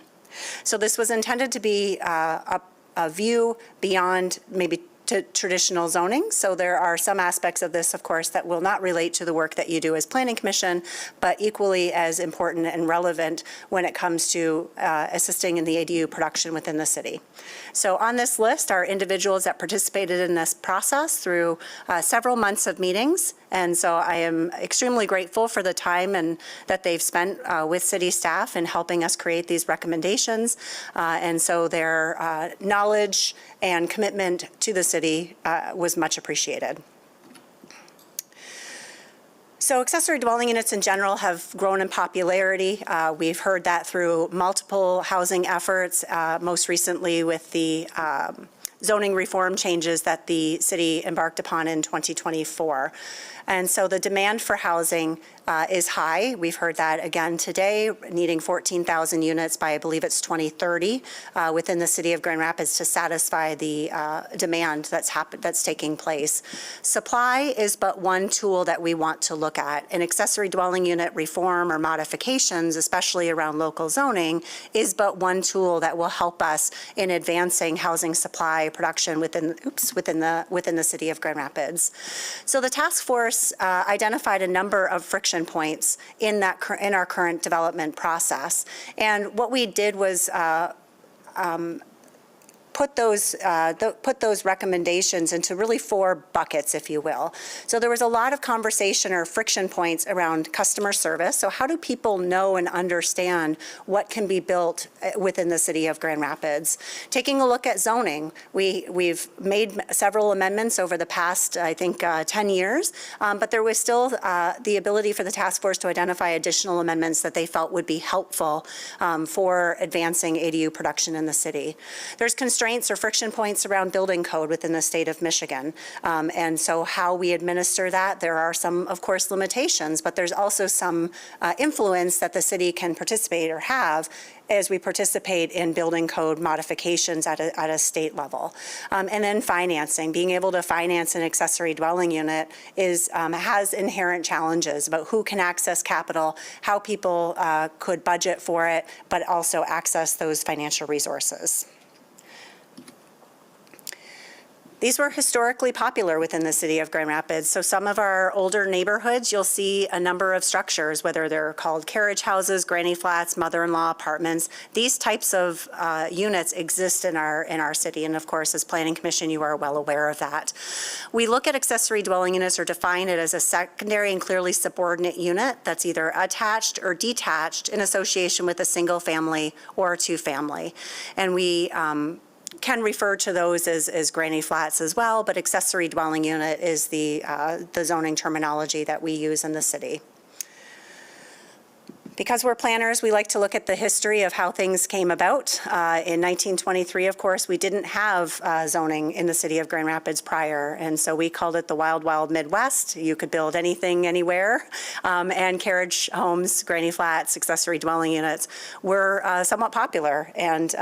So this was intended to be a view beyond maybe to traditional zoning. So there are some aspects of this, of course, that will not relate to the work that you do as Planning Commission, but equally as important and relevant when it comes to assisting in the ADU production within the city. So on this list are individuals that participated in this process through several months of meetings. And so I am extremely grateful for the time and that they've spent with city staff in helping us create these recommendations. And so their knowledge and commitment to the city was much appreciated. So accessory dwelling units in general have grown in popularity. We've heard that through multiple housing efforts, most recently with the zoning reform changes that the city embarked upon in 2024. And so the demand for housing is high. We've heard that again today, needing 14,000 units by, I believe it's 2030, within the city of Grand Rapids to satisfy the demand that's taking place. Supply is but one tool that we want to look at. And accessory dwelling unit reform or modifications, especially around local zoning, is but one tool that will help us in advancing housing supply production within the city of Grand Rapids. So the task force identified a number of friction points in our current development process. And what we did was put those recommendations into really 4 buckets, if you will. So there was a lot of conversation or friction points around customer service. So how do people know and understand what can be built within the city of Grand Rapids? Taking a look at zoning, we've made several amendments over the past, I think, 10 years, but there was still the ability for the task force to identify additional amendments that they felt would be helpful for advancing ADU production in the city. There's constraints or friction points around building code within the state of Michigan. And so how we administer that, there are some, of course, limitations, but there's also some influence that the city can participate or have as we participate in building code modifications at a state level. And then financing, being able to finance an accessory dwelling unit has inherent challenges about who can access capital, how people could budget for it, but also access those financial resources. These were historically popular within the city of Grand Rapids. So some of our older neighborhoods, you'll see a number of structures, whether they're called carriage houses, granny flats, mother-in-law apartments. These types of units exist in our city. And of course, as Planning Commission, you are well aware of that. We look at accessory dwelling units or define it as a secondary and clearly subordinate unit that's either attached or detached in association with a single family or a 2-family. And we can refer to those as granny flats as well, but accessory dwelling unit is the zoning terminology that we use in the city. Because we're planners, we like to look at the history of how things came about. In 1923, of course, we didn't have zoning in the city of Grand Rapids prior, and so we called it the Wild Wild Midwest. You could build anything, anywhere, and carriage homes, granny flats, accessory dwelling units were somewhat popular, and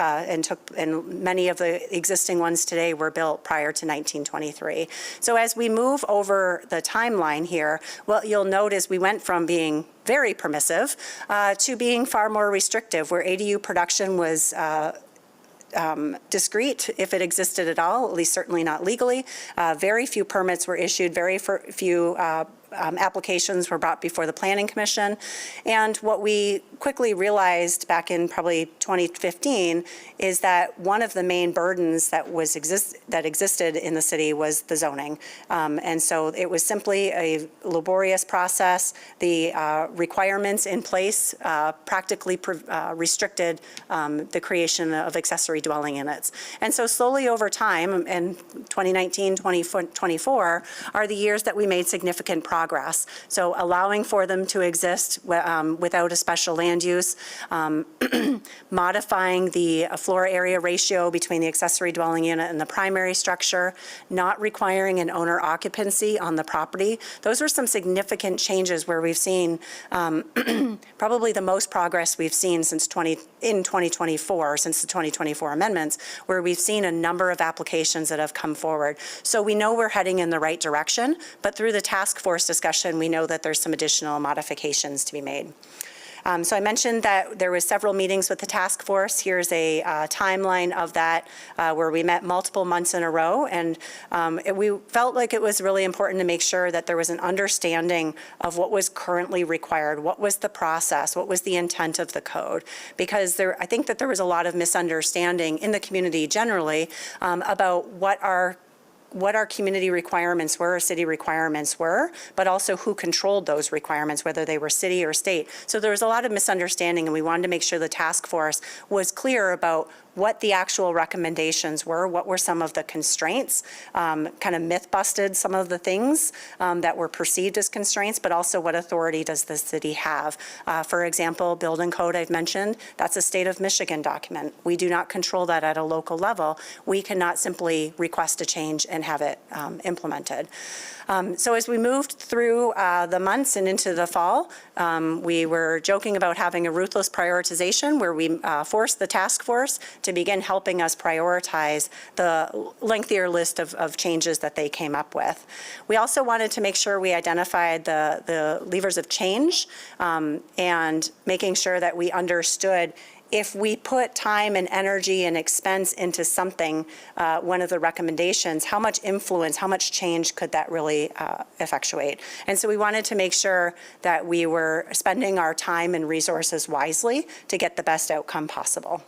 many of the existing ones today were built prior to 1923. So as we move over the timeline here, what you'll note is we went from being very permissive to being far more restrictive, where ADU production was discrete, if it existed at all, at least certainly not legally. Very few permits were issued, very few applications were brought before the Planning Commission. And what we quickly realized back in probably 2015 is that one of the main burdens that existed in the city was the zoning. And so it was simply a laborious process. The requirements in place practically restricted the creation of accessory dwelling units. And so slowly over time, and 2019, 2024 are the years that we made significant progress. So allowing for them to exist without a special land use, modifying the floor area ratio between the accessory dwelling unit and the primary structure, not requiring an owner occupancy on the property. Those are some significant changes where we've seen probably the most progress we've seen since 2024, since the 2024 amendments, where we've seen a number of applications that have come forward. So we know we're heading in the right direction, but through the task force discussion, we know that there's some additional modifications to be made. So I mentioned that there was several meetings with the task force. Here's a timeline of that where we met multiple months in a row, and we felt like it was really important to make sure that there was an understanding of what was currently required, what was the process, what was the intent of the code, because I think that there was a lot of misunderstanding in the community generally about what our community requirements were, or city requirements were, but also who controlled those requirements, whether they were city or state. So there was a lot of misunderstanding, and we wanted to make sure the task force was clear about what the actual recommendations were, what were some of the constraints, kind of myth busted some of the things that were perceived as constraints, but also what authority does the city have. For example, building code I've mentioned, that's a state of Michigan document. We do not control that at a local level. We cannot simply request a change and have it implemented. So as we moved through the months and into the fall, we were joking about having a ruthless prioritization where we forced the task force to begin helping us prioritize the lengthier list of changes that they came up with. We also wanted to make sure we identified the levers of change and making sure that we understood if we put time and energy and expense into something, one of the recommendations, how much influence, how much change could that really effectuate? And so we wanted to make sure that we were spending our time and resources wisely to get the best outcome possible.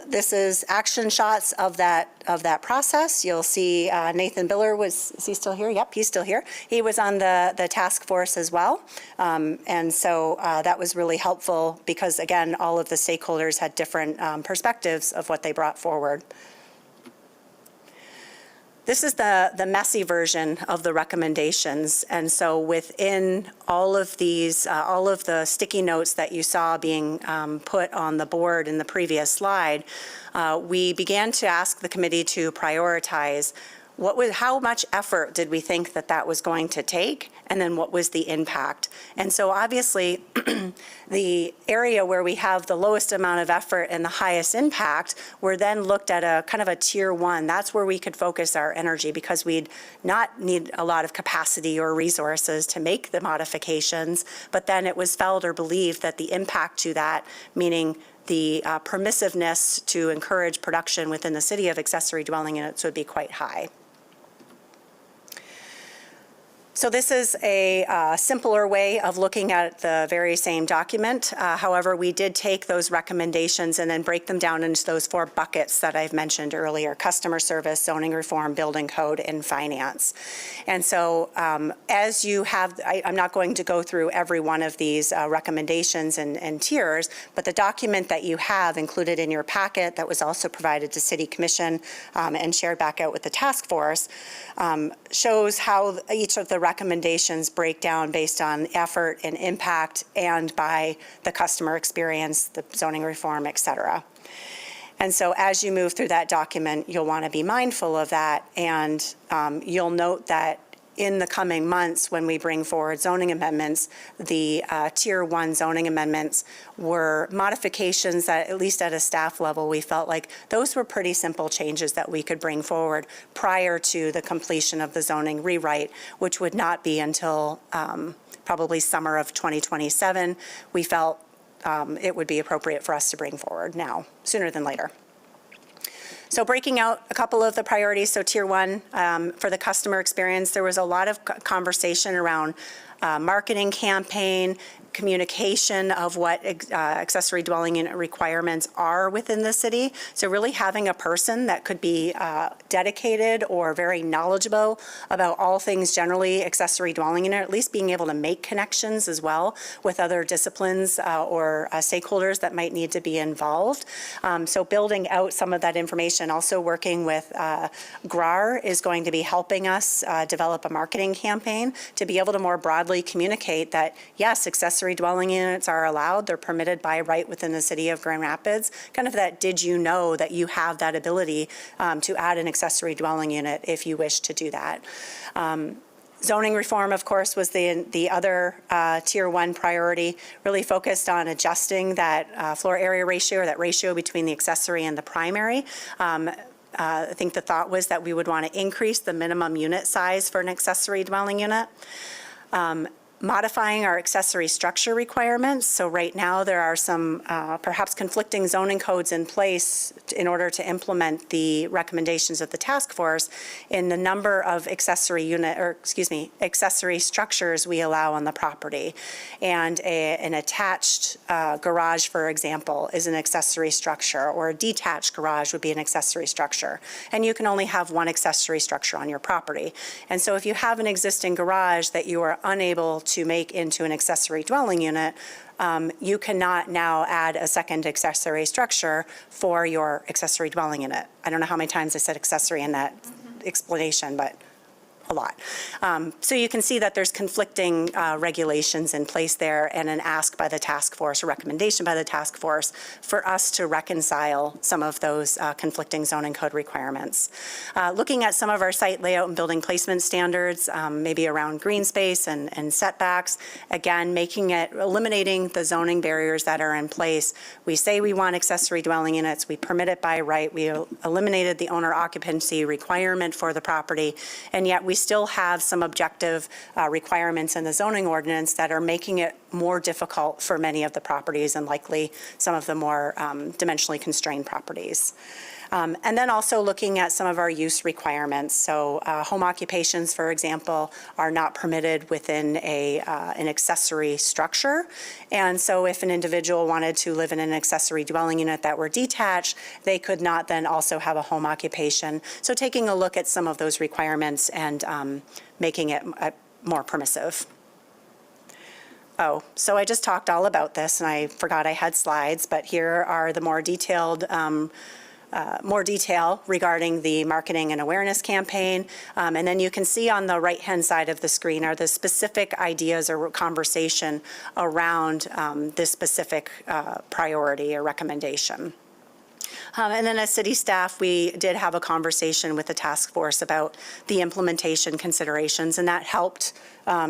This is action shots of that process. You'll see Nathan Biller is he still here? Yep, he's still here. He was on the task force as well. And so that was really helpful because, again, all of the stakeholders had different perspectives of what they brought forward. This is the messy version of the recommendations. And so within all of these, all of the sticky notes that you saw being put on the board in the previous slide, we began to ask the committee to prioritize how much effort did we think that was going to take, and then what was the impact? And so obviously, the area where we have the lowest amount of effort and the highest impact were then looked at a kind of a tier one. That's where we could focus our energy because we'd not need a lot of capacity or resources to make the modifications, but then it was felt or believed that the impact to that, meaning the permissiveness to encourage production within the city of accessory dwelling units, would be quite high. So this is a simpler way of looking at the very same document. However, we did take those recommendations and then break them down into those 4 buckets that I've mentioned earlier: customer service, zoning reform, building code, and finance. And so as you have, I'm not going to go through every one of these recommendations and tiers, but the document that you have included in your packet that was also provided to City Commission and shared back out with the task force shows how each of the recommendations break down based on effort and impact and by the customer experience, the zoning reform, et cetera. And so as you move through that document, you'll want to be mindful of that, and you'll note that in the coming months, when we bring forward zoning amendments, the Tier 1 zoning amendments were modifications that, at least at a staff level, we felt like those were pretty simple changes that we could bring forward prior to the completion of the zoning rewrite, which would not be until probably summer of 2027. We felt it would be appropriate for us to bring forward now, sooner than later. So breaking out a couple of the priorities, so Tier 1, for the customer experience, there was a lot of conversation around marketing campaign, communication of what accessory dwelling unit requirements are within the city. So really having a person that could be dedicated or very knowledgeable about all things generally accessory dwelling unit, at least being able to make connections as well with other disciplines or stakeholders that might need to be involved. So building out some of that information, also working with GRAR is going to be helping us develop a marketing campaign to be able to more broadly communicate that, yes, accessory dwelling units are allowed, they're permitted by right within the city of Grand Rapids. Kind of that, did you know that you have that ability to add an accessory dwelling unit if you wish to do that. Zoning reform, of course, was the other Tier 1 priority, really focused on adjusting that floor area ratio, or that ratio between the accessory and the primary. I think the thought was that we would want to increase the minimum unit size for an accessory dwelling unit. Modifying our accessory structure requirements. So right now there are some perhaps conflicting zoning codes in place in order to implement the recommendations of the task force in the number of accessory structures we allow on the property. And an attached garage, for example, is an accessory structure, or a detached garage would be an accessory structure. And you can only have one accessory structure on your property. And so if you have an existing garage that you are unable to make into an accessory dwelling unit, you cannot now add a second accessory structure for your accessory dwelling unit. I don't know how many times I said accessory in that explanation, but a lot. So you can see that there's conflicting regulations in place there, and an ask by the task force, a recommendation by the task force for us to reconcile some of those conflicting zoning code requirements. Looking at some of our site layout and building placement standards, maybe around green space and setbacks, again, eliminating the zoning barriers that are in place. We say we want accessory dwelling units, we permit it by right, we eliminated the owner occupancy requirement for the property, and yet we still have some objective requirements in the zoning ordinance that are making it more difficult for many of the properties, and likely some of the more dimensionally constrained properties. And then also looking at some of our use requirements. So home occupations, for example, are not permitted within an accessory structure. And so if an individual wanted to live in an accessory dwelling unit that were detached, they could not then also have a home occupation. So taking a look at some of those requirements and making it more permissive. Oh, so I just talked all about this, and I forgot I had slides, but here are the more detailed more detail regarding the marketing and awareness campaign. And then you can see on the right-hand side of the screen are the specific ideas or conversation around this specific priority or recommendation. And then as city staff, we did have a conversation with the task force about the implementation considerations, and that helped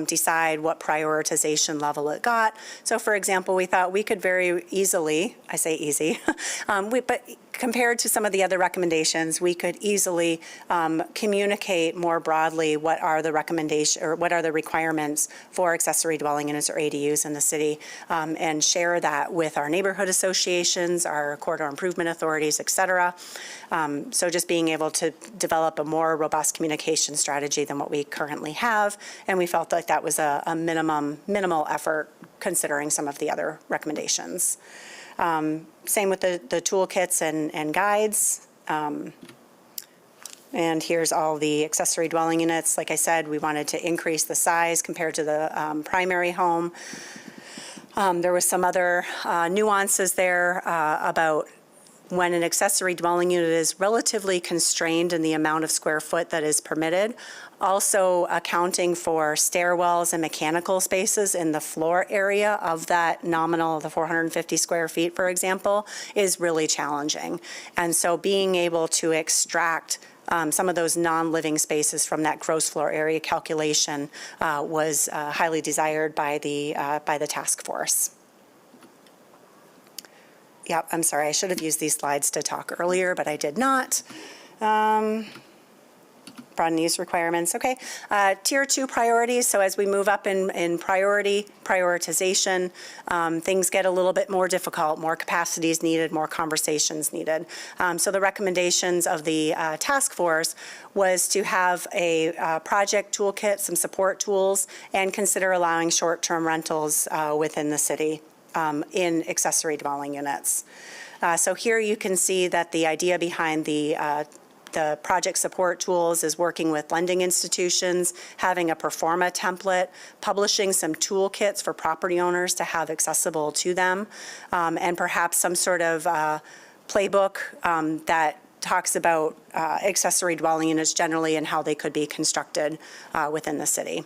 decide what prioritization level it got. So for example, we thought we could very easily, I say easy, but compared to some of the other recommendations, we could easily communicate more broadly what are the requirements for accessory dwelling units or ADUs in the city, and share that with our neighborhood associations, our corridor improvement authorities, et cetera. So just being able to develop a more robust communication strategy than what we currently have, and we felt like that was a minimal effort considering some of the other recommendations. Same with the toolkits and guides. And here's all the accessory dwelling units. Like I said, we wanted to increase the size compared to the primary home. There was some other nuances there about when an accessory dwelling unit is relatively constrained in the amount of square foot that is permitted, also accounting for stairwells and mechanical spaces in the floor area of that nominal, the 450 square feet, for example, is really challenging. And so being able to extract some of those non-living spaces from that gross floor area calculation was highly desired by the task force. Yep, I'm sorry, I should have used these slides to talk earlier, but I did not. Broaden use requirements, okay. Tier 2 priorities, so as we move up in prioritization, things get a little bit more difficult, more capacity is needed, more conversations needed. So the recommendations of the task force was to have a project toolkit, some support tools, and consider allowing short-term rentals within the city in accessory dwelling units. So here you can see that the idea behind the project support tools is working with lending institutions, having a pro forma template, publishing some toolkits for property owners to have accessible to them, and perhaps some sort of playbook that talks about accessory dwelling units generally and how they could be constructed within the city.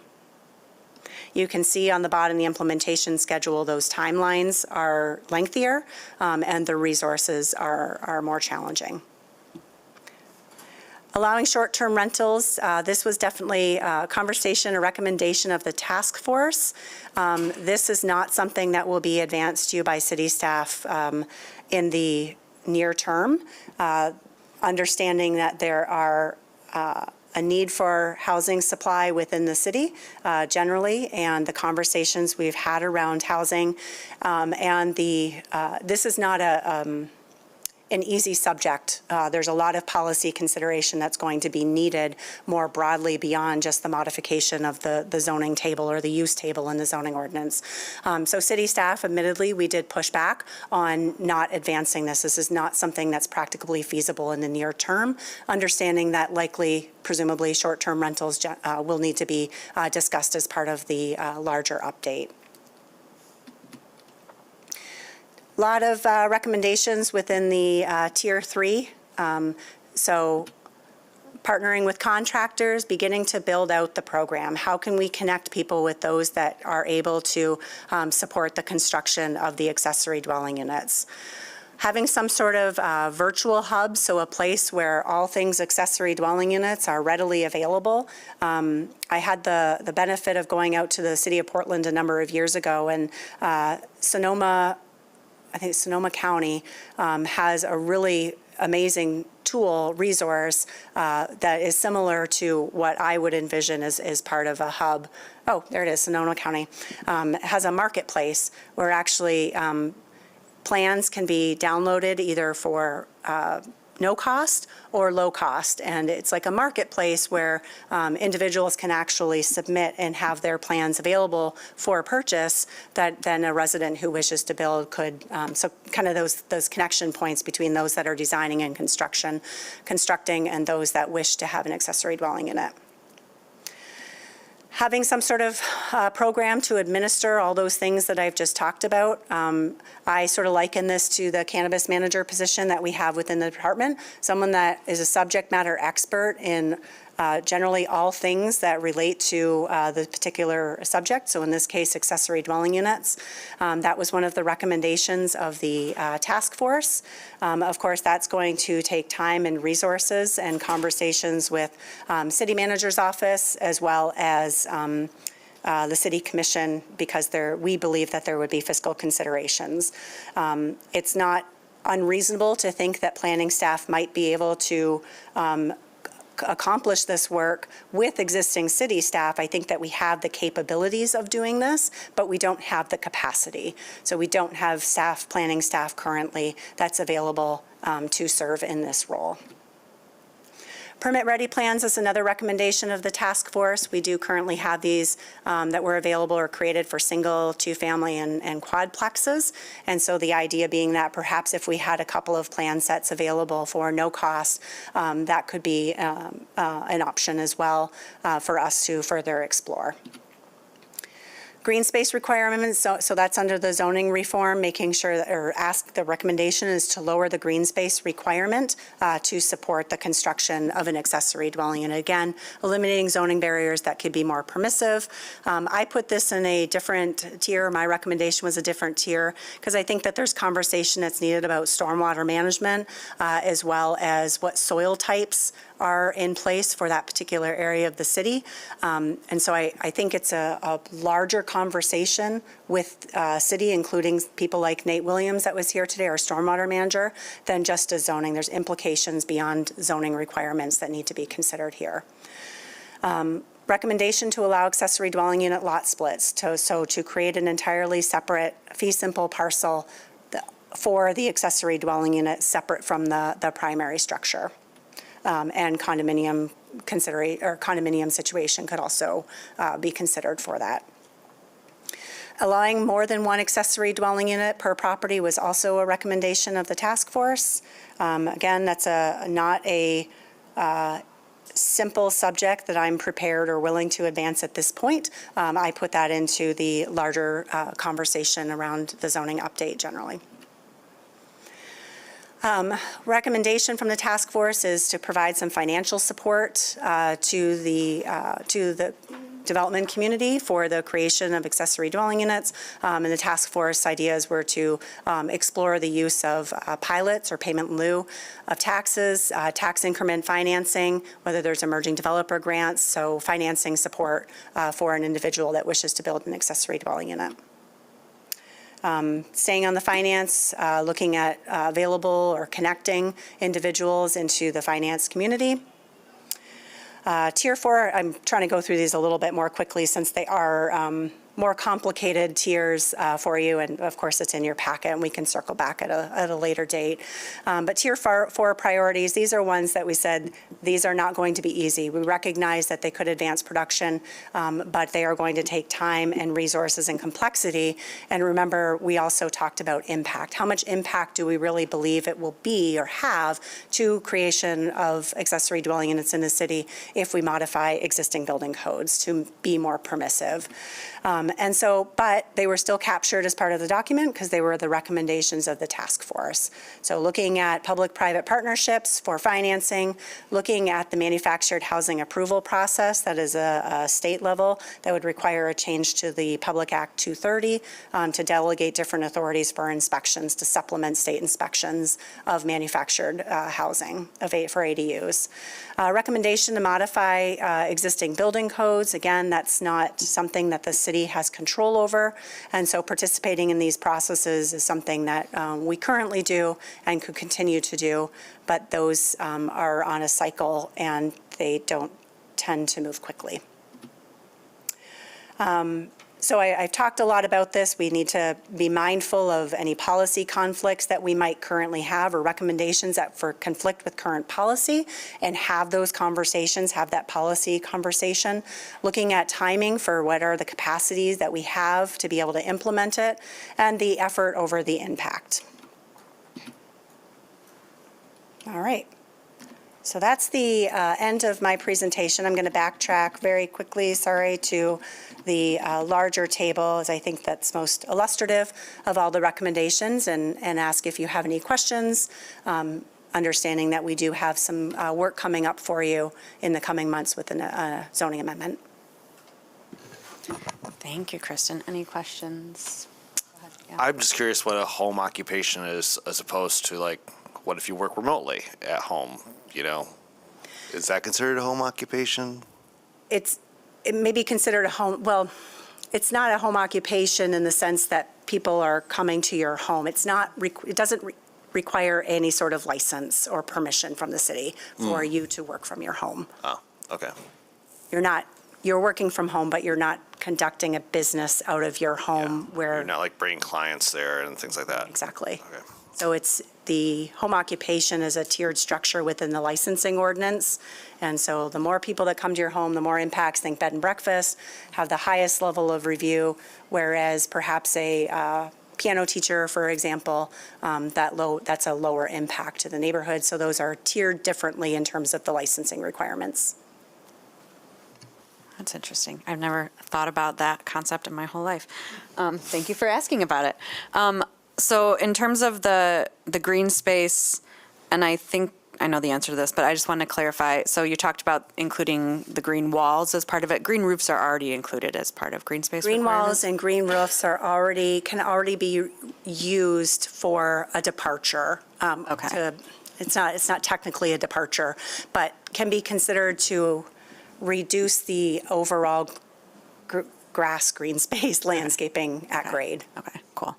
You can see on the bottom the implementation schedule, those timelines are lengthier and the resources are more challenging. Allowing short-term rentals, this was definitely a conversation, a recommendation of the task force. This is not something that will be advanced to you by city staff in the near term. Understanding that there are a need for housing supply within the city generally, and the conversations we've had around housing. This is not an easy subject. There's a lot of policy consideration that's going to be needed more broadly beyond just the modification of the zoning table or the use table in the zoning ordinance. So city staff, admittedly, we did push back on not advancing this. This is not something that's practically feasible in the near term, understanding that likely, presumably, short-term rentals will need to be discussed as part of the larger update. A lot of recommendations within the Tier 3. So partnering with contractors, beginning to build out the program. How can we connect people with those that are able to support the construction of the accessory dwelling units? Having some sort of virtual hub, so a place where all things accessory dwelling units are readily available. I had the benefit of going out to the city of Portland a number of years ago, and Sonoma County has a really amazing tool, resource that is similar to what I would envision as part of a hub. Oh, there it is, Sonoma County. Has a marketplace where actually plans can be downloaded either for no cost or low cost. And it's like a marketplace where individuals can actually submit and have their plans available for purchase that then a resident who wishes to build could, so kind of those connection points between those that are designing and constructing and those that wish to have an accessory dwelling unit. Having some sort of program to administer all those things that I've just talked about. I sort of liken this to the cannabis manager position that we have within the department, someone that is a subject matter expert in generally all things that relate to the particular subject. So in this case, accessory dwelling units. That was one of the recommendations of the task force. Of course, that's going to take time and resources and conversations with city manager's office as well as the city commission, because we believe that there would be fiscal considerations. It's not unreasonable to think that planning staff might be able to accomplish this work with existing city staff. I think that we have the capabilities of doing this, but we don't have the capacity. So we don't have planning staff currently that's available to serve in this role. Permit-ready plans is another recommendation of the task force. We do currently have these that were available or created for single, two-family, and quadplexes. And so the idea being that perhaps if we had a couple of plan sets available for no cost, that could be an option as well for us to further explore. Green space requirements, so that's under the zoning reform, making sure that, or the recommendation is to lower the green space requirement to support the construction of an accessory dwelling unit. Again, eliminating zoning barriers that could be more permissive. I put this in a different tier. My recommendation was a different tier because I think that there's conversation that's needed about stormwater management as well as what soil types are in place for that particular area of the city. And so I think it's a larger conversation with city, including people like Nate Williams that was here today, our stormwater manager, than just a zoning. There's implications beyond zoning requirements that need to be considered here. Recommendation to allow accessory dwelling unit lot splits. So to create an entirely separate fee simple parcel for the accessory dwelling unit separate from the primary structure. And condominium situation could also be considered for that. Allowing more than one accessory dwelling unit per property was also a recommendation of the task force. Again, that's not a simple subject that I'm prepared or willing to advance at this point. I put that into the larger conversation around the zoning update generally. Recommendation from the task force is to provide some financial support to the development community for the creation of accessory dwelling units. And the task force ideas were to explore the use of pilots or payment in lieu of taxes, tax increment financing, whether there's emerging developer grants, so financing support for an individual that wishes to build an accessory dwelling unit. Staying on the finance, looking at available or connecting individuals into the finance community. Tier 4, I'm trying to go through these a little bit more quickly since they are more complicated tiers for you, and of course it's in your packet and we can circle back at a later date. But tier 4 priorities, these are ones that we said these are not going to be easy. We recognize that they could advance production, but they are going to take time and resources and complexity. And remember, we also talked about impact. How much impact do we really believe it will be or have to creation of accessory dwelling units in the city if we modify existing building codes to be more permissive? And so, but they were still captured as part of the document because they were the recommendations of the task force. So looking at public-private partnerships for financing, looking at the manufactured housing approval process, that is a state level, that would require a change to the Public Act 230 to delegate different authorities for inspections to supplement state inspections of manufactured housing for ADUs. Recommendation to modify existing building codes. Again, that's not something that the city has control over, and so participating in these processes is something that we currently do and could continue to do, but those are on a cycle and they don't tend to move quickly. So I've talked a lot about this. We need to be mindful of any policy conflicts that we might currently have or recommendations that conflict with current policy and have those conversations, have that policy conversation. Looking at timing for what are the capacities that we have to be able to implement it and the effort over the impact. All right. So that's the end of my presentation. I'm going to backtrack very quickly, to the larger table, as I think that's most illustrative of all the recommendations, and ask if you have any questions, understanding that we do have some work coming up for you in the coming months with a zoning amendment. Thank you, Kristen. Any questions? Go ahead. Yeah. I'm just curious what a home occupation is as opposed to like, what if you work remotely at home? You know, is that considered a home occupation? It may be considered a home, well, it's not a home occupation in the sense that people are coming to your home. It doesn't require any sort of license or permission from the city for you to work from your home. Oh, okay. You're working from home, but you're not conducting a business out of your home where. You're not like bringing clients there and things like that. Exactly. Okay. So the home occupation is a tiered structure within the licensing ordinance. And so the more people that come to your home, the more impacts. Think bed and breakfast have the highest level of review, whereas perhaps a piano teacher, for example, that's a lower impact to the neighborhood. So those are tiered differently in terms of the licensing requirements. That's interesting. I've never thought about that concept in my whole life. Thank you for asking about it. So in terms of the green space, and I know the answer to this, but I just want to clarify. So you talked about including the green walls as part of it. Green roofs are already included as part of green space Green requirements? walls and green roofs can already be used for a departure. Okay. It's not technically a departure, but can be considered to reduce the overall grass, green space, landscaping at grade. Okay, cool.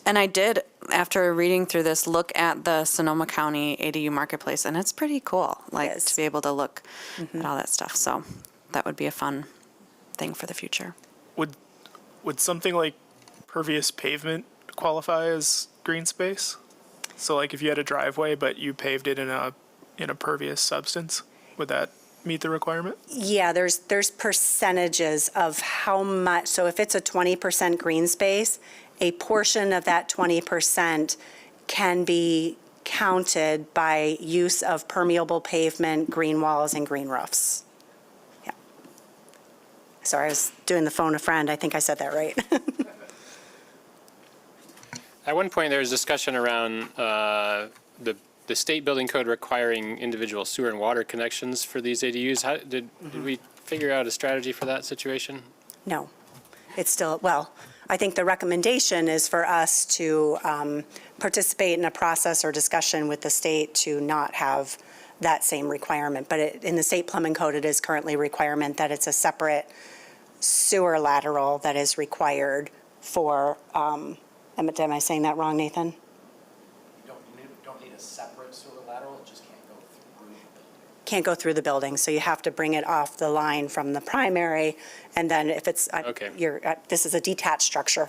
And I did, after reading through this, look at the Sonoma County ADU Marketplace, and it's pretty cool, like, to be able to look at all that stuff. So that would be a fun thing for the future. Would something like pervious pavement qualify as green space? So like if you had a driveway, but you paved it in a pervious substance, would that meet the requirement? Yeah, there's percentages of how much, so if it's a 20% green space, a portion of that 20% can be counted by use of permeable pavement, green walls, and green roofs. Yeah. Sorry, I was doing the phone a friend. I think I said that right. At one point, there was discussion around the state building code requiring individual sewer and water connections for these ADUs. Did we figure out a strategy for that situation? No, it's still, well, I think the recommendation is for us to participate in a process or discussion with the state to not have that same requirement. But in the state plumbing code, it is currently a requirement that it's a separate sewer lateral that is required for, am I saying that wrong, Nathan? You don't need a separate sewer lateral, it just can't go through the building. Can't go through the building, so you have to bring it off the line from the primary, and then if it's, this is a detached structure,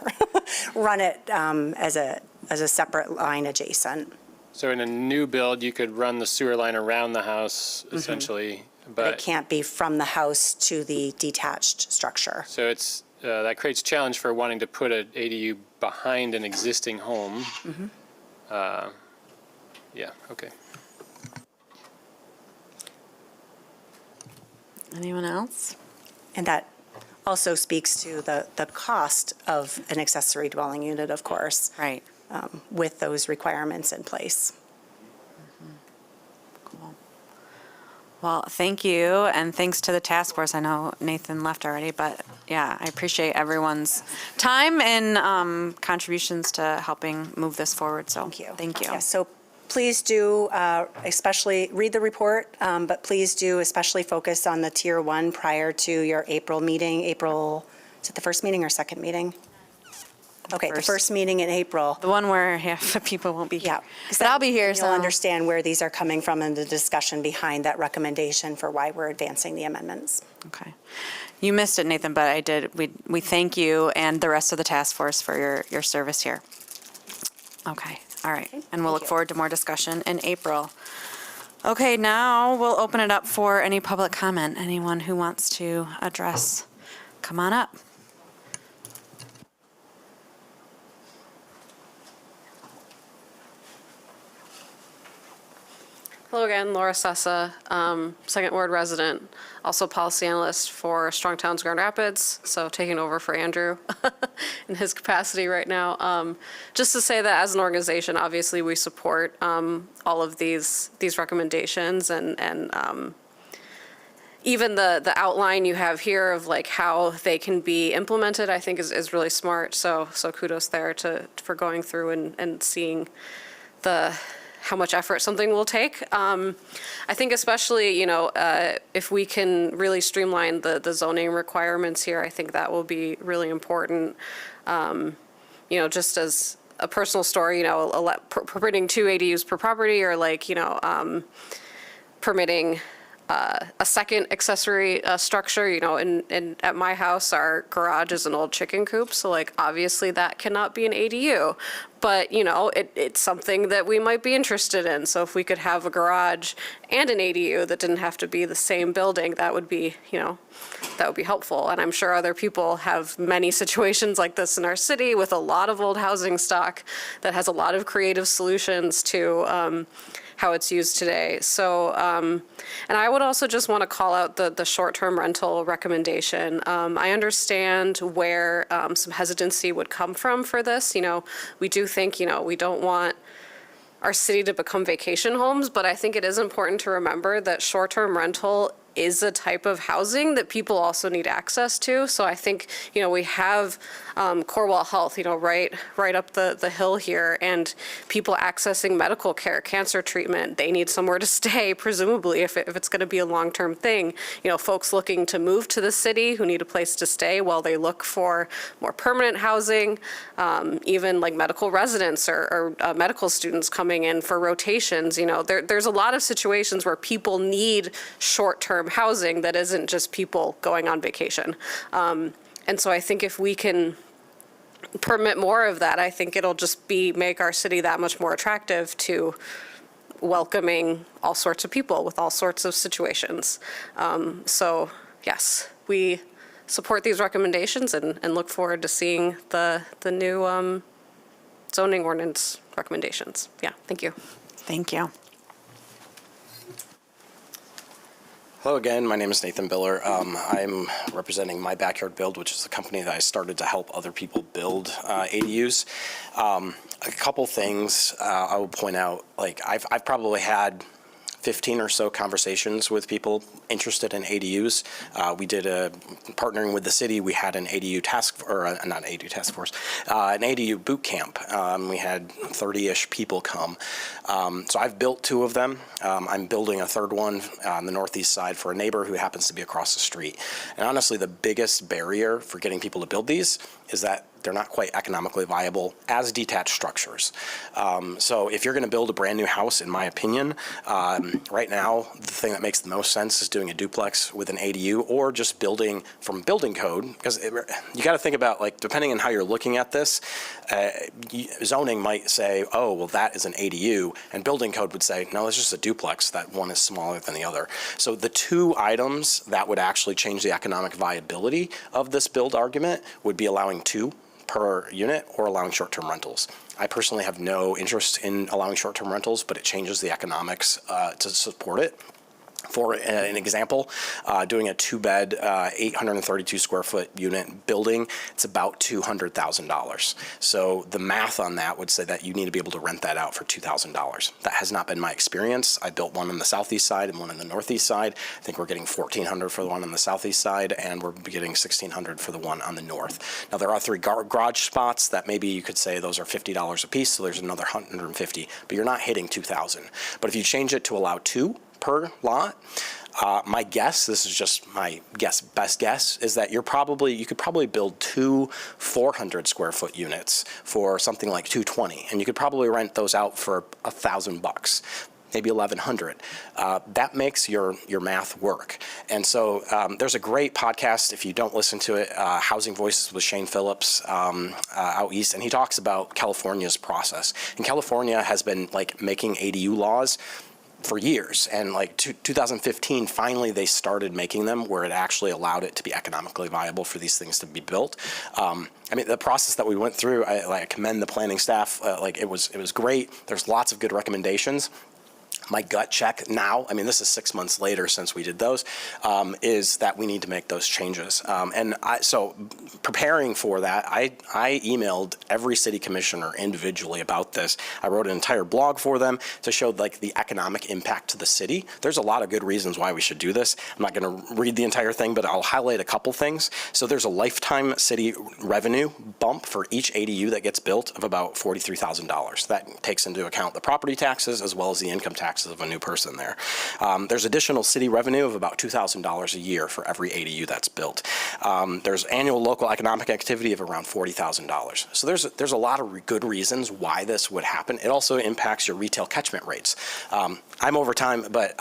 run it as a separate line adjacent. So in a new build, you could run the sewer line around the house, essentially, But it can't be from the house to the detached structure. So it's, that creates challenge for wanting to put an ADU behind an existing home. Yeah, okay. Anyone else? And that also speaks to the cost of an accessory dwelling unit, of course. Right. With those requirements in place. Cool. Well, thank you, and thanks to the task force. I know Nathan left already, but yeah, I appreciate everyone's time and contributions to helping move this forward, so thank you. Yeah, so please do especially read the report, but please do especially focus on the Tier 1 prior to your April meeting. April, is it the first meeting or second meeting? Okay, the first meeting in April. The one where half the people won't be here. Yeah. But I'll be here, You'll so. understand where these are coming from and the discussion behind that recommendation for why we're advancing the amendments. Okay. You missed it, Nathan, but I did. We thank you and the rest of the task force for your service here. Okay, all right. And we'll look forward to more discussion in April. Okay, now we'll open it up for any public comment. Anyone who wants to address, come on up. Hello again, Laura Sessa, Second Ward resident, also policy analyst for Strong Towns Grand Rapids, so taking over for Andrew in his capacity right now. Just to say that as an organization, obviously we support all of these recommendations and even the outline you have here of like how they can be implemented, I think is really smart. So kudos there for going through and seeing how much effort something will take. I think especially, if we can really streamline the zoning requirements here, I think that will be really important. Just as a personal story, permitting 2 ADUs per property or permitting a second accessory structure, and at my house, our garage is an old chicken coop. So obviously that cannot be an ADU, but it's something that we might be interested in. So if we could have a garage and an ADU that didn't have to be the same building, that would be, that would be helpful. And I'm sure other people have many situations like this in our city with a lot of old housing stock that has a lot of creative solutions to how it's used today. So, and I would also just want to call out the short-term rental recommendation. I understand where some hesitancy would come from for this. We do think, we don't want our city to become vacation homes, but I think it is important to remember that short-term rental is a type of housing that people also need access to. So I think, we have Corewell Health, right up the hill here, and people accessing medical care, cancer treatment. They need somewhere to stay, presumably, if it's going to be a long-term thing. Folks looking to move to the city who need a place to stay while they look for more permanent housing, even like medical residents or medical students coming in for rotations. There's a lot of situations where people need short-term housing that isn't just people going on vacation. And so I think if we can permit more of that, I think it'll just make our city that much more attractive to welcoming all sorts of people with all sorts of situations. So yes, we support these recommendations and look forward to seeing the new zoning ordinance recommendations. Yeah, thank you. Thank you. Hello again, my name is Nathan Biller. I'm representing My Backyard Build, which is a company that I started to help other people build ADUs. A couple things I will point out, I've probably had 15 or so conversations with people interested in ADUs. We did partnering with the city, we had an ADU not ADU task force, an ADU boot camp. We had 30-ish people come. So I've built 2 of them. I'm building a third one on the northeast side for a neighbor who happens to be across the street. And honestly, the biggest barrier for getting people to build these is that they're not quite economically viable as detached structures. So if you're going to build a brand new house, in my opinion, right now, the thing that makes the most sense is doing a duplex with an ADU or just building from building code, because you got to think about, depending on how you're looking at this, zoning might say, oh, well, that is an ADU, and building code would say, no, it's just a duplex. That one is smaller than the other. So the 2 items that would actually change the economic viability of this build argument would be allowing 2 per unit or allowing short-term rentals. I personally have no interest in allowing short-term rentals, but it changes the economics to support it. For an example, doing a 2-bed, 832 square foot unit building, it's about $200,000. So the math on that would say that you need to be able to rent that out for $2,000. That has not been my experience. I built one on the southeast side and one on the northeast side. I think we're getting $1,400 for the one on the southeast side, and we're getting $1,600 for the one on the north. Now there are 3 garage spots that maybe you could say those are $50 a piece, so there's another $150, but you're not hitting $2,000. But if you change it to allow 2 per lot, my guess, this is just my best guess, is that you could probably build 2 400 square foot units for something like $220, and you could probably rent those out for $1,000, maybe $1,100. That makes your math work. And so there's a great podcast, if you don't listen to it, Housing Voices with Shane Phillips out east, and he talks about California's process. And California has been making ADU laws for years, and 2015, finally they started making them where it actually allowed it to be economically viable for these things to be built. The process that we went through, I commend the planning staff. It was great. There's lots of good recommendations. My gut check now, this is 6 months later since we did those, is that we need to make those changes. So preparing for that, I emailed every city commissioner individually about this. I wrote an entire blog for them to show the economic impact to the city. There's a lot of good reasons why we should do this. I'm not going to read the entire thing, but I'll highlight a couple things. So there's a lifetime city revenue bump for each ADU that gets built of about $43,000. That takes into account the property taxes as well as the income taxes of a new person there. There's additional city revenue of about $2,000 a year for every ADU that's built. There's annual local economic activity of around $40,000. So there's a lot of good reasons why this would happen. It also impacts your retail catchment rates. I'm over time, but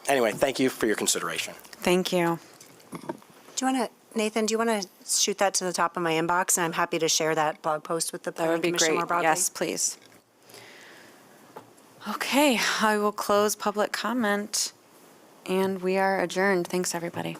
anyway, thank you for your consideration. Thank you. Nathan, do you want to shoot that to the top of my inbox? And I'm happy to share that blog post with the Planning Commission more broadly. Yes, please. Okay, I will close public comment, and we are adjourned. Thanks, everybody.